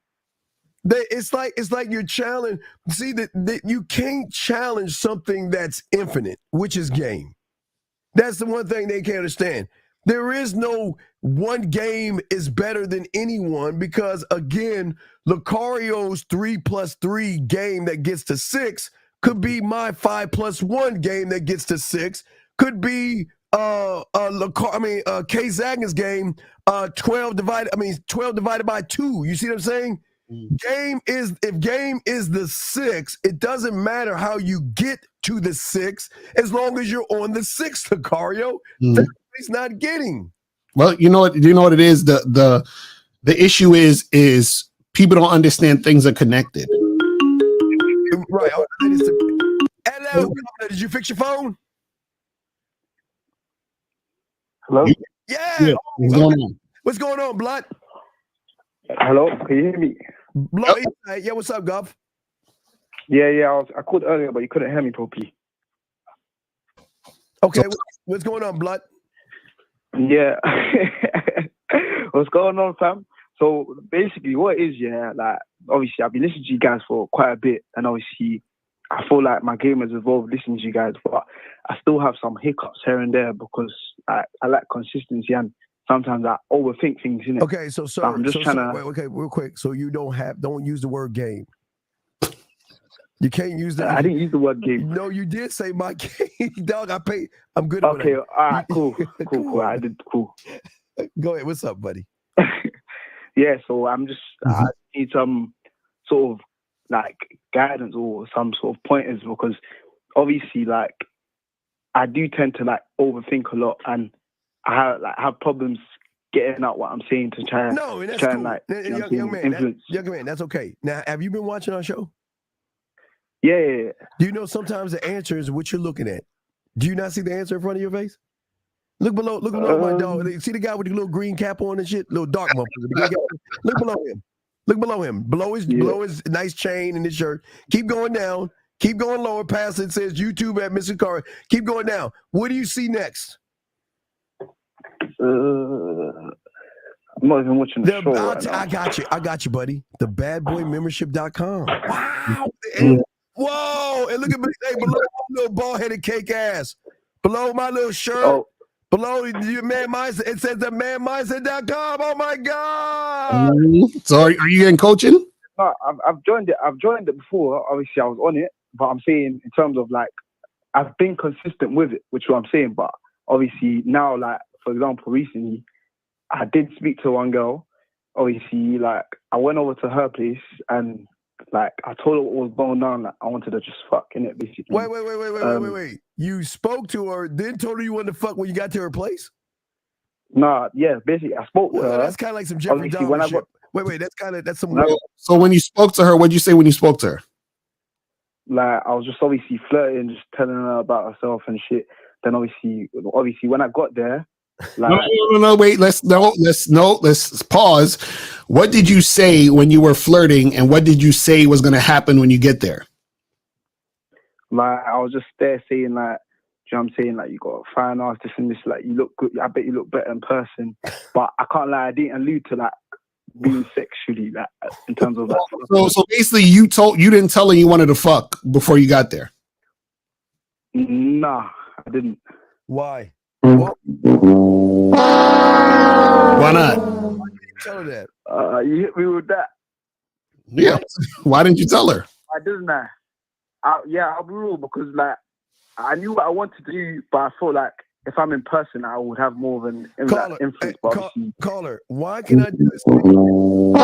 that it's like you're challenging? See that you can't challenge something that's infinite, which is game. That's the one thing they can't understand. There is no one game is better than anyone because, again, Lucario's 3+3 game that gets to 6 could be my 5+1 game that gets to 6. Could be K Zagner's game 12 divided by 2. You see what I'm saying? If game is the 6, it doesn't matter how you get to the 6 as long as you're on the 6, Lucario. That's what he's not getting. Well, you know what it is? The issue is people don't understand things are connected. Right. Hello, did you fix your phone? Hello? Yeah. What's going on? What's going on, Blood? Hello? Can you hear me? Blood, yeah, what's up, Gov? Yeah. I called earlier, but you couldn't hear me properly. Okay, what's going on, Blood? Yeah. What's going on, fam? So basically what is, obviously I've been listening to you guys for quite a bit, and obviously I feel like my game has evolved listening to you guys, but I still have some hiccups here and there because I lack consistency and sometimes I overthink things, innit? Okay, so I'm just trying to. Okay, real quick. So you don't use the word game. You can't use that. I didn't use the word game. No, you did say my game, dog. I'm good. Okay, all right, cool. I did cool. Go ahead. What's up, buddy? Yeah, so I need some sort of guidance or some sort of pointers because obviously I do tend to overthink a lot and I have problems getting out what I'm saying to try. No, and that's try cool. Young man, that's okay. Now, have you been watching our show? Yeah. Do you know sometimes the answer is what you're looking at? Do you not see the answer in front of your face? Look below my dog. See the guy with the little green cap on and shit? Little dark motherfucker. Look below him. Look below him. Below his nice chain and his shirt. Keep going down. Keep going lower past it says YouTube at Mr. Carr. Keep going down. What do you see next? I'm not even watching the show right now. I got you, buddy. The badboymembership.com. Wow. Whoa. And look at me. Hey, below little bald-headed cake ass. Below my little shirt. Oh, Below your man mindset. It says the manmindset.com. Oh my God. So are you in coaching? no, I've joined it. I've joined it before. Obviously, I was on it, but I'm saying in terms of like I've been consistent with it, which is what I'm saying. But obviously now, like for example, recently I did speak to one girl. Obviously, like I went over to her place and like I told her what was going on. Like I wanted to just fuck in it, basically. Wait. You spoke to her, then told her you wanted to fuck when you got to her place? Nah, yeah, basically I spoke to Well, her. that's kind of like some Jeffrey Obviously, when Dahmer I shit. got Wait, that's some. So when you spoke to her, what'd you say when you spoke to her? like I was just obviously flirting, just telling her about herself and shit. Then obviously when I got there, like No, wait, let's pause. What did you say when you were flirting, and what did you say was gonna happen when you get there? Like I was just there saying like, do you know what I'm saying? Like you got a fine ass, this and this, like you look good, I bet you look better in person. But I can't lie, I didn't allude to like being sexually, like in terms of like So basically you didn't tell her you wanted to fuck before you got there. nah, I didn't. Why? Why not? Tell her that. You hit me with that. Yeah. Why didn't you tell her? I didn't I'll be real because like I knew what I wanted to do, but I felt like if I'm in person, I would have more of an influence. But obviously, Caller, why can I do this? Why can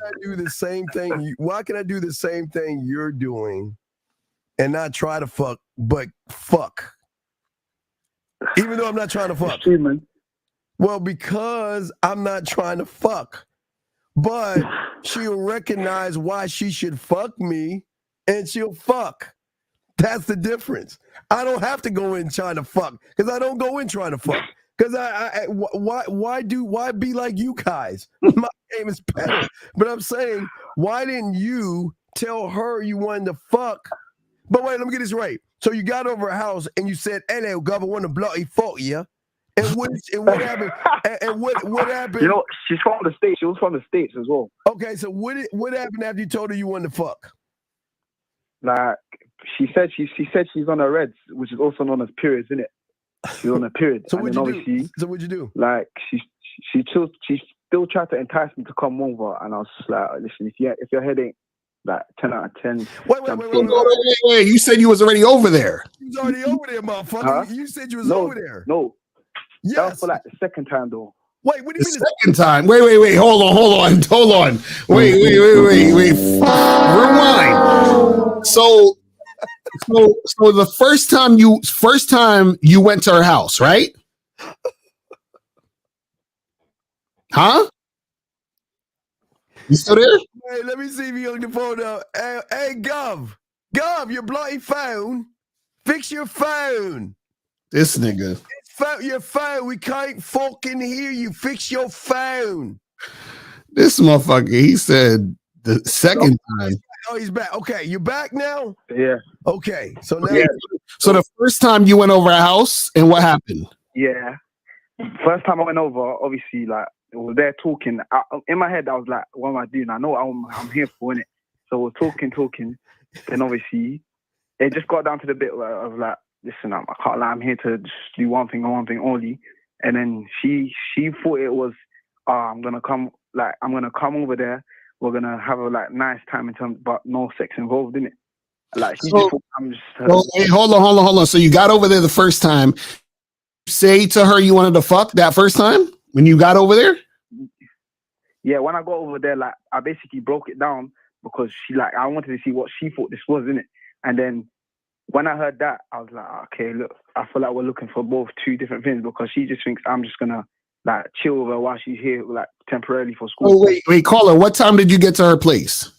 I do the same thing? Why can I do the same thing you're doing and not try to fuck, but fuck? Even though I'm not trying to fuck. man. Well, because I'm not trying to fuck. But she'll recognize why she should fuck me and she'll fuck. That's the difference. I don't have to go in trying to fuck because I don't go in trying to fuck. Because why be like you guys? My game is better. But I'm saying, why didn't you tell her you wanted to fuck? But wait, let me get this right. So you got over her house and you said, "Hello, God, I want to bloody fuck you." And what happened? And what happened? You know, she's from the States. She was from the States as well. Okay, so what happened after you told her you wanted to fuck? Like she said she's on her reds, which is also known as periods, isn't it? She's on a period. So what'd you do? Like she still tried to entice me to come over, and I was just like, listen, if your head ain't like 10 out of 10. Wait. You said you was already over there. You was already over there, motherfucker. Huh? You said you was over there. No. Yes. That was for like the second time though. Wait, what do you mean? Second time? Wait. Hold on. Wait. Rewind. So the first time you went to her house, right? Huh? You still there? Hey, let me see if you on the phone now. Hey, Gov, your bloody phone. Fix your phone. This nigga. Your phone. We can't fucking hear you. Fix your phone. This motherfucker, he said the second time. Oh, he's back. Okay, you're back now? Yeah. Okay, so now. Yeah. So the first time you went over a house, and what happened? Yeah. First time I went over, obviously, like, it was there talking. In my head, I was like, what am I doing? I know what I'm here for, innit? So we're talking. Then obviously, it just got down to the bit where I was like, listen, I can't lie, I'm here to just do one thing and one thing only. And then she thought it was, I'm gonna come over there. We're gonna have a like nice time in terms, but no sex involved in it. Like she just thought I'm just. Hey, hold on. So you got over there the first time. Say to her you wanted to fuck that first time when you got over there? Yeah, when I got over there, like I basically broke it down because I wanted to see what she thought this was, innit? And then when I heard that, I was like, okay, look, I feel like we're looking for both two different things because she just thinks I'm just gonna like chill with her while she's here, like temporarily for school. Oh wait, caller, what time did you get to her place?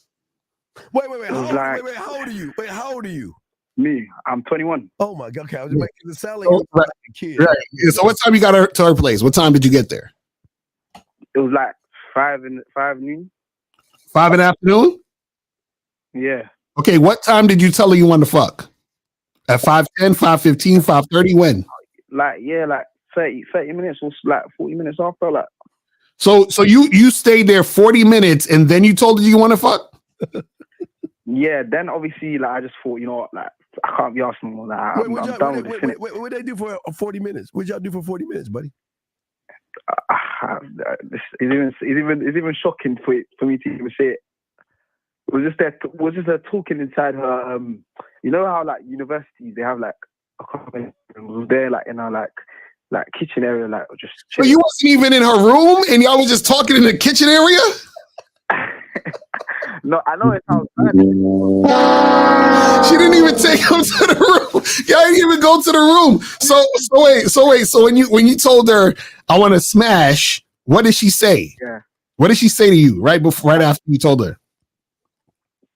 Wait, how old are you? How old are you? Me, I'm 21. Oh my God, okay, I was just making it sound like you're a kid. Right. Yeah, so what time you got to her place? What time did you get there? It was like 5 noon. 5 in the afternoon? Yeah. Okay, what time did you tell her you wanted to fuck? At 5:10, 5:15, 5:30, when? Like 30 minutes or like 40 minutes after, like. So you stayed there 40 minutes and then you told her you want to fuck? yeah, then obviously, like, I just thought, you know what, like, I can't be asked no more. Like, I'm done with this. What they do for 40 minutes? What y'all do for 40 minutes, buddy? It's even shocking for me to even say it. It was just her talking inside her. You know how like universities they have like a couple rooms there, like in our like kitchen area, like just. So you wasn't even in her room, and y'all was just talking in the kitchen area. No, I know it sounds bad. She didn't even take him to the room. Y'all didn't even go to the room. So wait. So when you told her I want to smash, what did she say? Yeah. What did she say to you right after you told her?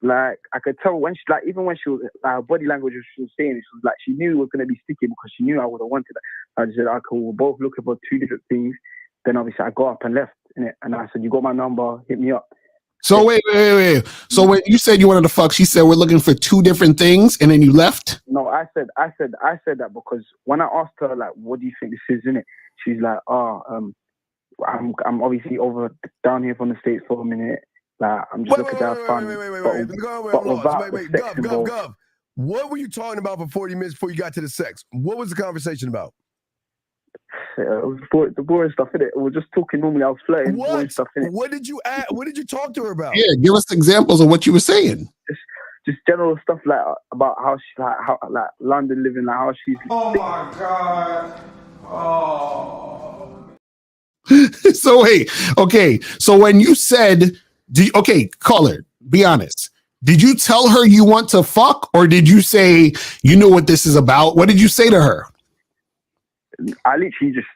Like I could tell when she even when she was her body language she was saying it, she was like she knew it was gonna be sticky because she knew I would have wanted it. I just said, okay, we're both looking for two different things. Then obviously I got up and left in it, and I said, you got my number, hit me up. So wait. So when you said you wanted to fuck, she said we're looking for two different things, and then you left. No, I said that because when I asked her like, what do you think this is, in it? She's like, I'm obviously down here from the States for a minute. Like I'm just looking to have fun. Wait, Gov. What were you talking about for 40 minutes before you got to the sex? What was the conversation about? It was the boring stuff, innit? We were just talking normally. I was flirting. Boring stuff, innit? What did you add? What did you talk to her about? Yeah, give us examples of what you were saying. Just general stuff like about how she how London living, like how she's. Oh my God! Oh. So wait, okay. So when you said, caller, be honest. Did you tell her you want to fuck, or did you say you know what this is about? What did you say to her? I literally just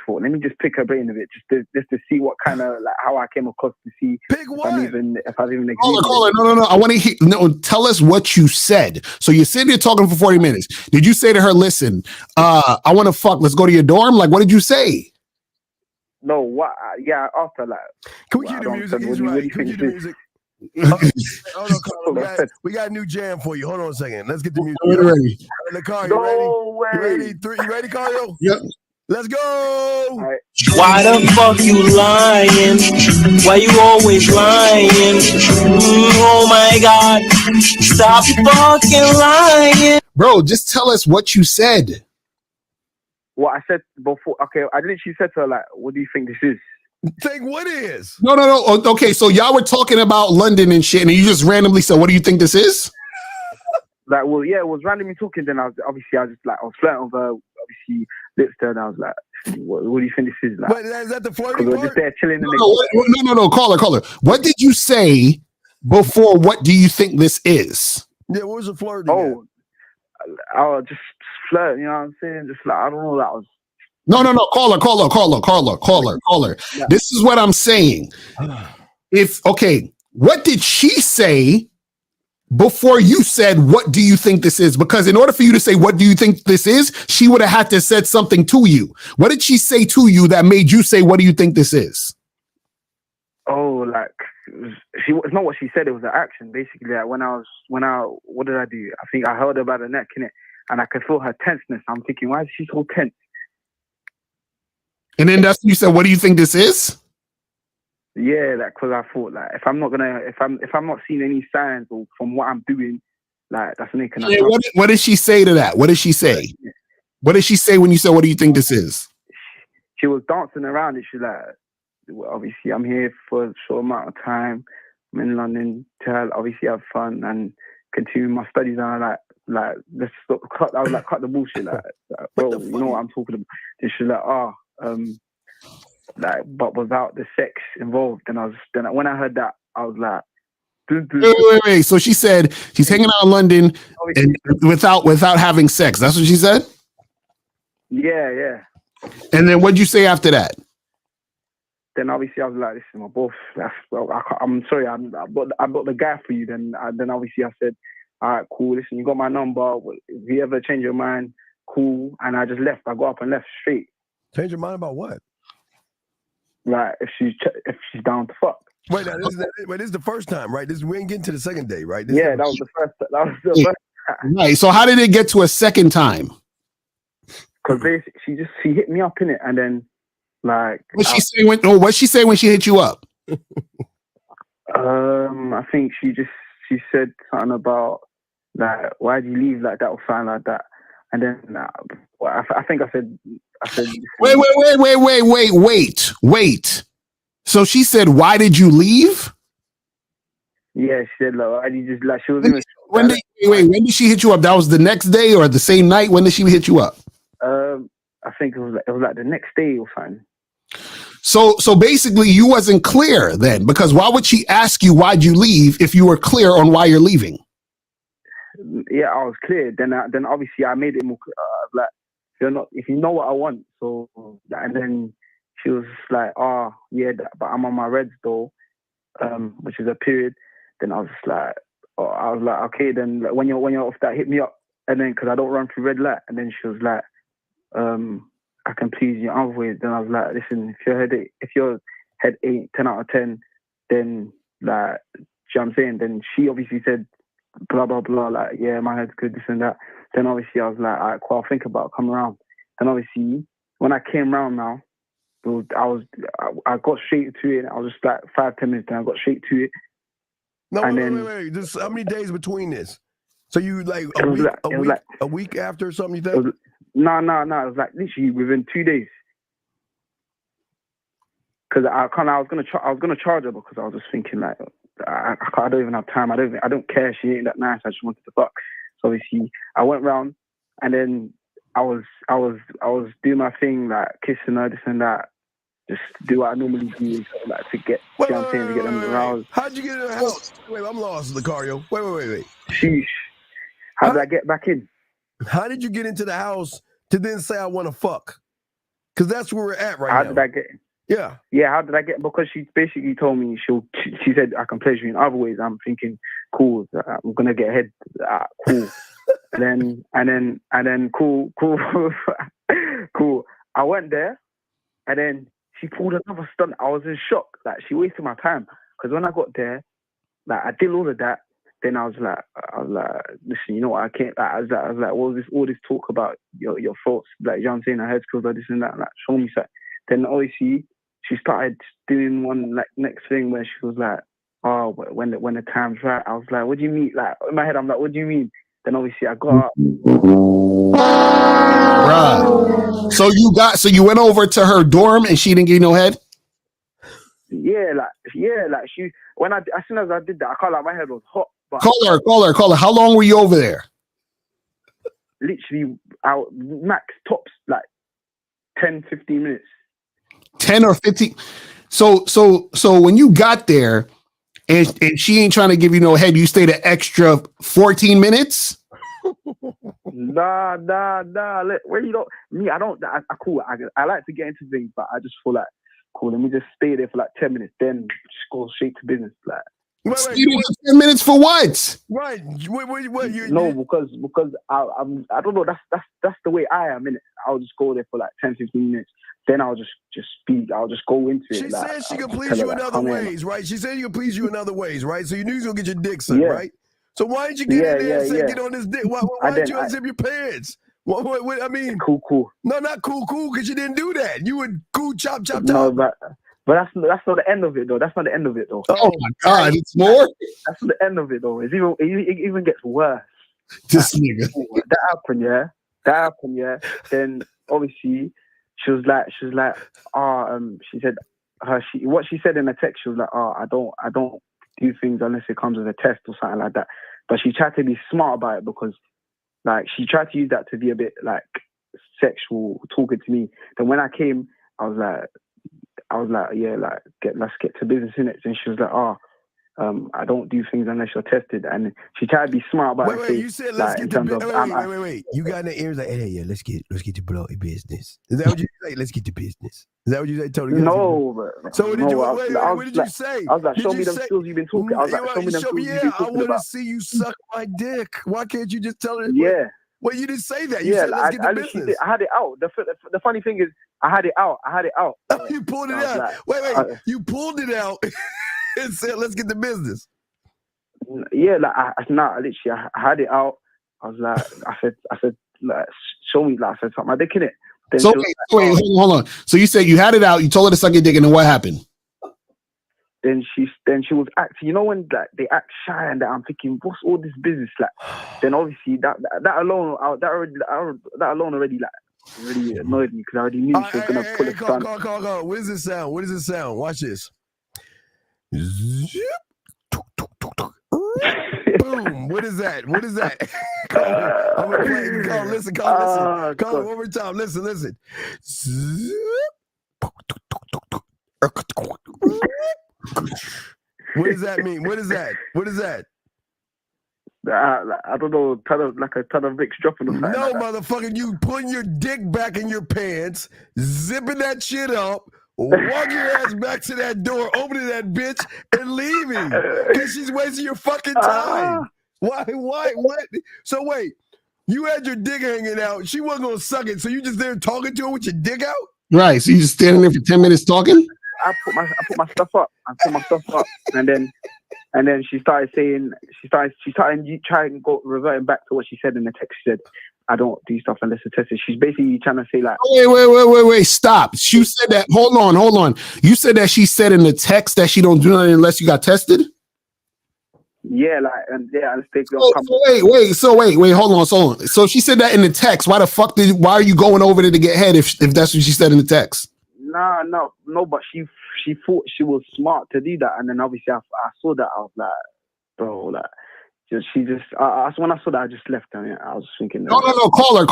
thought, let me just pick her brain a bit, just to see what kind of like how I came across, to see pick what? if I've even Caller, no. I want to hear. No, tell us what you said. So you're sitting here talking for 40 minutes. Did you say to her, "Listen, I want to fuck. Let's go to your dorm"? Like, what did you say? No, what? Yeah, after like. Can we cue the music? He's right. Can we cue the music? Hold on, Carlo. We got a new jam for you. Hold on a second. Let's get the music. We're ready. Car, no way. You ready? You ready, Carlo? Yep. Let's go. Right. Why the fuck you lying? Why you always lying? Oh my God. Stop fucking lying. Bro, just tell us what you said. What I said before. Okay, I literally said to her, like, what do you think this is? Think what is? No. Okay, so y'all were talking about London and shit, and you just randomly said, "What do you think this is?" Like, well, yeah, it was randomly talking. Then I was flirting with her, obviously lips there, and I was like, what do you think this is? Like, wait, is that the flirting part? We're just there chilling. No, caller. What did you say before? What do you think this is? Yeah, what was the flirting? Oh, I was just flirting. You know what I'm saying? Just like I don't know. That was. No, caller. Yeah. This is what I'm saying. What did she say before you said, what do you think this is? Because in order for you to say, what do you think this is? She would have had to said something to you. What did she say to you that made you say, what do you think this is? Oh, like it's not what she said. It was the action, basically. Like what did I do? I think I held her by the neck, innit? And I could feel her tenseness. I'm thinking, why is she so tense? And then that's when you said, what do you think this is? Yeah, like, cause I thought, like, if I'm not seeing any signs or from what I'm doing, like, that's when yeah, what did she say to that? What did she say? What did she say when you said, what do you think this is? She was dancing around and she's like, well, obviously I'm here for a short amount of time. I'm in London to obviously have fun and continue my studies. And I like let's stop, cut the bullshit, like bro, you know what I'm talking about. And she's like, like, but without the sex involved. And when I heard that, I was like, wait. So she said she's hanging out in London and without having sex. That's what she said? Yeah. And then what'd you say after that? Then obviously I was like, listen, my boss, I'm sorry, I bought the guy for you. Then obviously I said, all right, cool. Listen, you got my number. If you ever change your mind, cool. And I just left. I got up and left straight. Change your mind about what? Like if she's down to fuck. Wait, this is the first time, right? We ain't getting to the second day, right? That was the first time. Right. So how did it get to a second time? Because she hit me up in it, and then like what'd she say when she hit you up? I think she she said something about like, why did you leave like that or something like that? And then I think I said. Wait. So she said, "Why did you leave?" Yeah, she said like, why did you just like she was in when did she hit you up? That was the next day or the same night? When did she hit you up? I think it was like the next day or something. So basically, you wasn't clear then, because why would she ask you why'd you leave if you were clear on why you're leaving? Yeah, I was clear. Then obviously I made it more like, if you know what I want. So and then she was like, oh yeah, but I'm on my reds though, which is a period. Then I was like, okay, then like, when you're off that, hit me up. And then because I don't run through red light. And then she was like, I can please you other ways. Then I was like, listen, if your head ain't 10 out of 10, then like, do you know what I'm saying? Then she obviously said, blah, blah, blah, like, yeah, my head's good, this and that. Then obviously I was like, all right, cool, I'll think about it, come around. Then obviously, when I came around now, I got straight to it. I was just like 5-10 minutes, then I got straight to it. No, wait. Just how many days between this? So you like a week after or something, you think? No. It was like literally within 2 days. Because I was gonna charge her because I was just thinking like I don't even have time. I don't care. She ain't that nice. I just wanted to fuck. So obviously I went round and then I was doing my thing, like kissing her, this and that. Just do what I normally do, like to get, you know what I'm saying, to get them aroused. How'd you get in the house? Wait, I'm lost, Lucario. Wait. Sheesh. How did I get back in? How did you get into the house to then say I want to fuck? Because that's where we're at right now. How did I get in? Yeah. Yeah, how did I get in? Because she basically told me she said I can pleasure you in other ways. I'm thinking, cool, I'm gonna get ahead. Cool. and then cool. Cool. I went there and then she pulled another stunt. I was in shock. Like, she wasted my time. Because when I got there, like, I did all of that. Then I was like, listen, you know what? I can't. Like, I was like, what was all this talk about your thoughts? Like, you know what I'm saying? I heard skills like this and that. Like, show me something. Then obviously she started doing one like next thing where she was like, oh, when the time's right. I was like, what do you mean? Like, in my head, I'm like, what do you mean? Then obviously I got up. Bruh. So you went over to her dorm and she didn't give you no head? Yeah, like she as soon as I did that, I can't, like, my head was hot. But Call her. How long were you over there? Literally, max tops like 10-15 minutes. 10 or 15. So when you got there and she ain't trying to give you no head, you stayed an extra 14 minutes? Nah. Where you don't me? I don't. Cool. I like to get into things, but I just feel like cool. Let me just stay there for like 10 minutes, then just go straight to business. Like, wait, 10 minutes for what? Right. No, because I don't know. That's the way I am, innit? I'll just go there for like 10-15 minutes. Then I'll just speak. I'll just go into it. She said she can please you in other ways, right? She said you can please you in other ways, right? So you knew you was gonna get your dick sucked, right? So why didn't you get in there and say, get on this dick? Why didn't you unzip your pants? What, I mean, cool. No, not cool, because you didn't do that. You would cool, chop. No, but that's not the end of it, though. That's not the end of it, though. Oh my God, it's more. That's not the end of it, though. It even gets worse. This nigga. That happened, yeah. Then obviously she was like, she said what she said in the text. She was like, I don't do things unless it comes with a test or something like that. But she tried to be smart about it because, like, she tried to use that to be a bit like sexual, talking to me. Then when I came, I was like, yeah, like, let's get to business, innit? And she was like, I don't do things unless you're tested. And she tried to be smart about it. Wait, you said let's get to business. Wait. You got in the ears like, hey, let's get to bloody business. Is that what you say? Let's get to business. Is that what you say, Tony? No, but so what did you say? I was like, show me them skills you've been talking. I was like, show me them skills you've been talking about. I want to see you suck my dick. Why can't you just tell her? Yeah. Well, you didn't say that. You said let's get to business. I had it out. The funny thing is, I had it out. Oh, you pulled it out. Like, wait. You pulled it out and said, let's get to business. Yeah, like I had it out. I was like, I said, like, show me, like, I said, suck my dick in it. Then so wait, hold on. So you said you had it out. You told her to suck your dick, and then what happened? then she was acting. You know when like they act shy and that I'm thinking, what's all this business like? Then obviously that alone already really annoyed me because I already knew she was gonna pull a stunt. Call. What does it sound? What does it sound? Watch this. Boom. What is that? What is that? I'm gonna play. Listen. Call one more time. Listen. What does that mean? What is that? I don't know, like a ton of Vicks dropping or something. No, like motherfucker, you putting your dick back in your pants, zipping that shit up, walk your ass back to that door, opening that bitch, and leaving. Because she's wasting your fucking time. Why? What? So wait, you had your dick hanging out. She wasn't going to suck it, so you just there talking to her with your dick out? Right, so you just standing there for 10 minutes talking? I put my stuff up. And then she started saying, she started trying to go reverting back to what she said in the text. She said, I don't do stuff unless it's tested. She's basically trying to say like, wait, stop. You said that, hold on. You said that she said in the text that she don't do nothing unless you got tested? Yeah, like, and yeah, let's take wait, hold on. So she said that in the text. Why are you going over there to get head if that's what she said in the text? No, but she thought she was smart to do that, and then obviously I saw that. I was like, bro, like, when I saw that, I just left her. I was thinking, no, call her.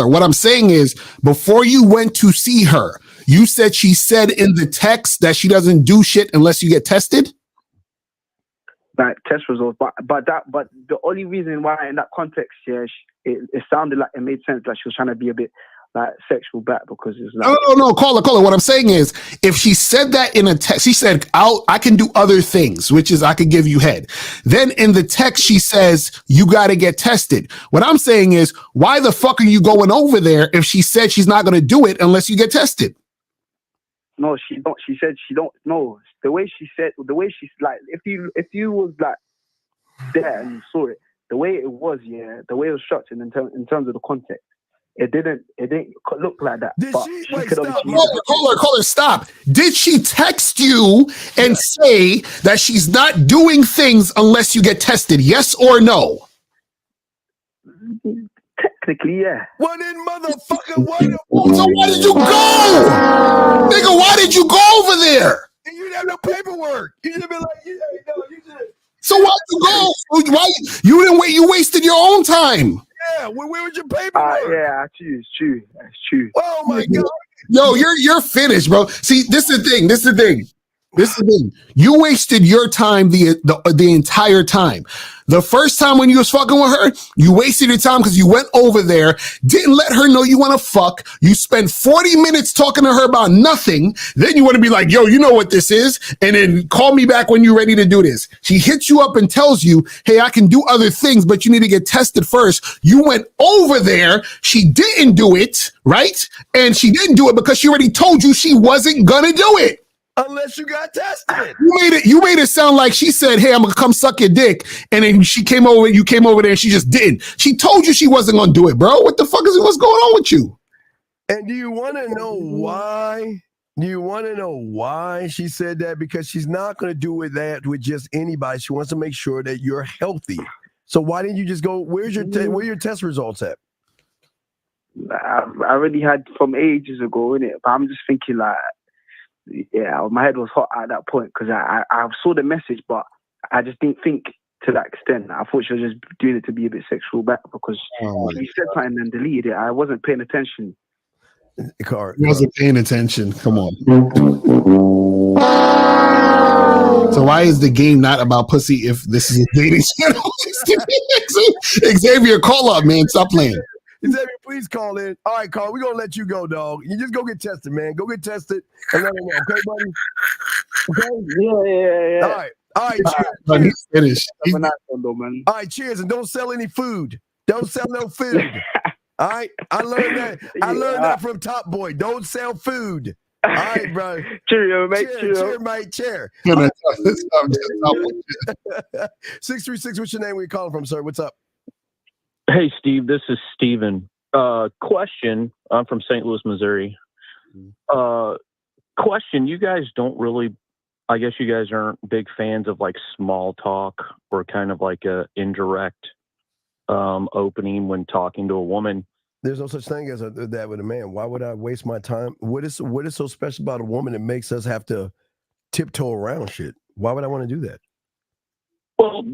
What I'm saying is, before you went to see her, you said she said in the text that she doesn't do shit unless you get tested. Like test results, but the only reason why in that context, yeah, it sounded like it made sense, like she was trying to be a bit like sexual back because it's like no, call her. What I'm saying is, if she said that in a text, she said, I can do other things, which is I could give you head. Then in the text, she says, you got to get tested. What I'm saying is, why the fuck are you going over there if she said she's not going to do it unless you get tested? No, she don't. She said she don't. No, the way she's like, if you was like there and you saw it, the way it was, yeah, the way it was structured in terms of the context, it didn't look like that. Did but she? could Stop. Call her. Stop. Did she text you and say that she's not doing things unless you get tested? Yes or no? Technically, yeah. Well, then, motherfucker, why did you go? Nigga, why did you go over there? And you didn't have no paperwork. You should be like, you should. So why'd you go? Why you didn't wait? You wasted your own time. Yeah, where was your paperwork? Yeah, it's true. Oh my God. Yo, you're finished, bro. See, this is the thing. You wasted your time the entire time. The first time when you was fucking with her, you wasted your time because you went over there, didn't let her know you want to fuck. You spent 40 minutes talking to her about nothing. Then you want to be like, yo, you know what this is? And then call me back when you're ready to do this. She hits you up and tells you, hey, I can do other things, but you need to get tested first. You went over there. She didn't do it, right? And she didn't do it because she already told you she wasn't going to do it. Unless you got tested. You made it sound like she said, hey, I'm gonna come suck your dick. And then you came over there and she just didn't. She told you she wasn't gonna do it, bro. What the fuck what's going on with you? And do you want to know why? Do you want to know why she said that? Because she's not gonna do that with just anybody. She wants to make sure that you're healthy. So why didn't you just go, where are your test results at? I already had from ages ago, innit? But I'm just thinking like, yeah, my head was hot at that point because I saw the message, but I just didn't think to that extent. I thought she was just doing it to be a bit sexual back because she said something and deleted it. I wasn't paying attention. You wasn't paying attention. Come on. So why is the game not about pussy if this is a dating channel? Xavier, call up, man. Stop playing. Xavier, please call in. All right, Carl, we're going to let you go, dog. You just go get tested, man. Go get tested and let me know, okay, buddy? Okay? Yeah. All right, cheers. He's finished. All right, cheers, and don't sell any food. Don't sell no food. All right? I learned that. I learned that from Top Boy. Don't sell food. All right, bro. Cheerio, mate. Cheer, mate. Cheer. 636, what's your name? Where you calling from, sir? What's up? Hey, Steve, this is Steven. Question. I'm from St. Louis, Missouri. Question. You guys don't really, I guess you guys aren't big fans of like small talk or kind of like a indirect opening when talking to a woman. There's no such thing as that with a man. Why would I waste my time? What is so special about a woman that makes us have to tiptoe around shit? Why would I want to do that? Well,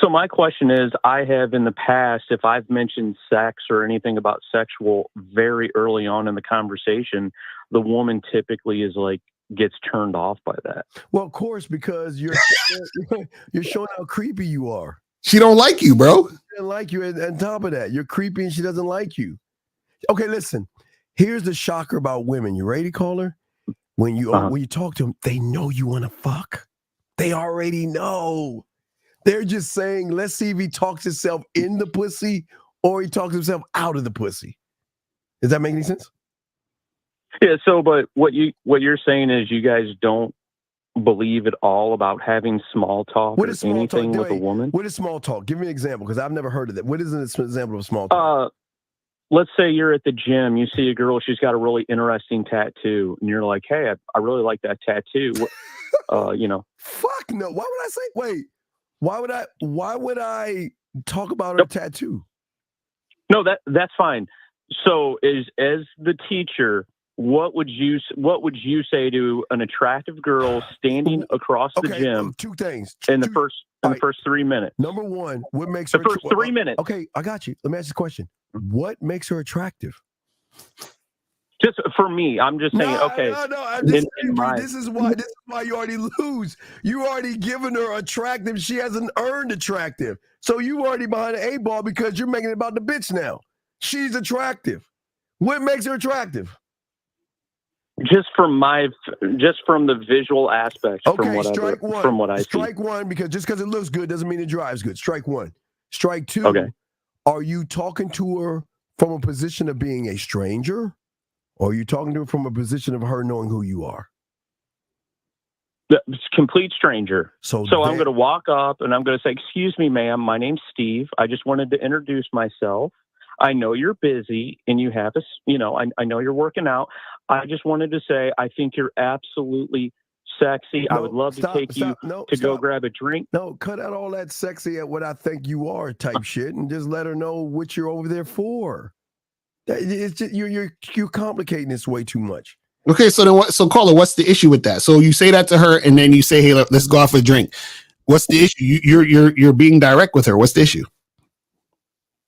so my question is, I have in the past, if I've mentioned sex or anything about sexual very early on in the conversation, the woman typically is like, gets turned off by that. Well, of course, because you're showing how creepy you are. She don't like you, bro. She doesn't like you. And on top of that, you're creepy and she doesn't like you. Okay, listen. Here's the shocker about women. You ready, caller? When you talk to them, they know you want to fuck. They already know. They're just saying, let's see if he talks himself in the pussy or he talks himself out of the pussy. Does that make any sense? Yeah. So, but what you're saying is you guys don't believe at all about having small talk What or is small anything talk? with a woman? What is small talk? Give me an example because I've never heard of that. What is an example of small talk? Let's say you're at the gym, you see a girl, she's got a really interesting tattoo, and you're like, hey, I really like that tattoo. You know. Fuck no. Why would I say, wait, why would I talk about her tattoo? No, that's fine. So as the teacher, what would you say to an attractive girl standing across the gym? Two things. In the first 3 minutes. Number one, what makes the her first 3 minutes? Okay, I got you. Let me ask you a question. What makes her attractive? Just for me, I'm just saying. Okay. No. This is why you already lose. You already given her attractive. She hasn't earned attractive. So you already behind the 8 ball because you're making it about the bitch now. She's attractive. What makes her attractive? Just from the visual aspect. Okay, strike one. From what I see. Strike one, because just because it looks good doesn't mean it drives good. Strike one. Strike two. Okay. Are you talking to her from a position of being a stranger? Or are you talking to her from a position of her knowing who you are? It's complete stranger. So I'm going to walk up and I'm going to say, excuse me, ma'am, my name's Steve. I just wanted to introduce myself. I know you're busy and you have I know you're working out. I just wanted to say, I think you're absolutely sexy. I would love to take you to go grab a drink. No, cut out all that sexy at what I think you are type shit and just let her know what you're over there for. It's just, you're complicating this way too much. Okay, so then what? So caller, what's the issue with that? So you say that to her, and then you say, "Hey, let's go out for a drink." What's the issue? You're being direct with her. What's the issue?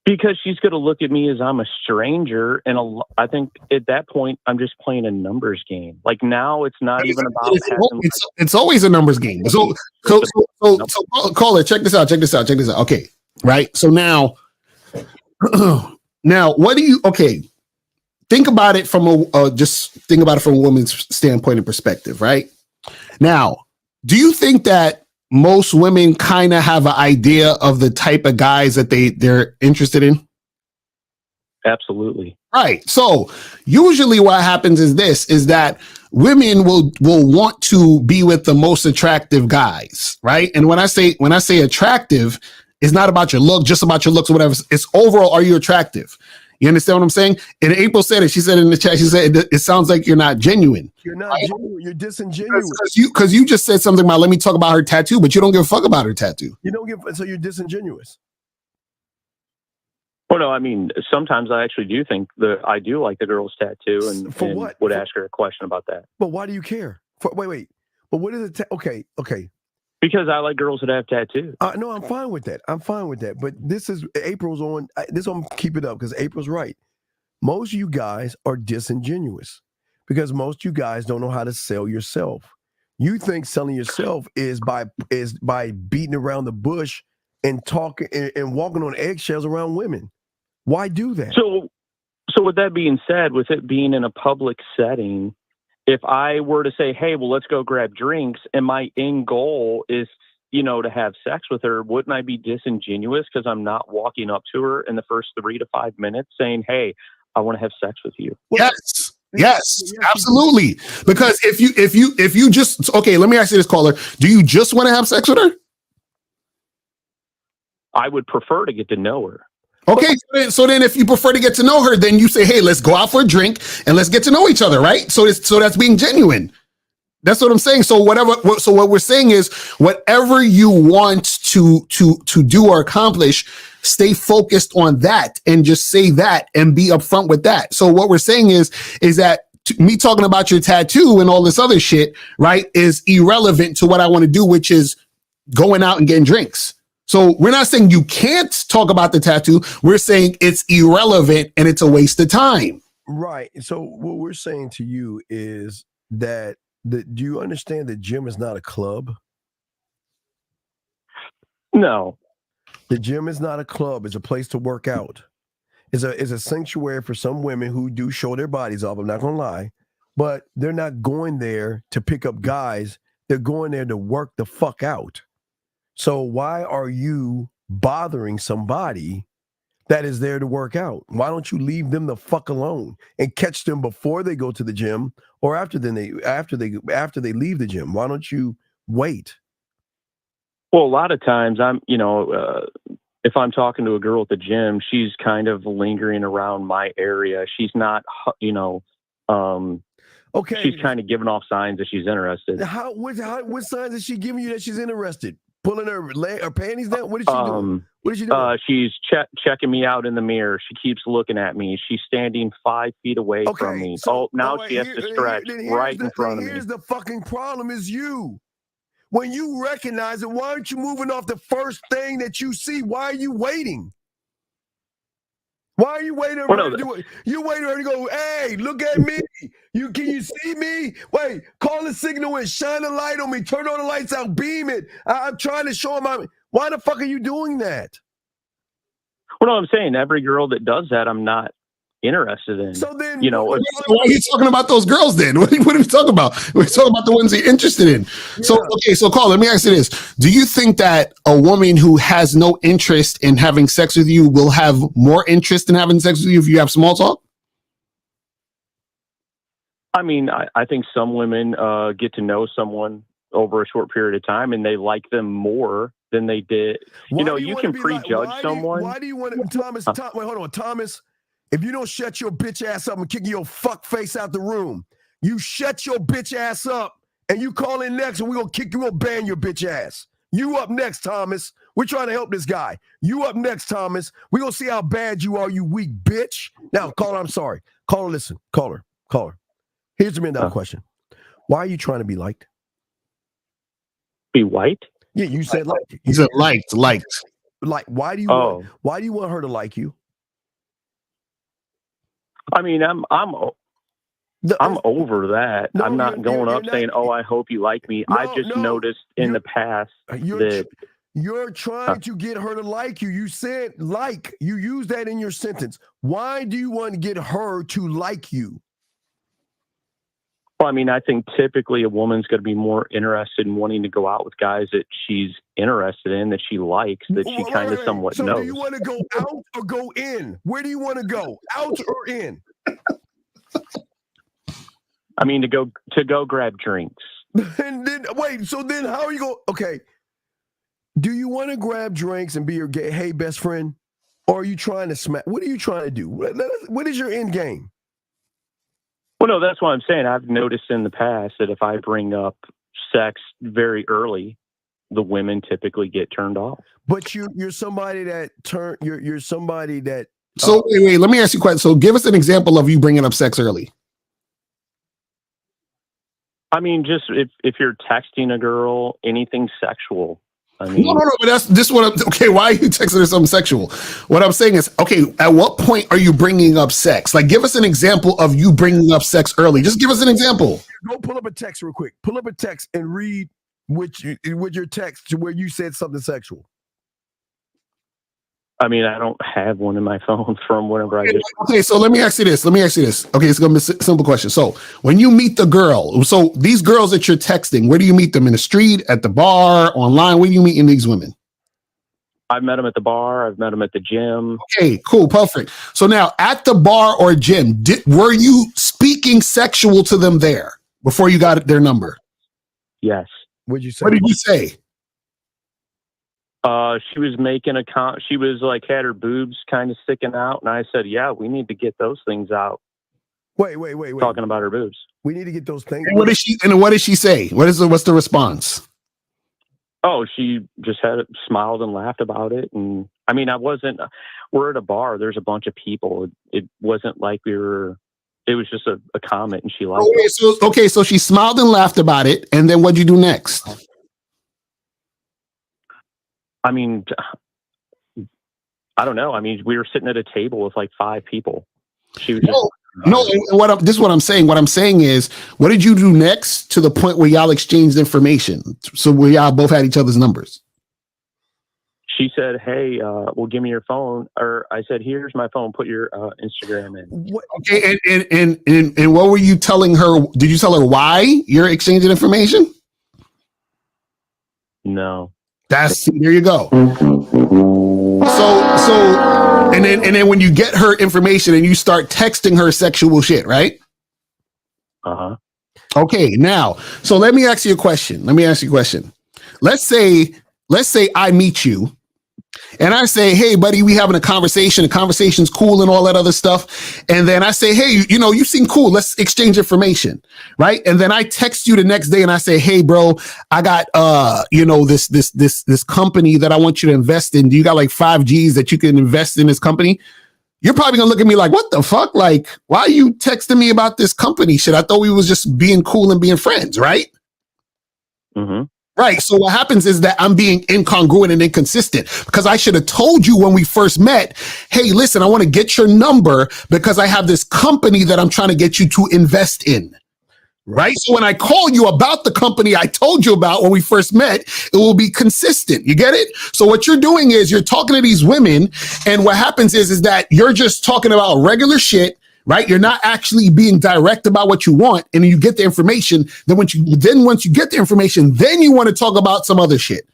Because she's going to look at me as I'm a stranger, and I think at that point I'm just playing a numbers game. Like now, it's not even about. It's always a numbers game. So caller, check this out. Okay, right. So now, what do you? Okay. Think about it from a woman's standpoint and perspective, right? Now, do you think that most women kind of have an idea of the type of guys that they're interested in? Absolutely. Right. So usually what happens is that women will want to be with the most attractive guys, right? And when I say attractive, it's not about your look, just about your looks or whatever. It's overall, are you attractive? You understand what I'm saying? And April said it. She said in the chat, she said, it sounds like you're not genuine. You're not genuine. You're disingenuous. Because you just said something about, let me talk about her tattoo, but you don't give a fuck about her tattoo. So you're disingenuous. Well, no, I mean, sometimes I actually do think that I do like the girl's tattoo and would ask her a question about that. But why do you care? Wait. But what is it? Okay. Because I like girls that have tattoos. No, I'm fine with that. But this is April's on. This one, keep it up because April's right. Most of you guys are disingenuous because most of you guys don't know how to sell yourself. You think selling yourself is by beating around the bush and talking and walking on eggshells around women. Why do that? So with that being said, with it being in a public setting, if I were to say, hey, well, let's go grab drinks, and my end goal is, to have sex with her, wouldn't I be disingenuous because I'm not walking up to her in the first 3 to 5 minutes saying, hey, I want to have sex with you? Yes, absolutely. Because if you just, okay, let me ask you this, caller. Do you just want to have sex with her? I would prefer to get to know her. Okay, so then if you prefer to get to know her, then you say, hey, let's go out for a drink and let's get to know each other, right? So that's being genuine. That's what I'm saying. So what we're saying is whatever you want to do or accomplish, stay focused on that and just say that and be upfront with that. So what we're saying is that me talking about your tattoo and all this other shit, right, is irrelevant to what I want to do, which is going out and getting drinks. So we're not saying you can't talk about the tattoo. We're saying it's irrelevant and it's a waste of time. Right. So what we're saying to you is that do you understand the gym is not a club? No. The gym is not a club. It's a place to work out. It's a sanctuary for some women who do show their bodies off. I'm not going to lie. But they're not going there to pick up guys. They're going there to work the fuck out. So why are you bothering somebody that is there to work out? Why don't you leave them the fuck alone and catch them before they go to the gym or after they leave the gym? Why don't you wait? Well, a lot of times if I'm talking to a girl at the gym, she's kind of lingering around my area. She's not, okay. She's kind of giving off signs that she's interested. What signs is she giving you that she's interested? Pulling her panties down? What is she doing? What is she doing? She's checking me out in the mirror. She keeps looking at me. She's standing 5 feet away from me. So, she has to stretch right in front of me. Here's the fucking problem is you. When you recognize it, why aren't you moving off the first thing that you see? Why are you waiting? Why are you waiting for her to do it? You waiting for her to go, hey, look at me. Can you see me? Wait, call the signal and shine a light on me. Turn on the lights out, beam it. I'm trying to show him. Why the fuck are you doing that? Well, no, I'm saying every girl that does that, I'm not interested in. So then, why are you talking about those girls then? What are we talking about? We're talking about the ones you're interested in. Yeah. So Carl, let me ask you this. Do you think that a woman who has no interest in having sex with you will have more interest in having sex with you if you have small talk? I mean, I think some women get to know someone over a short period of time and they like them more than they did. You can prejudge someone. Why do you want to, Thomas, wait, hold on, Thomas. If you don't shut your bitch ass up and kick your fuck face out the room, you shut your bitch ass up and you call in next and we're going to ban your bitch ass. You up next, Thomas. We're trying to help this guy. You up next, Thomas. We're going to see how bad you are, you weak bitch. Now, caller, I'm sorry. Caller, listen. Caller. Here's the $1 million question. Why are you trying to be liked? Be white? Yeah, you said liked. You said liked. Like, why do you want her to like you? I mean, I'm over that. No, I'm not going up saying, "Oh, I hope you like me." I just noticed in the past that you're trying to get her to like you. You said like. You used that in your sentence. Why do you want to get her to like you? Well, I mean, I think typically a woman's going to be more interested in wanting to go out with guys that she's interested in, that she likes, that she kind of somewhat knows. So do you want to go out or go in? Where do you want to go? Out or in? I mean, to go grab drinks. And then so then how are you going? Okay. Do you want to grab drinks and be your hey best friend? Or are you trying to smack? What are you trying to do? What is your end game? Well, no, that's what I'm saying. I've noticed in the past that if I bring up sex very early, the women typically get turned off. But you're somebody that you're somebody that. So wait, let me ask you a question. So give us an example of you bringing up sex early. I mean, just if you're texting a girl, anything sexual. I mean, no, but that's this what. Okay, why are you texting her something sexual? What I'm saying is, okay, at what point are you bringing up sex? Like, give us an example of you bringing up sex early. Just give us an example. Go pull up a text real quick. Pull up a text and read with your text to where you said something sexual. I mean, I don't have one in my phone from whenever I just... Okay, so let me ask you this. Okay, it's going to be a simple question. So when you meet the girl, so these girls that you're texting, where do you meet them? In the street, at the bar, online? Where do you meet these women? I've met them at the bar. I've met them at the gym. Okay, cool, perfect. So now at the bar or gym, were you speaking sexual to them there before you got their number? Yes. What'd you say? What did you say? She was making she was like, had her boobs kind of sticking out. And I said, yeah, we need to get those things out. Wait. talking about her boobs. We need to get those things. And what did she say? What's the response? Oh, she just smiled and laughed about it. And I mean, we're at a bar. There's a bunch of people. It wasn't like it was just a comment and she liked it. So she smiled and laughed about it. And then what'd you do next? I mean, I don't know. I mean, we were sitting at a table with like 5 people. She was just... This is what I'm saying. What I'm saying is, what did you do next to the point where y'all exchanged information? So where y'all both had each other's numbers? She said, "Hey, well, give me your phone." Or I said, "Here's my phone. Put your Instagram in." What? Okay, and what were you telling her? Did you tell her why you're exchanging information? No. There you go. So and then when you get her information and you start texting her sexual shit, right? Uh-huh. Okay, now, so let me ask you a question. Let's say I meet you and I say, "Hey, buddy, we having a conversation. The conversation's cool and all that other stuff." And then I say, "Hey, you seem cool. Let's exchange information." Right. And then I text you the next day and I say, "Hey, bro, I got, this company that I want you to invest in. Do you got like 5 G's that you can invest in this company?" You're probably gonna look at me like, "What the fuck? Like, why are you texting me about this company shit? I thought we was just being cool and being friends." Right. Mm-hmm. Right. So what happens is that I'm being incongruent and inconsistent because I should have told you when we first met, "Hey, listen, I want to get your number because I have this company that I'm trying to get you to invest in." Right. So when I call you about the company I told you about when we first met, it will be consistent. You get it? So what you're doing is you're talking to these women, and what happens is that you're just talking about regular shit. Right? You're not actually being direct about what you want, and you get the information. Then once you get the information, then you want to talk about some other shit,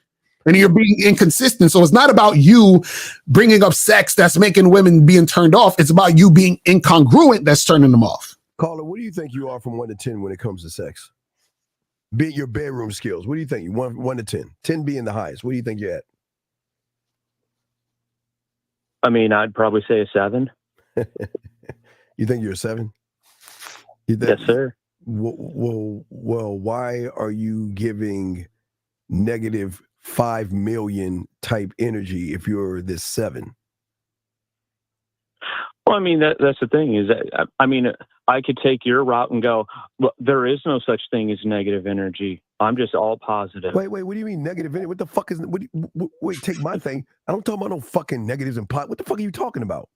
and you're being inconsistent. So it's not about you bringing up sex that's making women being turned off. It's about you being incongruent that's turning them off. Caller, what do you think you are from 1 to 10 when it comes to sex? Be your bedroom skills. What do you think? 1 to 10. 10 being the highest. What do you think you're at? I mean, I'd probably say a 7. You think you're a 7? Yes, sir. Well, why are you giving negative 5 million type energy if you're this 7? Well, I mean, that's the thing is that, I mean, I could take your route and go, well, there is no such thing as negative energy. I'm just all positive. Wait, what do you mean negative energy? What the fuck is, wait, take my thing. I don't talk about no fucking negatives and pot. What the fuck are you talking about?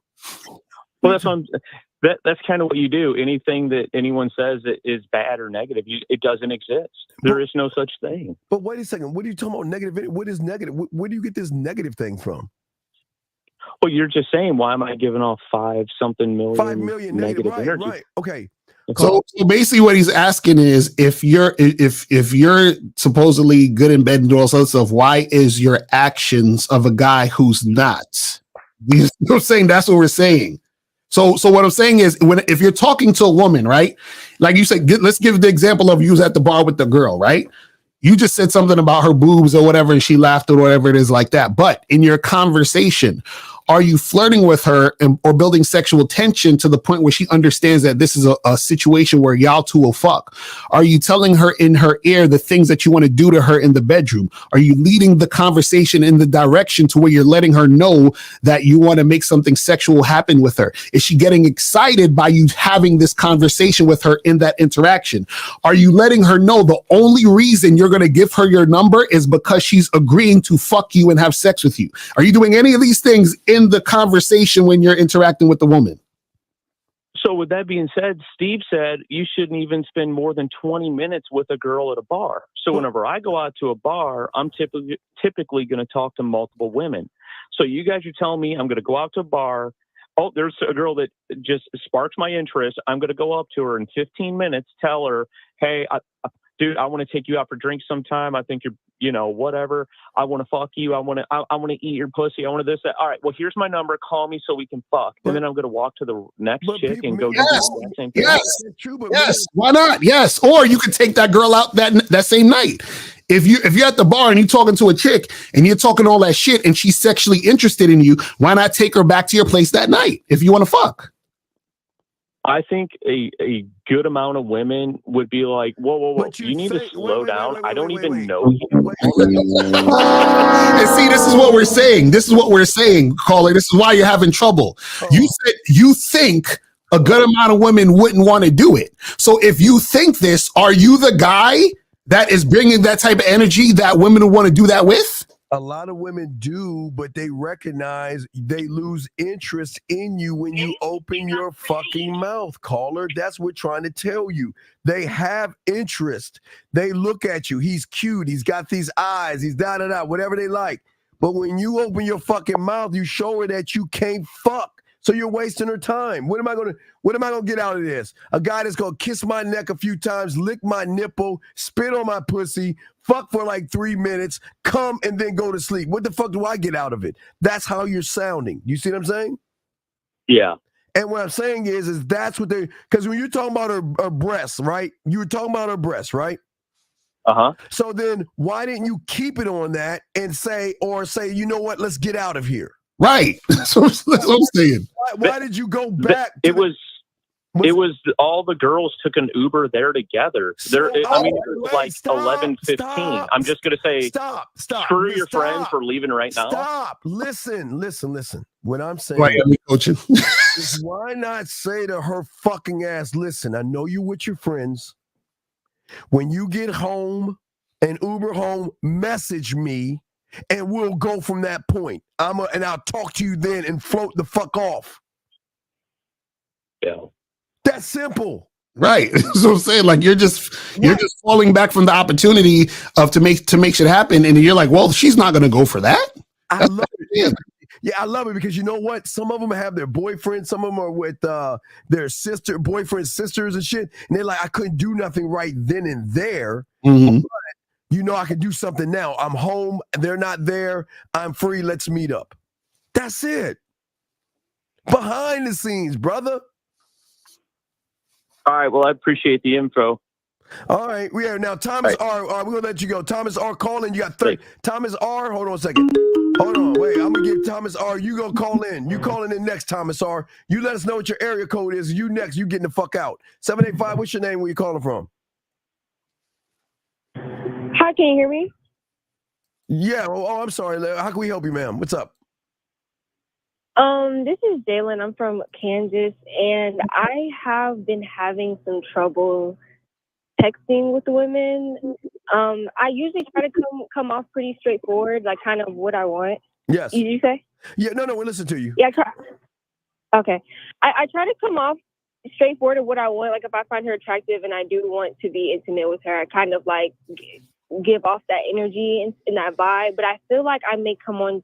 Well, that's kind of what you do. Anything that anyone says that is bad or negative, it doesn't exist. There is no such thing. But wait a second. What are you talking about negative? What is negative? Where do you get this negative thing from? Well, you're just saying, why am I giving off 5 million negative energy? Right. Okay. So basically what he's asking is if you're supposedly good in bed and do all sorts of stuff, why is your actions of a guy who's not? You know what I'm saying? That's what we're saying. So what I'm saying is if you're talking to a woman, right? Like you said, let's give the example of you was at the bar with the girl, right? You just said something about her boobs or whatever, and she laughed or whatever it is like that. But in your conversation, are you flirting with her or building sexual tension to the point where she understands that this is a situation where y'all two will fuck? Are you telling her in her ear the things that you want to do to her in the bedroom? Are you leading the conversation in the direction to where you're letting her know that you want to make something sexual happen with her? Is she getting excited by you having this conversation with her in that interaction? Are you letting her know the only reason you're going to give her your number is because she's agreeing to fuck you and have sex with you? Are you doing any of these things in the conversation when you're interacting with the woman? So with that being said, Steve said you shouldn't even spend more than 20 minutes with a girl at a bar. So whenever I go out to a bar, I'm typically going to talk to multiple women. So you guys are telling me I'm going to go out to a bar. Oh, there's a girl that just sparks my interest. I'm going to go up to her in 15 minutes, tell her, hey, dude, I want to take you out for drinks sometime. I think you're, whatever. I want to fuck you. I want to eat your pussy. I want to this, that. All right, well, here's my number. Call me so we can fuck. And then I'm going to walk to the next chick and go do the same thing. Yes. Why not? Yes. Or you could take that girl out that same night. If you're at the bar and you're talking to a chick and you're talking all that shit and she's sexually interested in you, why not take her back to your place that night if you want to fuck? I think a good amount of women would be like, whoa, you need to slow down. I don't even know you. And see, this is what we're saying. This is what we're saying, caller. This is why you're having trouble. You said you think a good amount of women wouldn't want to do it. So if you think this, are you the guy that is bringing that type of energy that women would want to do that with? A lot of women do, but they recognize they lose interest in you when you open your fucking mouth, caller. That's what we're trying to tell you. They have interest. They look at you. He's cute. He's got these eyes. He's da-da-da, whatever they like. But when you open your fucking mouth, you show her that you can't fuck. So you're wasting her time. What am I gonna get out of this? A guy that's gonna kiss my neck a few times, lick my nipple, spit on my pussy, fuck for like 3 minutes, come and then go to sleep. What the fuck do I get out of it? That's how you're sounding. You see what I'm saying? Yeah. And what I'm saying is that's what because when you're talking about her breasts, right? You were talking about her breasts, right? Uh-huh. So then why didn't you keep it on that and say, you know what, let's get out of here? Right. That's what I'm saying. Why did you go back? It was all the girls took an Uber there together. It was like 11:15. I'm just gonna say, stop. Screw your friend for leaving right now. Stop. Listen. What I'm saying, Miami coaching. is why not say to her fucking ass, listen, I know you with your friends. When you get home and Uber home, message me. And we'll go from that point. And I'll talk to you then and float the fuck off. Yeah. That's simple. Right. So I'm saying, like, you're just falling back from the opportunity to make shit happen. And you're like, well, she's not gonna go for that. I love it. Yeah, I love it because you know what? Some of them have their boyfriends, some of them are with their boyfriends, sisters and shit. And they're like, I couldn't do nothing right then and there. Mm-hmm. You know I can do something now. I'm home. They're not there. I'm free. Let's meet up. That's it. Behind the scenes, brother. All right. Well, I appreciate the info. All right. We are now Thomas R. We're going to let you go. Thomas R. calling. You got 30. Thomas R. Hold on a second. Hold on. Wait. I'm going to give Thomas R. You go call in. You calling in next, Thomas R. You let us know what your area code is. You next. You getting the fuck out. 785. What's your name? Where you calling from? Hi, can you hear me? Yeah. Oh, I'm sorry. How can we help you, ma'am? What's up? This is Jalen. I'm from Kansas, and I have been having some trouble texting with women. I usually try to come off pretty straightforward, like kind of what I want. Yes. Did you say? Yeah. No. We listen to you. Yeah. Okay. I try to come off straightforward of what I want. Like if I find her attractive and I do want to be intimate with her, I kind of like give off that energy and that vibe. But I feel like I may come on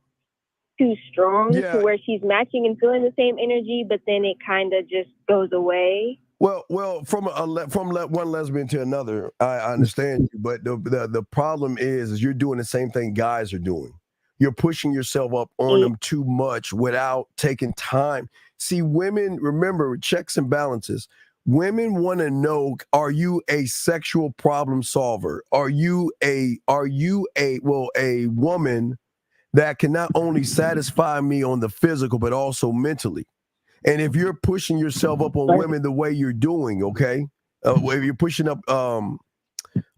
too strong to where she's matching and feeling the same energy, but then it kind of just goes away. Well, from one lesbian to another, I understand you, but the problem is you're doing the same thing guys are doing. You're pushing yourself up on them too much without taking time. See, women, remember, checks and balances. Women want to know, are you a sexual problem solver? Are you a woman that can not only satisfy me on the physical, but also mentally? And if you're pushing yourself up on women the way you're doing, okay? If you're pushing up on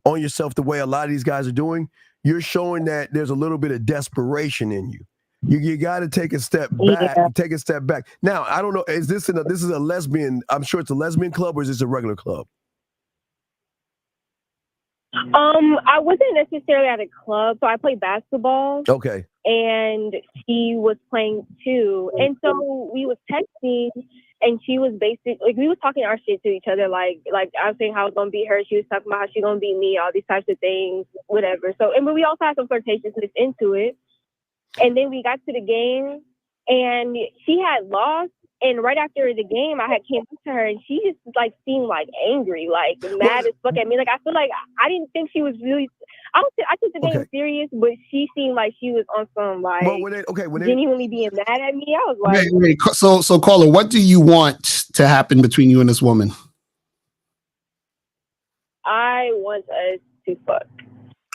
yourself the way a lot of these guys are doing, you're showing that there's a little bit of desperation in you. You got to take a step back. Yeah. Take a step back. Now, I don't know. Is this this is a lesbian? I'm sure it's a lesbian club, or is this a regular club? I wasn't necessarily at a club, so I played basketball. Okay. And she was playing too, and so we was texting, and she was basically like we was talking our shit to each other, like I was saying how I was gonna beat her, she was talking about how she gonna beat me, all these types of things, whatever. So, but we also had some flirtatiousness into it. And then we got to the game, and she had lost. And right after the game, I had came up to her, and she just like seemed like angry, like mad as fuck at me. Like I feel like I didn't think she was really. I took the game serious, but she seemed like she was on some like genuinely being mad at me. I was like, wait. So caller, what do you want to happen between you and this woman? I want us to fuck.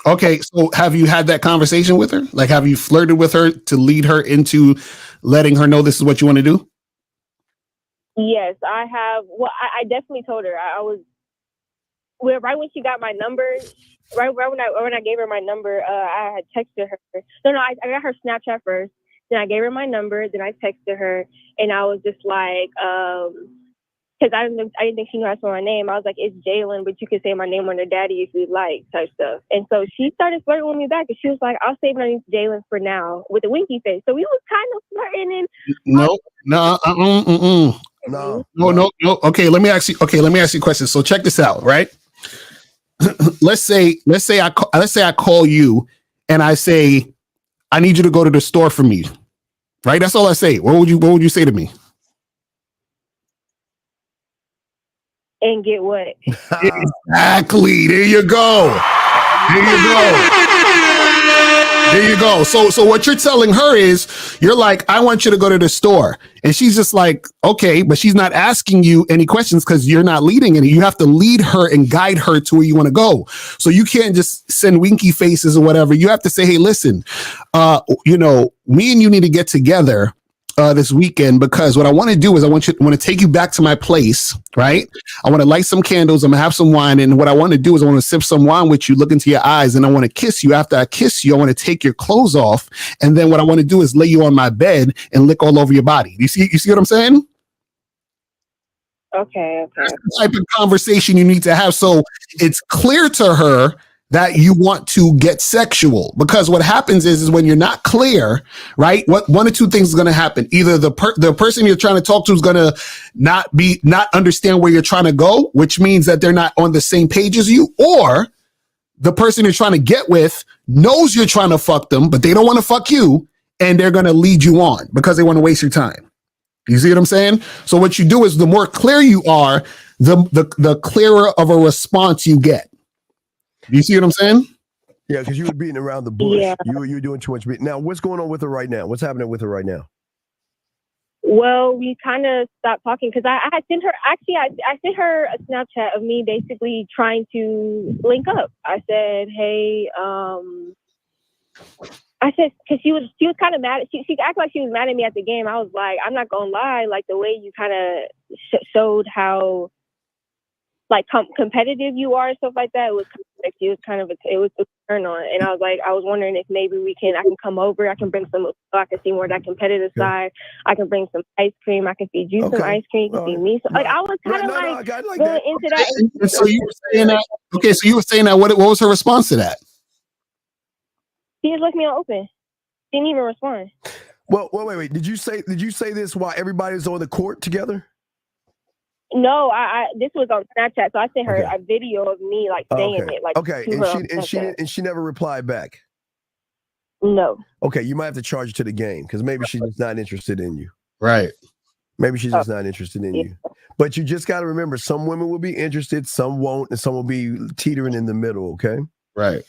Okay, so have you had that conversation with her? Like, have you flirted with her to lead her into letting her know this is what you want to do? Yes, I have. Well, I definitely told her. I was right when she got my number. Right when I gave her my number, I had texted her. No, I got her Snapchat first. Then I gave her my number. Then I texted her, and I was just like, because I didn't think she knew how to spell my name. I was like, it's Jalen, but you can say my name under Daddy if you'd like, type stuff. And so she started flirting with me back, and she was like, I'll save my name Jalen for now, with a winky face. So we was kind of flirting. And No. Okay, let me ask you a question. So check this out, right? let's say I call you and I say, I need you to go to the store for me. Right? That's all I say. What would you say to me? And get what? Exactly. There you go. So what you're telling her is, you're like, I want you to go to the store. And she's just like, okay, but she's not asking you any questions because you're not leading any. You have to lead her and guide her to where you want to go. So you can't just send winky faces or whatever. You have to say, hey, listen, me and you need to get together this weekend, because what I want to do is I want to take you back to my place, right? I want to light some candles. I'm gonna have some wine, and what I want to do is I want to sip some wine with you, look into your eyes, and I want to kiss you. After I kiss you, I want to take your clothes off, and then what I want to do is lay you on my bed and lick all over your body. You see what I'm saying? Okay. That's the type of conversation you need to have, so it's clear to her that you want to get sexual. Because what happens is when you're not clear, right? One or two things is going to happen. Either the person you're trying to talk to is going to not understand where you're trying to go, which means that they're not on the same page as you, or the person you're trying to get with knows you're trying to fuck them, but they don't want to fuck you, and they're going to lead you on because they want to waste your time. You see what I'm saying? So what you do is, the more clear you are, the clearer of a response you get. You see what I'm saying? Yeah, because you were beating around the bush. Yeah. You're doing too much beating. Now, what's going on with her right now? What's happening with her right now? Well, we kind of stopped talking because I sent her. Actually, I sent her a Snapchat of me basically trying to link up. I said, "Hey," I said, because she was kind of mad. She acted like she was mad at me at the game. I was like, I'm not gonna lie, like the way you kind of showed how like competitive you are and stuff like that. It was a turn on, and I was wondering if maybe I can come over. I can bring some, so I can see more of that competitive side. I can bring some ice cream. I can feed you some ice cream. You can feed me some. Like I was kind of going into that. And so you were saying that. Okay, so you were saying that. What was her response to that? She just left me on open. Didn't even respond. Well, wait. Did you say this while everybody's on the court together? No, I this was on Snapchat, so I sent her a video of me like saying it. Like and she never replied back. No. Okay, you might have to charge her to the game because maybe she's just not interested in you. Right. Maybe she's just not interested in you. But you just got to remember, some women will be interested, some won't, and some will be teetering in the middle. Okay. Right.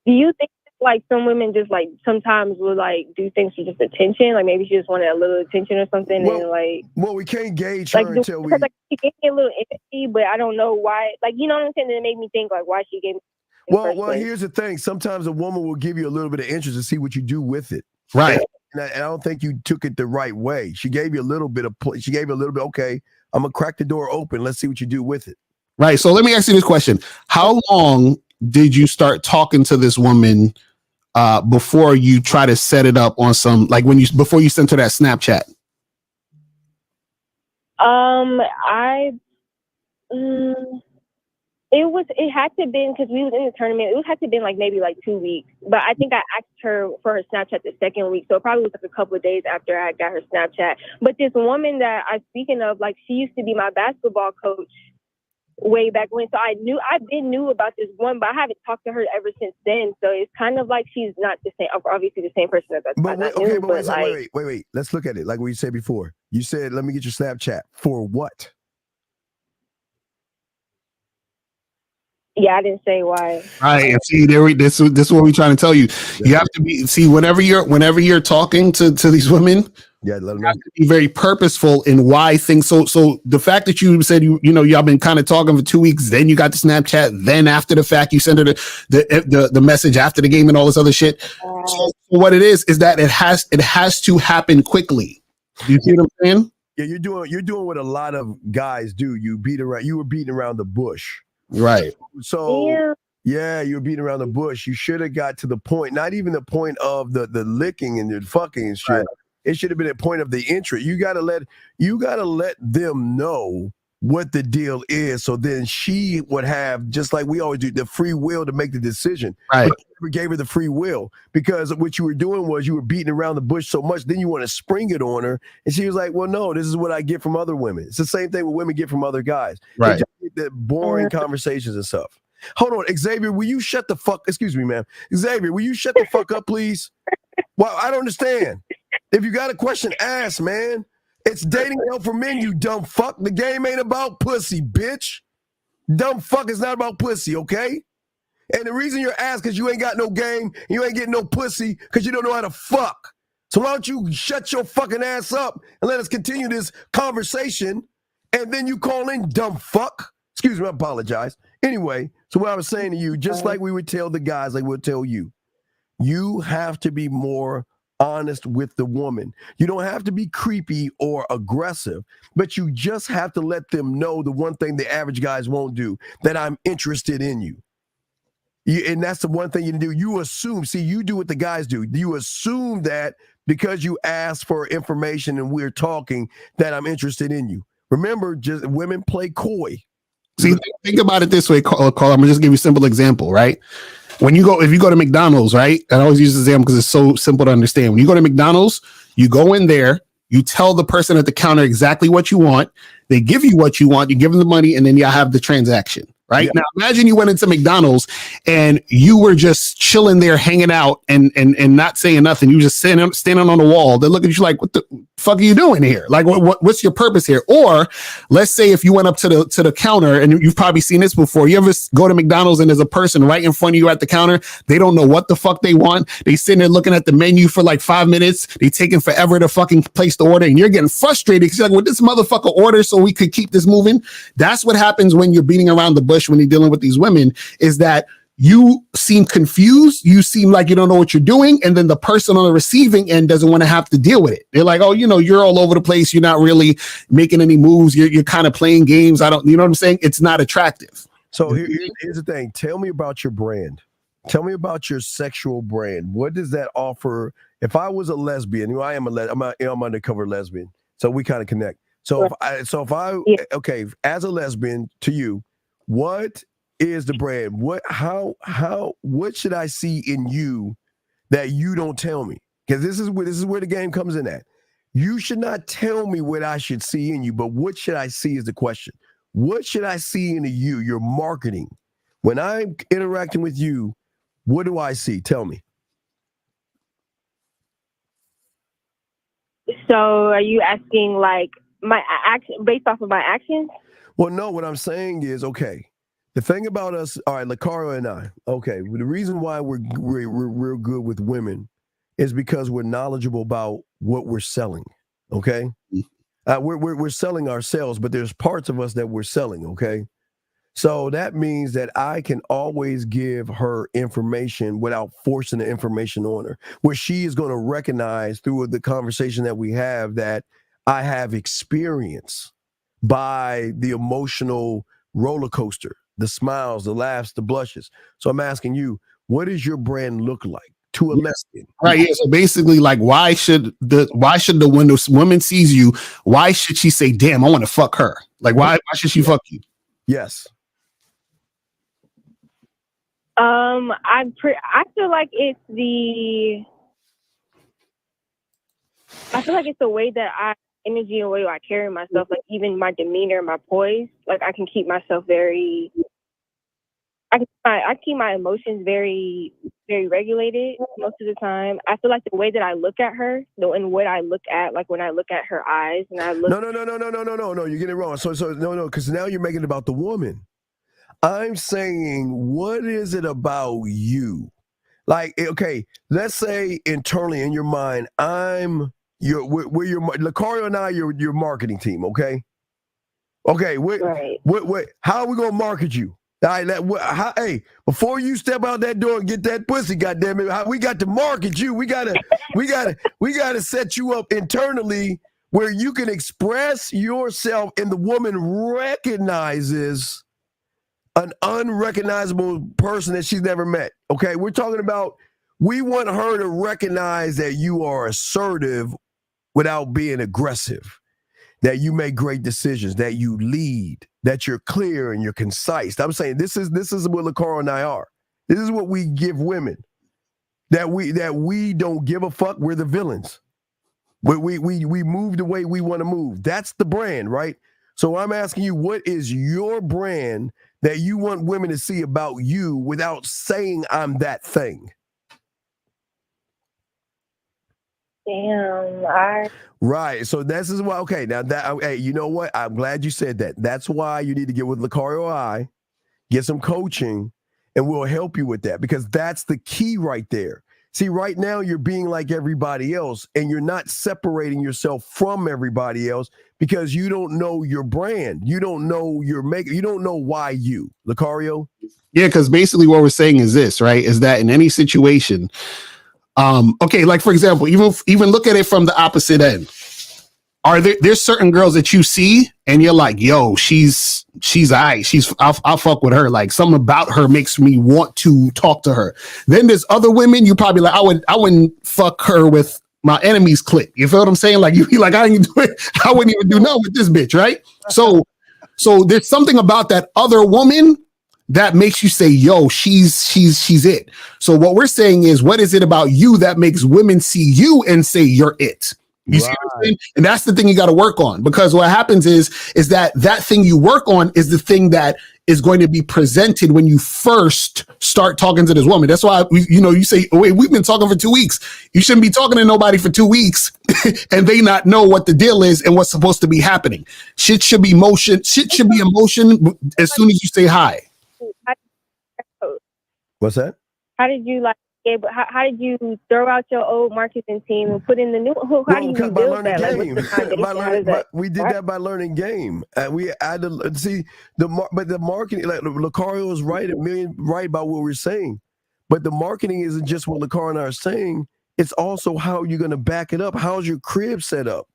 Do you think like some women just like sometimes will like do things for just attention? Like maybe she just wanted a little attention or something, and like. Well, we can't gauge like, her until we. Because like she gave me a little energy, but I don't know why. Like you know what I'm saying? It made me think like why she gave me. Well, here's the thing. Sometimes a woman will give you a little bit of interest to see what you do with it. Right. And I don't think you took it the right way. She gave you a little bit. Okay, I'm gonna crack the door open. Let's see what you do with it. Right. So let me ask you this question: how long did you start talking to this woman before you try to set it up on some, like before you sent her that Snapchat? It had to been because we was in the tournament. It had to been like maybe like 2 weeks. But I think I asked her for her Snapchat the second week, so it probably was like a couple of days after I got her Snapchat. But this woman that I'm speaking of, like she used to be my basketball coach way back when. So I've been knew about this one, but I haven't talked to her ever since then. So it's kind of like she's not the same, obviously the same person that Wait. Let's look at it like what you said before. You said, let me get your Snapchat. For what? Yeah, I didn't say why. Right, and see, this is what we're trying to tell you. You have to be whenever you're talking to these women, you have to be very purposeful in why things. So the fact that you said y'all been kind of talking for 2 weeks, then you got the Snapchat, then after the fact you sent her the message after the game and all this other shit. So what it is that it has to happen quickly. Do you see what I'm saying? Yeah, you're doing what a lot of guys do. You were beating around the bush. Right. So yeah, you were beating around the bush. You should have got to the point, not even the point of the licking and the fucking and shit. Right. It should have been a point of the entry. You gotta let them know what the deal is, so then she would have, just like we always do, the free will to make the decision. Right. But you never gave her the free will, because what you were doing was you were beating around the bush so much, then you want to spring it on her, and she was like, well, no, this is what I get from other women. It's the same thing what women get from other guys. Right. They just get the boring conversations and stuff. Hold on, Xavier, will you shut the fuck, excuse me, ma'am. Xavier, will you shut the fuck up, please? Well, I don't understand. If you got a question, ask, man. It's dating help for men, you dumb fuck. The game ain't about pussy, bitch. Dumb fuck, it's not about pussy, okay? And the reason you're asking is you ain't got no game, you ain't getting no pussy because you don't know how to fuck. So why don't you shut your fucking ass up and let us continue this conversation, and then you call in, dumb fuck. Excuse me, I apologize. Anyway, so what I was saying to you, just like we would tell the guys, like we'll tell you, you have to be more honest with the woman. You don't have to be creepy or aggressive, but you just have to let them know the one thing the average guys won't do, that I'm interested in you. And that's the one thing you do. You assume, see, you do what the guys do. You assume that because you ask for information and we're talking, that I'm interested in you. Remember, just women play coy. See, think about it this way, Carl. I'm gonna just give you a simple example, right? If you go to McDonald's, right? I always use this example because it's so simple to understand. When you go to McDonald's, you go in there, you tell the person at the counter exactly what you want. They give you what you want. You give them the money, and then you have the transaction. Right. Yeah. Now imagine you went into McDonald's and you were just chilling there, hanging out and not saying nothing. You just standing on the wall. They look at you like, what the fuck are you doing here? Like, what's your purpose here? Or let's say if you went up to the counter, and you've probably seen this before. You ever go to McDonald's and there's a person right in front of you at the counter. They don't know what the fuck they want. They sitting there looking at the menu for like 5 minutes. They taking forever to fucking place the order, and you're getting frustrated because you're like, well, this motherfucker order so we could keep this moving. That's what happens when you're beating around the bush when you're dealing with these women, is that you seem confused, you seem like you don't know what you're doing, and then the person on the receiving end doesn't want to have to deal with it. They're like, oh, you're all over the place, you're not really making any moves, you're kind of playing games. You know what I'm saying? It's not attractive. So here's the thing. Tell me about your brand. Tell me about your sexual brand. What does that offer? If I was a lesbian, I'm undercover lesbian, so we kind of connect. So if I as a lesbian to you, what is the brand? What should I see in you that you don't tell me? Because this is where the game comes in at. You should not tell me what I should see in you, but what should I see is the question. What should I see in you? Your marketing. When I'm interacting with you, what do I see? Tell me. So are you asking like my action based off of my actions? Well, no, what I'm saying is, okay, the thing about us, all right, Lucario and I, okay, the reason why we're real good with women is because we're knowledgeable about what we're selling, okay? We're selling ourselves, but there's parts of us that we're selling, okay? So that means that I can always give her information without forcing the information on her, where she is going to recognize through the conversation that we have that I have experience by the emotional roller coaster, the smiles, the laughs, the blushes. So I'm asking you, what does your brand look like to a lesbian? Right. Yeah. So basically, like, why should when the woman sees you, why should she say, damn, I want to fuck her? Like, why should she fuck you? Yes. I feel like it's the way that I energy and the way I carry myself, like even my demeanor, my poise, like I can keep myself I keep my emotions very, very regulated most of the time. I feel like the way that I look at her, and what I look at, like when I look at her eyes and I look. No, you're getting it wrong. So no, because now you're making it about the woman. I'm saying, what is it about you? Like, okay, let's say internally in your mind, we're your Lucario and I, your marketing team, okay? Okay, how are we gonna market you? All right, hey, before you step out that door and get that pussy, goddamn it, we got to market you. We gotta set you up internally where you can express yourself and the woman recognizes an unrecognizable person that she's never met. Okay, we're talking about, we want her to recognize that you are assertive without being aggressive, that you make great decisions, that you lead, that you're clear and you're concise. I'm saying this is what LaCaro and I are. This is what we give women, that we don't give a fuck. We're the villains. We move the way we want to move. That's the brand, right? So I'm asking you, what is your brand that you want women to see about you without saying I'm that thing? Damn, Right. So this is why. Okay. Now that, hey, you know what? I'm glad you said that. That's why you need to get with LaCaro or I, get some coaching, and we'll help you with that, because that's the key right there. See, right now you're being like everybody else, and you're not separating yourself from everybody else because you don't know your brand. You don't know your make. You don't know why you, LaCaro. Yeah, because basically what we're saying is this, right? Is that in any situation, okay, like for example, even look at it from the opposite end. There's certain girls that you see and you're like, yo, she's I'll fuck with her. Like, something about her makes me want to talk to her. Then there's other women you probably like, I wouldn't fuck her with my enemy's clique. You feel what I'm saying? Like, you be like, I wouldn't even do nothing with this bitch, right? So there's something about that other woman that makes you say, yo, she's it. So what we're saying is, what is it about you that makes women see you and say you're it? You see what I'm saying? And that's the thing you got to work on, because what happens is that thing you work on is the thing that is going to be presented when you first start talking to this woman. That's why, you say, oh, wait, we've been talking for 2 weeks. You shouldn't be talking to nobody for 2 weeks and they not know what the deal is and what's supposed to be happening. Shit should be motion. Shit should be in motion as soon as you say hi. What's that? How did you how did you throw out your old marketing team and put in the new? How do you build that? Like, what's the foundation? We did that by learning game. We had to see but the marketing. Like LaCaro is right, right about what we're saying. But the marketing isn't just what LaCaro and I are saying. It's also how you're going to back it up. How's your crib set up?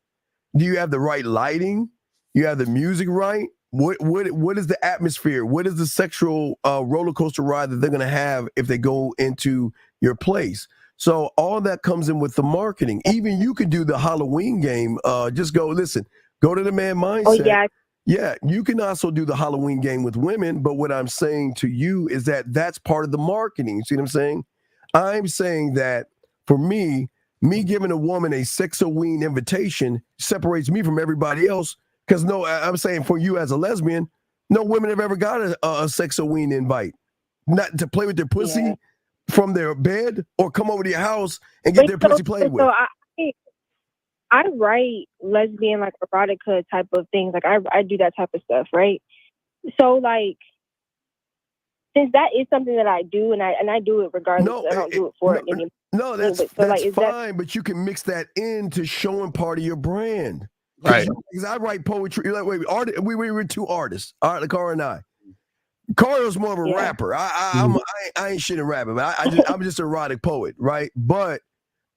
Do you have the right lighting? You have the music right? What is the atmosphere? What is the sexual roller coaster ride that they're going to have if they go into your place? So all that comes in with the marketing. Even you could do the Halloween game. Just go to the Man Mindset. Oh, yeah. Yeah, you can also do the Halloween game with women. But what I'm saying to you is that that's part of the marketing. You see what I'm saying? I'm saying that for me giving a woman a Sexoween invitation separates me from everybody else. Because I'm saying for you as a lesbian, no women have ever got a Sexoween invite, not to play with their pussy from their bed or come over to your house and get their pussy played with. So I write lesbian, like erotica type of things. Like I do that type of stuff, right? So like, since that is something that I do, and I do it regardless, I don't do it for it anymore. No, that's fine, but you can mix that into showing part of your brand. Right. Because I write poetry. Like, we were two artists. All right, LaCaro and I. Cario's more of a rapper. I ain't shit in rapping, but I'm just an erotic poet, right? But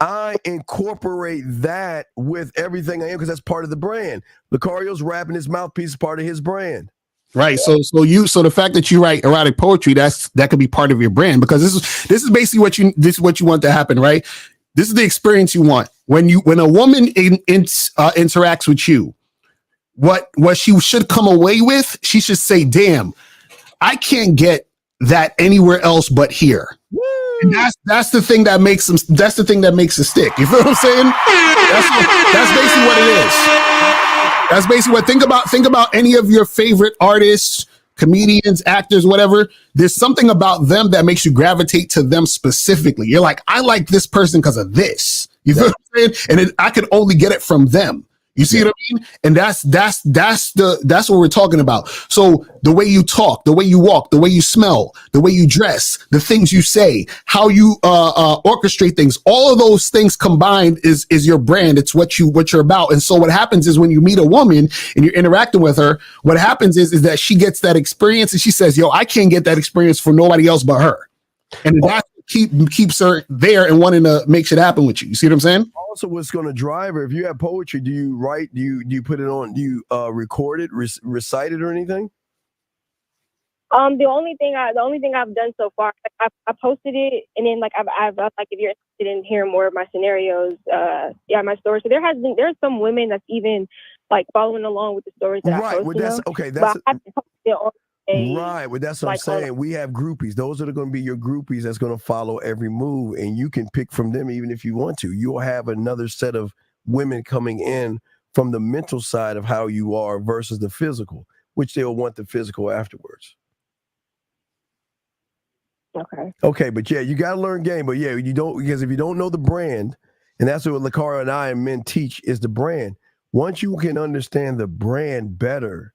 I incorporate that with everything I am because that's part of the brand. LaCario's rapping, his mouthpiece is part of his brand. Right. So the fact that you write erotic poetry, that could be part of your brand, because this is basically what you want to happen, right? This is the experience you want. When a woman interacts with you, what she should come away with, she should say, damn, I can't get that anywhere else but here. And that's the thing that makes them. That's the thing that makes it stick. You feel what I'm saying? That's basically what it is. That's basically what. Think about any of your favorite artists, comedians, actors, whatever. There's something about them that makes you gravitate to them specifically. You're like, I like this person because of this. You feel what I'm saying? And I could only get it from them. You see what I mean? And that's what we're talking about. So the way you talk, the way you walk, the way you smell, the way you dress, the things you say, how you orchestrate things, all of those things combined is your brand. It's what you're about. And so what happens is when you meet a woman and you're interacting with her, what happens is that she gets that experience and she says, yo, I can't get that experience for nobody else but her. And keeps her there and wanting to make shit happen with you. You see what I'm saying? Also, what's going to drive her? If you have poetry, do you write? Do you put it on? Do you record it, recite it, or anything? The only thing I've done so far, like, I posted it, and then like I've like, if you're interested in hearing more of my scenarios, my stories. So there's some women that's even like following along with the stories that I posted. Well, that's them, okay. but That's I haven't posted it on page, right. Well, that's what like, I'm saying. We have groupies. Those are going to be your groupies that's going to follow every move, and you can pick from them even if you want to. You'll have another set of women coming in from the mental side of how you are versus the physical, which they'll want the physical afterwards. Okay, but yeah, you got to learn game. But yeah, you don't, because if you don't know the brand, and that's what Lakara and I and men teach is the brand. Once you can understand the brand better,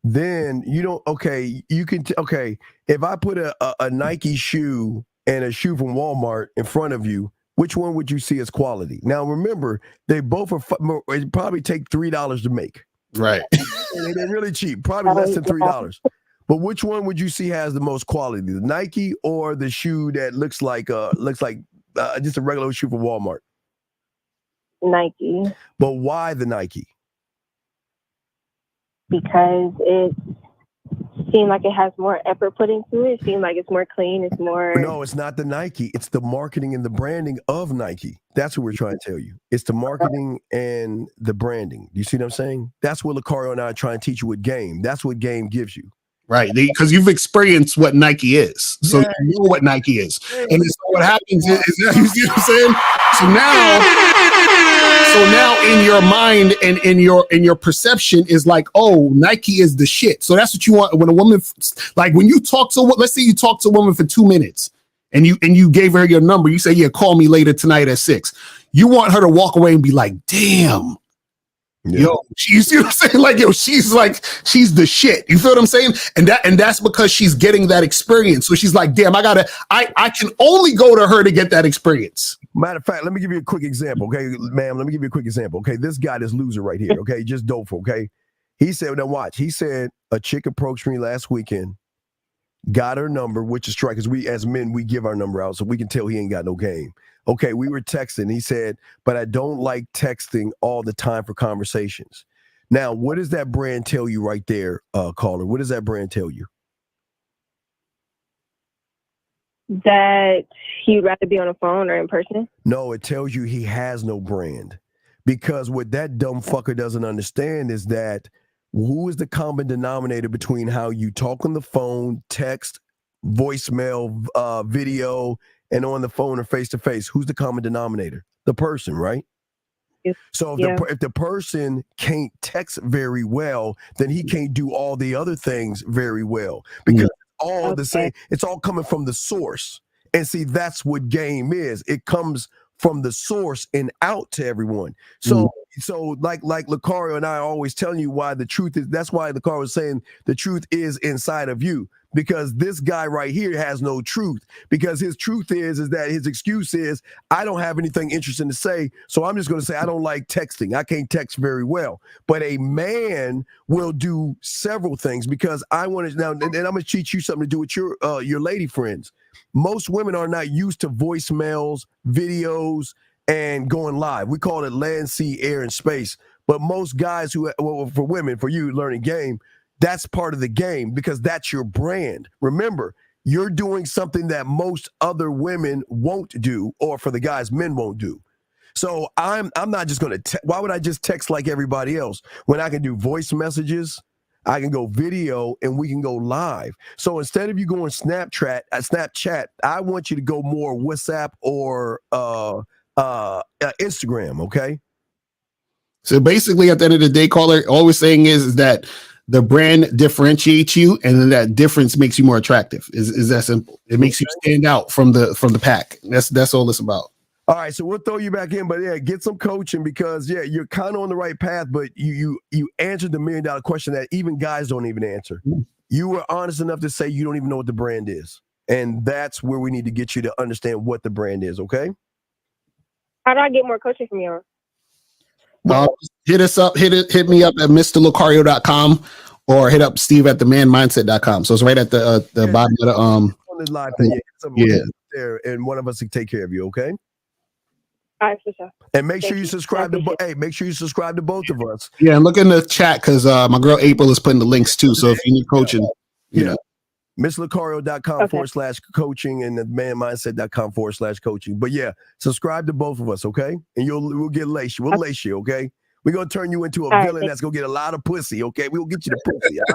then you don't. Okay, you can. Okay, if I put a Nike shoe and a shoe from Walmart in front of you, which one would you see as quality? Now remember, they both are it probably take $3 to make. Right. And they're really cheap, probably less than $3. But which one would you see has the most quality, the Nike or the shoe that looks like just a regular shoe from Walmart? Nike. But why the Nike? Because it seemed like it has more effort put into it. It seemed like it's more clean. It's more. No, it's not the Nike. It's the marketing and the branding of Nike. That's what we're trying to tell you. It's the marketing and the branding. You see what I'm saying? That's what Lucario and I are trying to teach you with game. That's what game gives you. Right, because you've experienced what Nike is, so you know what Nike is, and so what happens is that, you see what I'm saying. So now in your mind and in your perception is like, oh, Nike is the shit. So that's what you want when a woman, like when you talk to, let's say you talk to a woman for 2 minutes, and you gave her your number. You say, yeah, call me later tonight at 6. You want her to walk away and be like, damn. Yeah. Yo, you see what I'm saying? Like, yo, she's the shit. You feel what I'm saying? And that's because she's getting that experience. So she's like, damn, I can only go to her to get that experience. Matter of fact, let me give you a quick example, okay, ma'am. Let me give you a quick example. Okay, this guy, this loser right here, okay, just dope, okay. He said, now watch. He said a chick approached me last weekend, got her number, which is strike, because we as men, we give our number out so we can tell he ain't got no game. Okay, we were texting. He said, but I don't like texting all the time for conversations. Now, what does that brand tell you right there, caller? What does that brand tell you? That he'd rather be on a phone or in person? No, it tells you he has no brand. Because what that dumb fucker doesn't understand is that who is the common denominator between how you talk on the phone, text, voicemail, video, and on the phone or face-to-face? Who's the common denominator? The person, right? So if the person can't text very well, then he can't do all the other things very well, because all the same, it's all coming from the source. And see, that's what game is. It comes from the source and out to everyone. So like Lucario and I are always telling you why the truth is, that's why Lucario was saying the truth is inside of you. Because this guy right here has no truth. Because his truth is that his excuse is, I don't have anything interesting to say, so I'm just going to say I don't like texting. I can't text very well. But a man will do several things, because I want to now, and I'm going to teach you something to do with your lady friends. Most women are not used to voicemails, videos, and going live. We call it land, sea, air, and space. But most guys for women, for you learning game, that's part of the game, because that's your brand. Remember, you're doing something that most other women won't do, or for the guys, men won't do. So I'm not just going to, why would I just text like everybody else when I can do voice messages, I can go video, and we can go live. So instead of you going Snapchat, I want you to go more WhatsApp or Instagram, okay? So basically, at the end of the day, caller, all we're saying is that the brand differentiates you, and then that difference makes you more attractive. Is that simple? It makes you stand out from the pack. That's all it's about. All right, so we'll throw you back in, but yeah, get some coaching, because you're kind of on the right path, but you answered the $1 million question that even guys don't even answer. You were honest enough to say you don't even know what the brand is, and that's where we need to get you to understand what the brand is. Okay? How do I get more coaching from you? Hit us up, hit me up at MrLucario.com, or hit up Steve at themanmindset.com. So it's right at the bottom of the on the live thing. there, and one of us can take care of you. Okay. All right, for sure. And make sure you subscribe to. Hey, make sure you subscribe to both of us. Yeah, and look in the chat because my girl April is putting the links too. So if you need coaching, you know. MissLacario.com/coaching and the manmindset.com/coaching. But yeah, subscribe to both of us, okay? And we'll get lace you. We'll lace you, okay? We're gonna turn you into a villain that's gonna get a lot of pussy, okay? We'll get you the pussy. All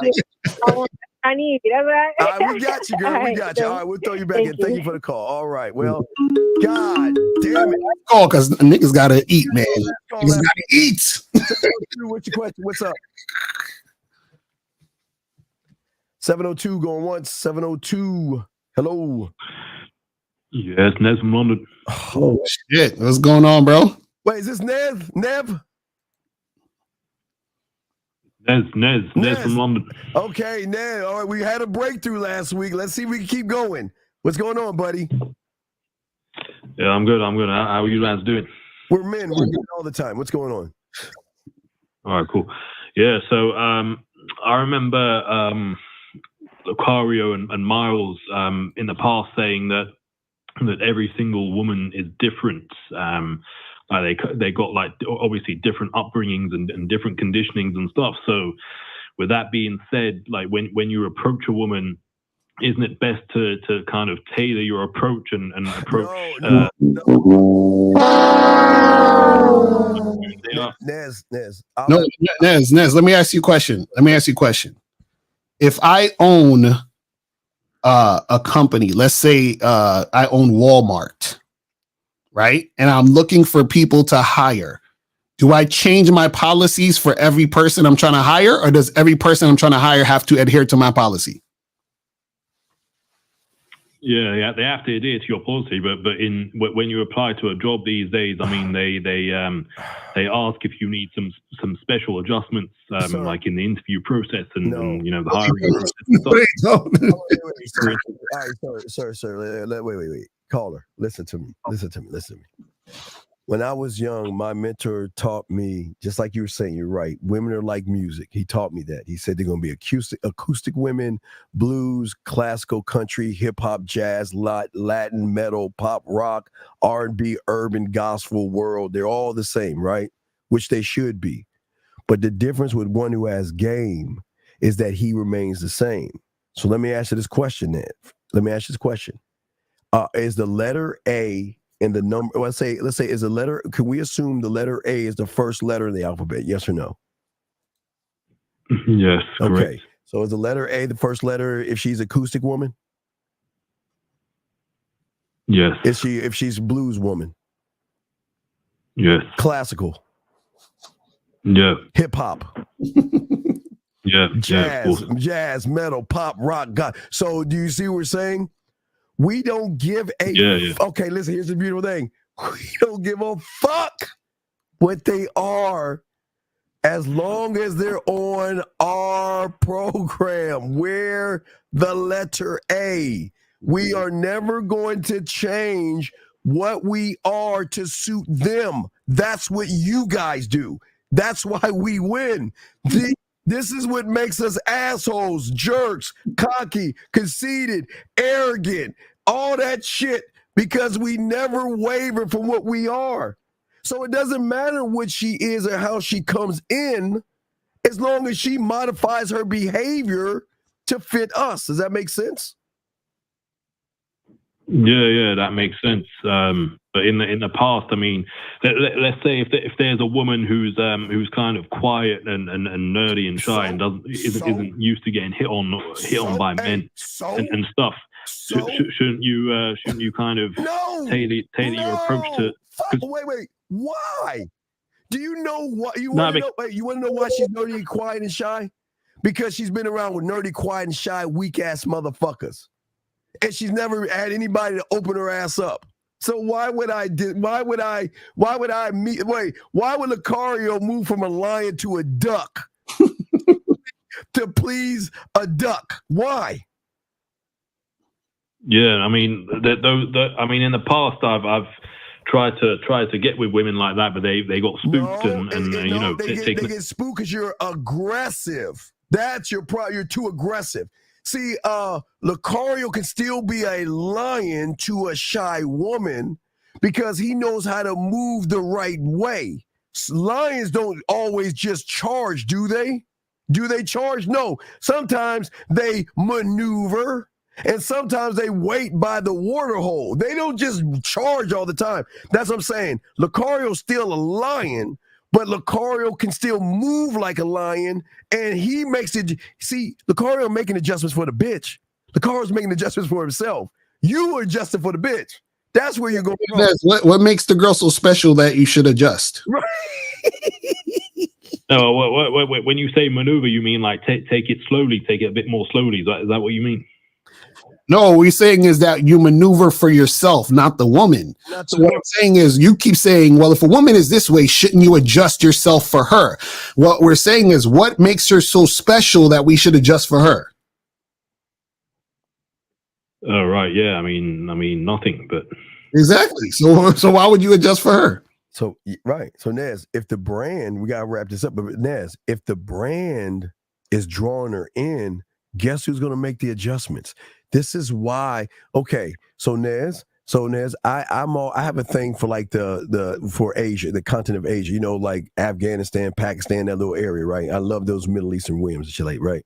right? I need it. All right. All right, we got you, girl. We got you. All right, we'll throw you back in. Thank you for the call. All right. Well, God damn it. Call because niggas gotta eat, man. Niggas gotta eat. What's your question? What's up? 702 going once. 702. Hello. Yes, Nez from London. Oh shit. What's going on, bro? Wait, is this Nev? Nev from London. Okay, Ned. All right, we had a breakthrough last week. Let's see if we can keep going. What's going on, buddy? Yeah, I'm good. How are you guys doing? We're men. We're good all the time. What's going on? All right, cool. Yeah, so I remember Lucario and Miles in the past saying that every single woman is different. They got like obviously different upbringings and different conditionings and stuff. So with that being said, like when you approach a woman, isn't it best to kind of tailor your approach and approach? Nez. Nez. Let me ask you a question. If I own a company, let's say I own Walmart, right? And I'm looking for people to hire. Do I change my policies for every person I'm trying to hire, or does every person I'm trying to hire have to adhere to my policy? Yeah, they have to adhere to your policy, but when you apply to a job these days, I mean, they ask if you need some special adjustments, like in the interview process and the hiring process. Sir. Wait. Caller, listen to me. When I was young, my mentor taught me, just like you were saying, you're right. Women are like music. He taught me that. He said they're going to be acoustic women, blues, classical, country, hip hop, jazz, Latin, metal, pop, rock, R&B, urban, gospel, world. They're all the same, right? Which they should be. But the difference with one who has game is that he remains the same. So let me ask you this question, Ned. Is the letter A in the number? Let's say is the letter. Can we assume the letter A is the first letter in the alphabet? Yes or no? Yes. Okay. Correct. So is the letter A the first letter if she's acoustic woman? Yes. If she's blues woman? Yes. Classical? Yeah. Hip hop? Yeah. Jazz, metal, pop, rock, God. So do you see what we're saying? We don't give a okay, listen, here's the beautiful thing. We don't give a fuck what they are as long as they're on our program. We're the letter A. We are never going to change what we are to suit them. That's what you guys do. That's why we win. This is what makes us assholes, jerks, cocky, conceited, arrogant, all that shit, because we never waver from what we are. So it doesn't matter what she is or how she comes in, as long as she modifies her behavior to fit us. Does that make sense? Yeah, that makes sense. But in the past, I mean, let's say if there's a woman who's kind of quiet and nerdy and shy and isn't used to getting hit on by men and stuff, shouldn't you kind of tailor your approach to? Wait. Why? Do you know what you want to know? Wait, you want to know why she's nerdy, quiet, and shy? Because she's been around with nerdy, quiet, and shy, weak ass motherfuckers. And she's never had anybody to open her ass up. So why would Lucario move from a lion to a duck to please a duck? Why? Yeah, I mean, in the past, I've tried to get with women like that, but they got spooked they get spooked because you're aggressive. That's your problem. You're too aggressive. Lucario can still be a lion to a shy woman because he knows how to move the right way. Lions don't always just charge, do they? Do they charge? No. Sometimes they maneuver, and sometimes they wait by the water hole. They don't just charge all the time. That's what I'm saying. Lucario's still a lion, but Lucario can still move like a lion, and he makes it. See, Lucario making adjustments for the bitch. Lucario's making adjustments for himself. You are adjusting for the bitch. That's where you're going. What makes the girl so special that you should adjust? Right. No, when you say maneuver, you mean like take it slowly, take it a bit more slowly. Is that what you mean? No, what we're saying is that you maneuver for yourself, not the woman. So what I'm saying is you keep saying, well, if a woman is this way, shouldn't you adjust yourself for her? What we're saying is what makes her so special that we should adjust for her? Oh, right. Yeah. I mean, nothing, but. Exactly. So why would you adjust for her? So, right. So, Nez, if the brand, we got to wrap this up, but Nez, if the brand is drawing her in, guess who's going to make the adjustments? This is why. Okay. So, Nez, I have a thing for like for Asia, the continent of Asia, like Afghanistan, Pakistan, that little area, right? I love those Middle Eastern women and shit like, right?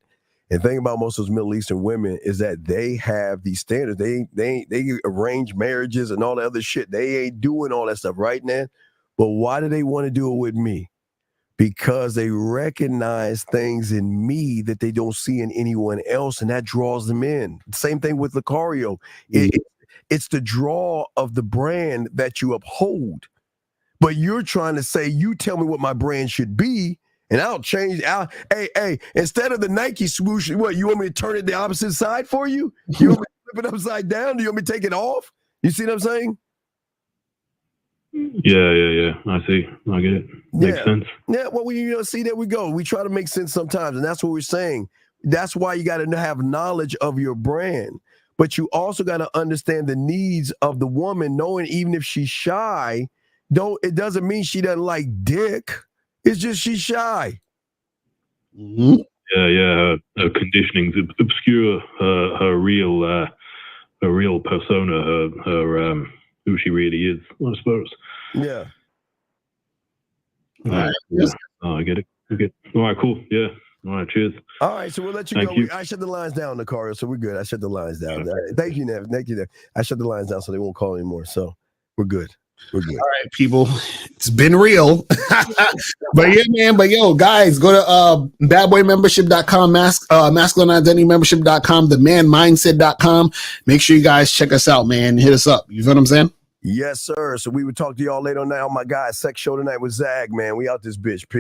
And the thing about most of those Middle Eastern women is that they have these standards. They arrange marriages and all that other shit. They ain't doing all that stuff, right, Nez? But why do they want to do it with me? Because they recognize things in me that they don't see in anyone else, and that draws them in. Same thing with Lucario. It's the draw of the brand that you uphold. But you're trying to say, you tell me what my brand should be, and I'll change. Hey, instead of the Nike swoosh, what, you want me to turn it the opposite side for you? You want me to flip it upside down? Do you want me to take it off? You see what I'm saying? Yeah. I see. I get it. Makes sense. Yeah. Well, see, there we go. We try to make sense sometimes, and that's what we're saying. That's why you got to have knowledge of your brand, but you also got to understand the needs of the woman. Knowing even if she's shy, it doesn't mean she doesn't like dick. It's just she's shy. Mm-hmm. Yeah. Her conditionings obscure her real persona. Her who she really is, I suppose. Yeah. All right. Yeah. Oh, I get it. Okay. All right, cool. Yeah. All right, cheers. All right, so we'll let you Thank go. you. I shut the lines down, Lucario, so we're good. I shut the lines down. Thank you, Nev. Thank you, Nev. I shut the lines down so they won't call anymore. So we're good. We're good. All right, people. It's been real. But yeah, man. But yo, guys, go to badboymembership.com, masculineidentitymembership.com, themanmindset.com. Make sure you guys check us out, man. Hit us up. You feel what I'm saying? Yes, sir. So we would talk to y'all later on now. My guy, Sex Show tonight with Zag, man. We out this bitch. Peace.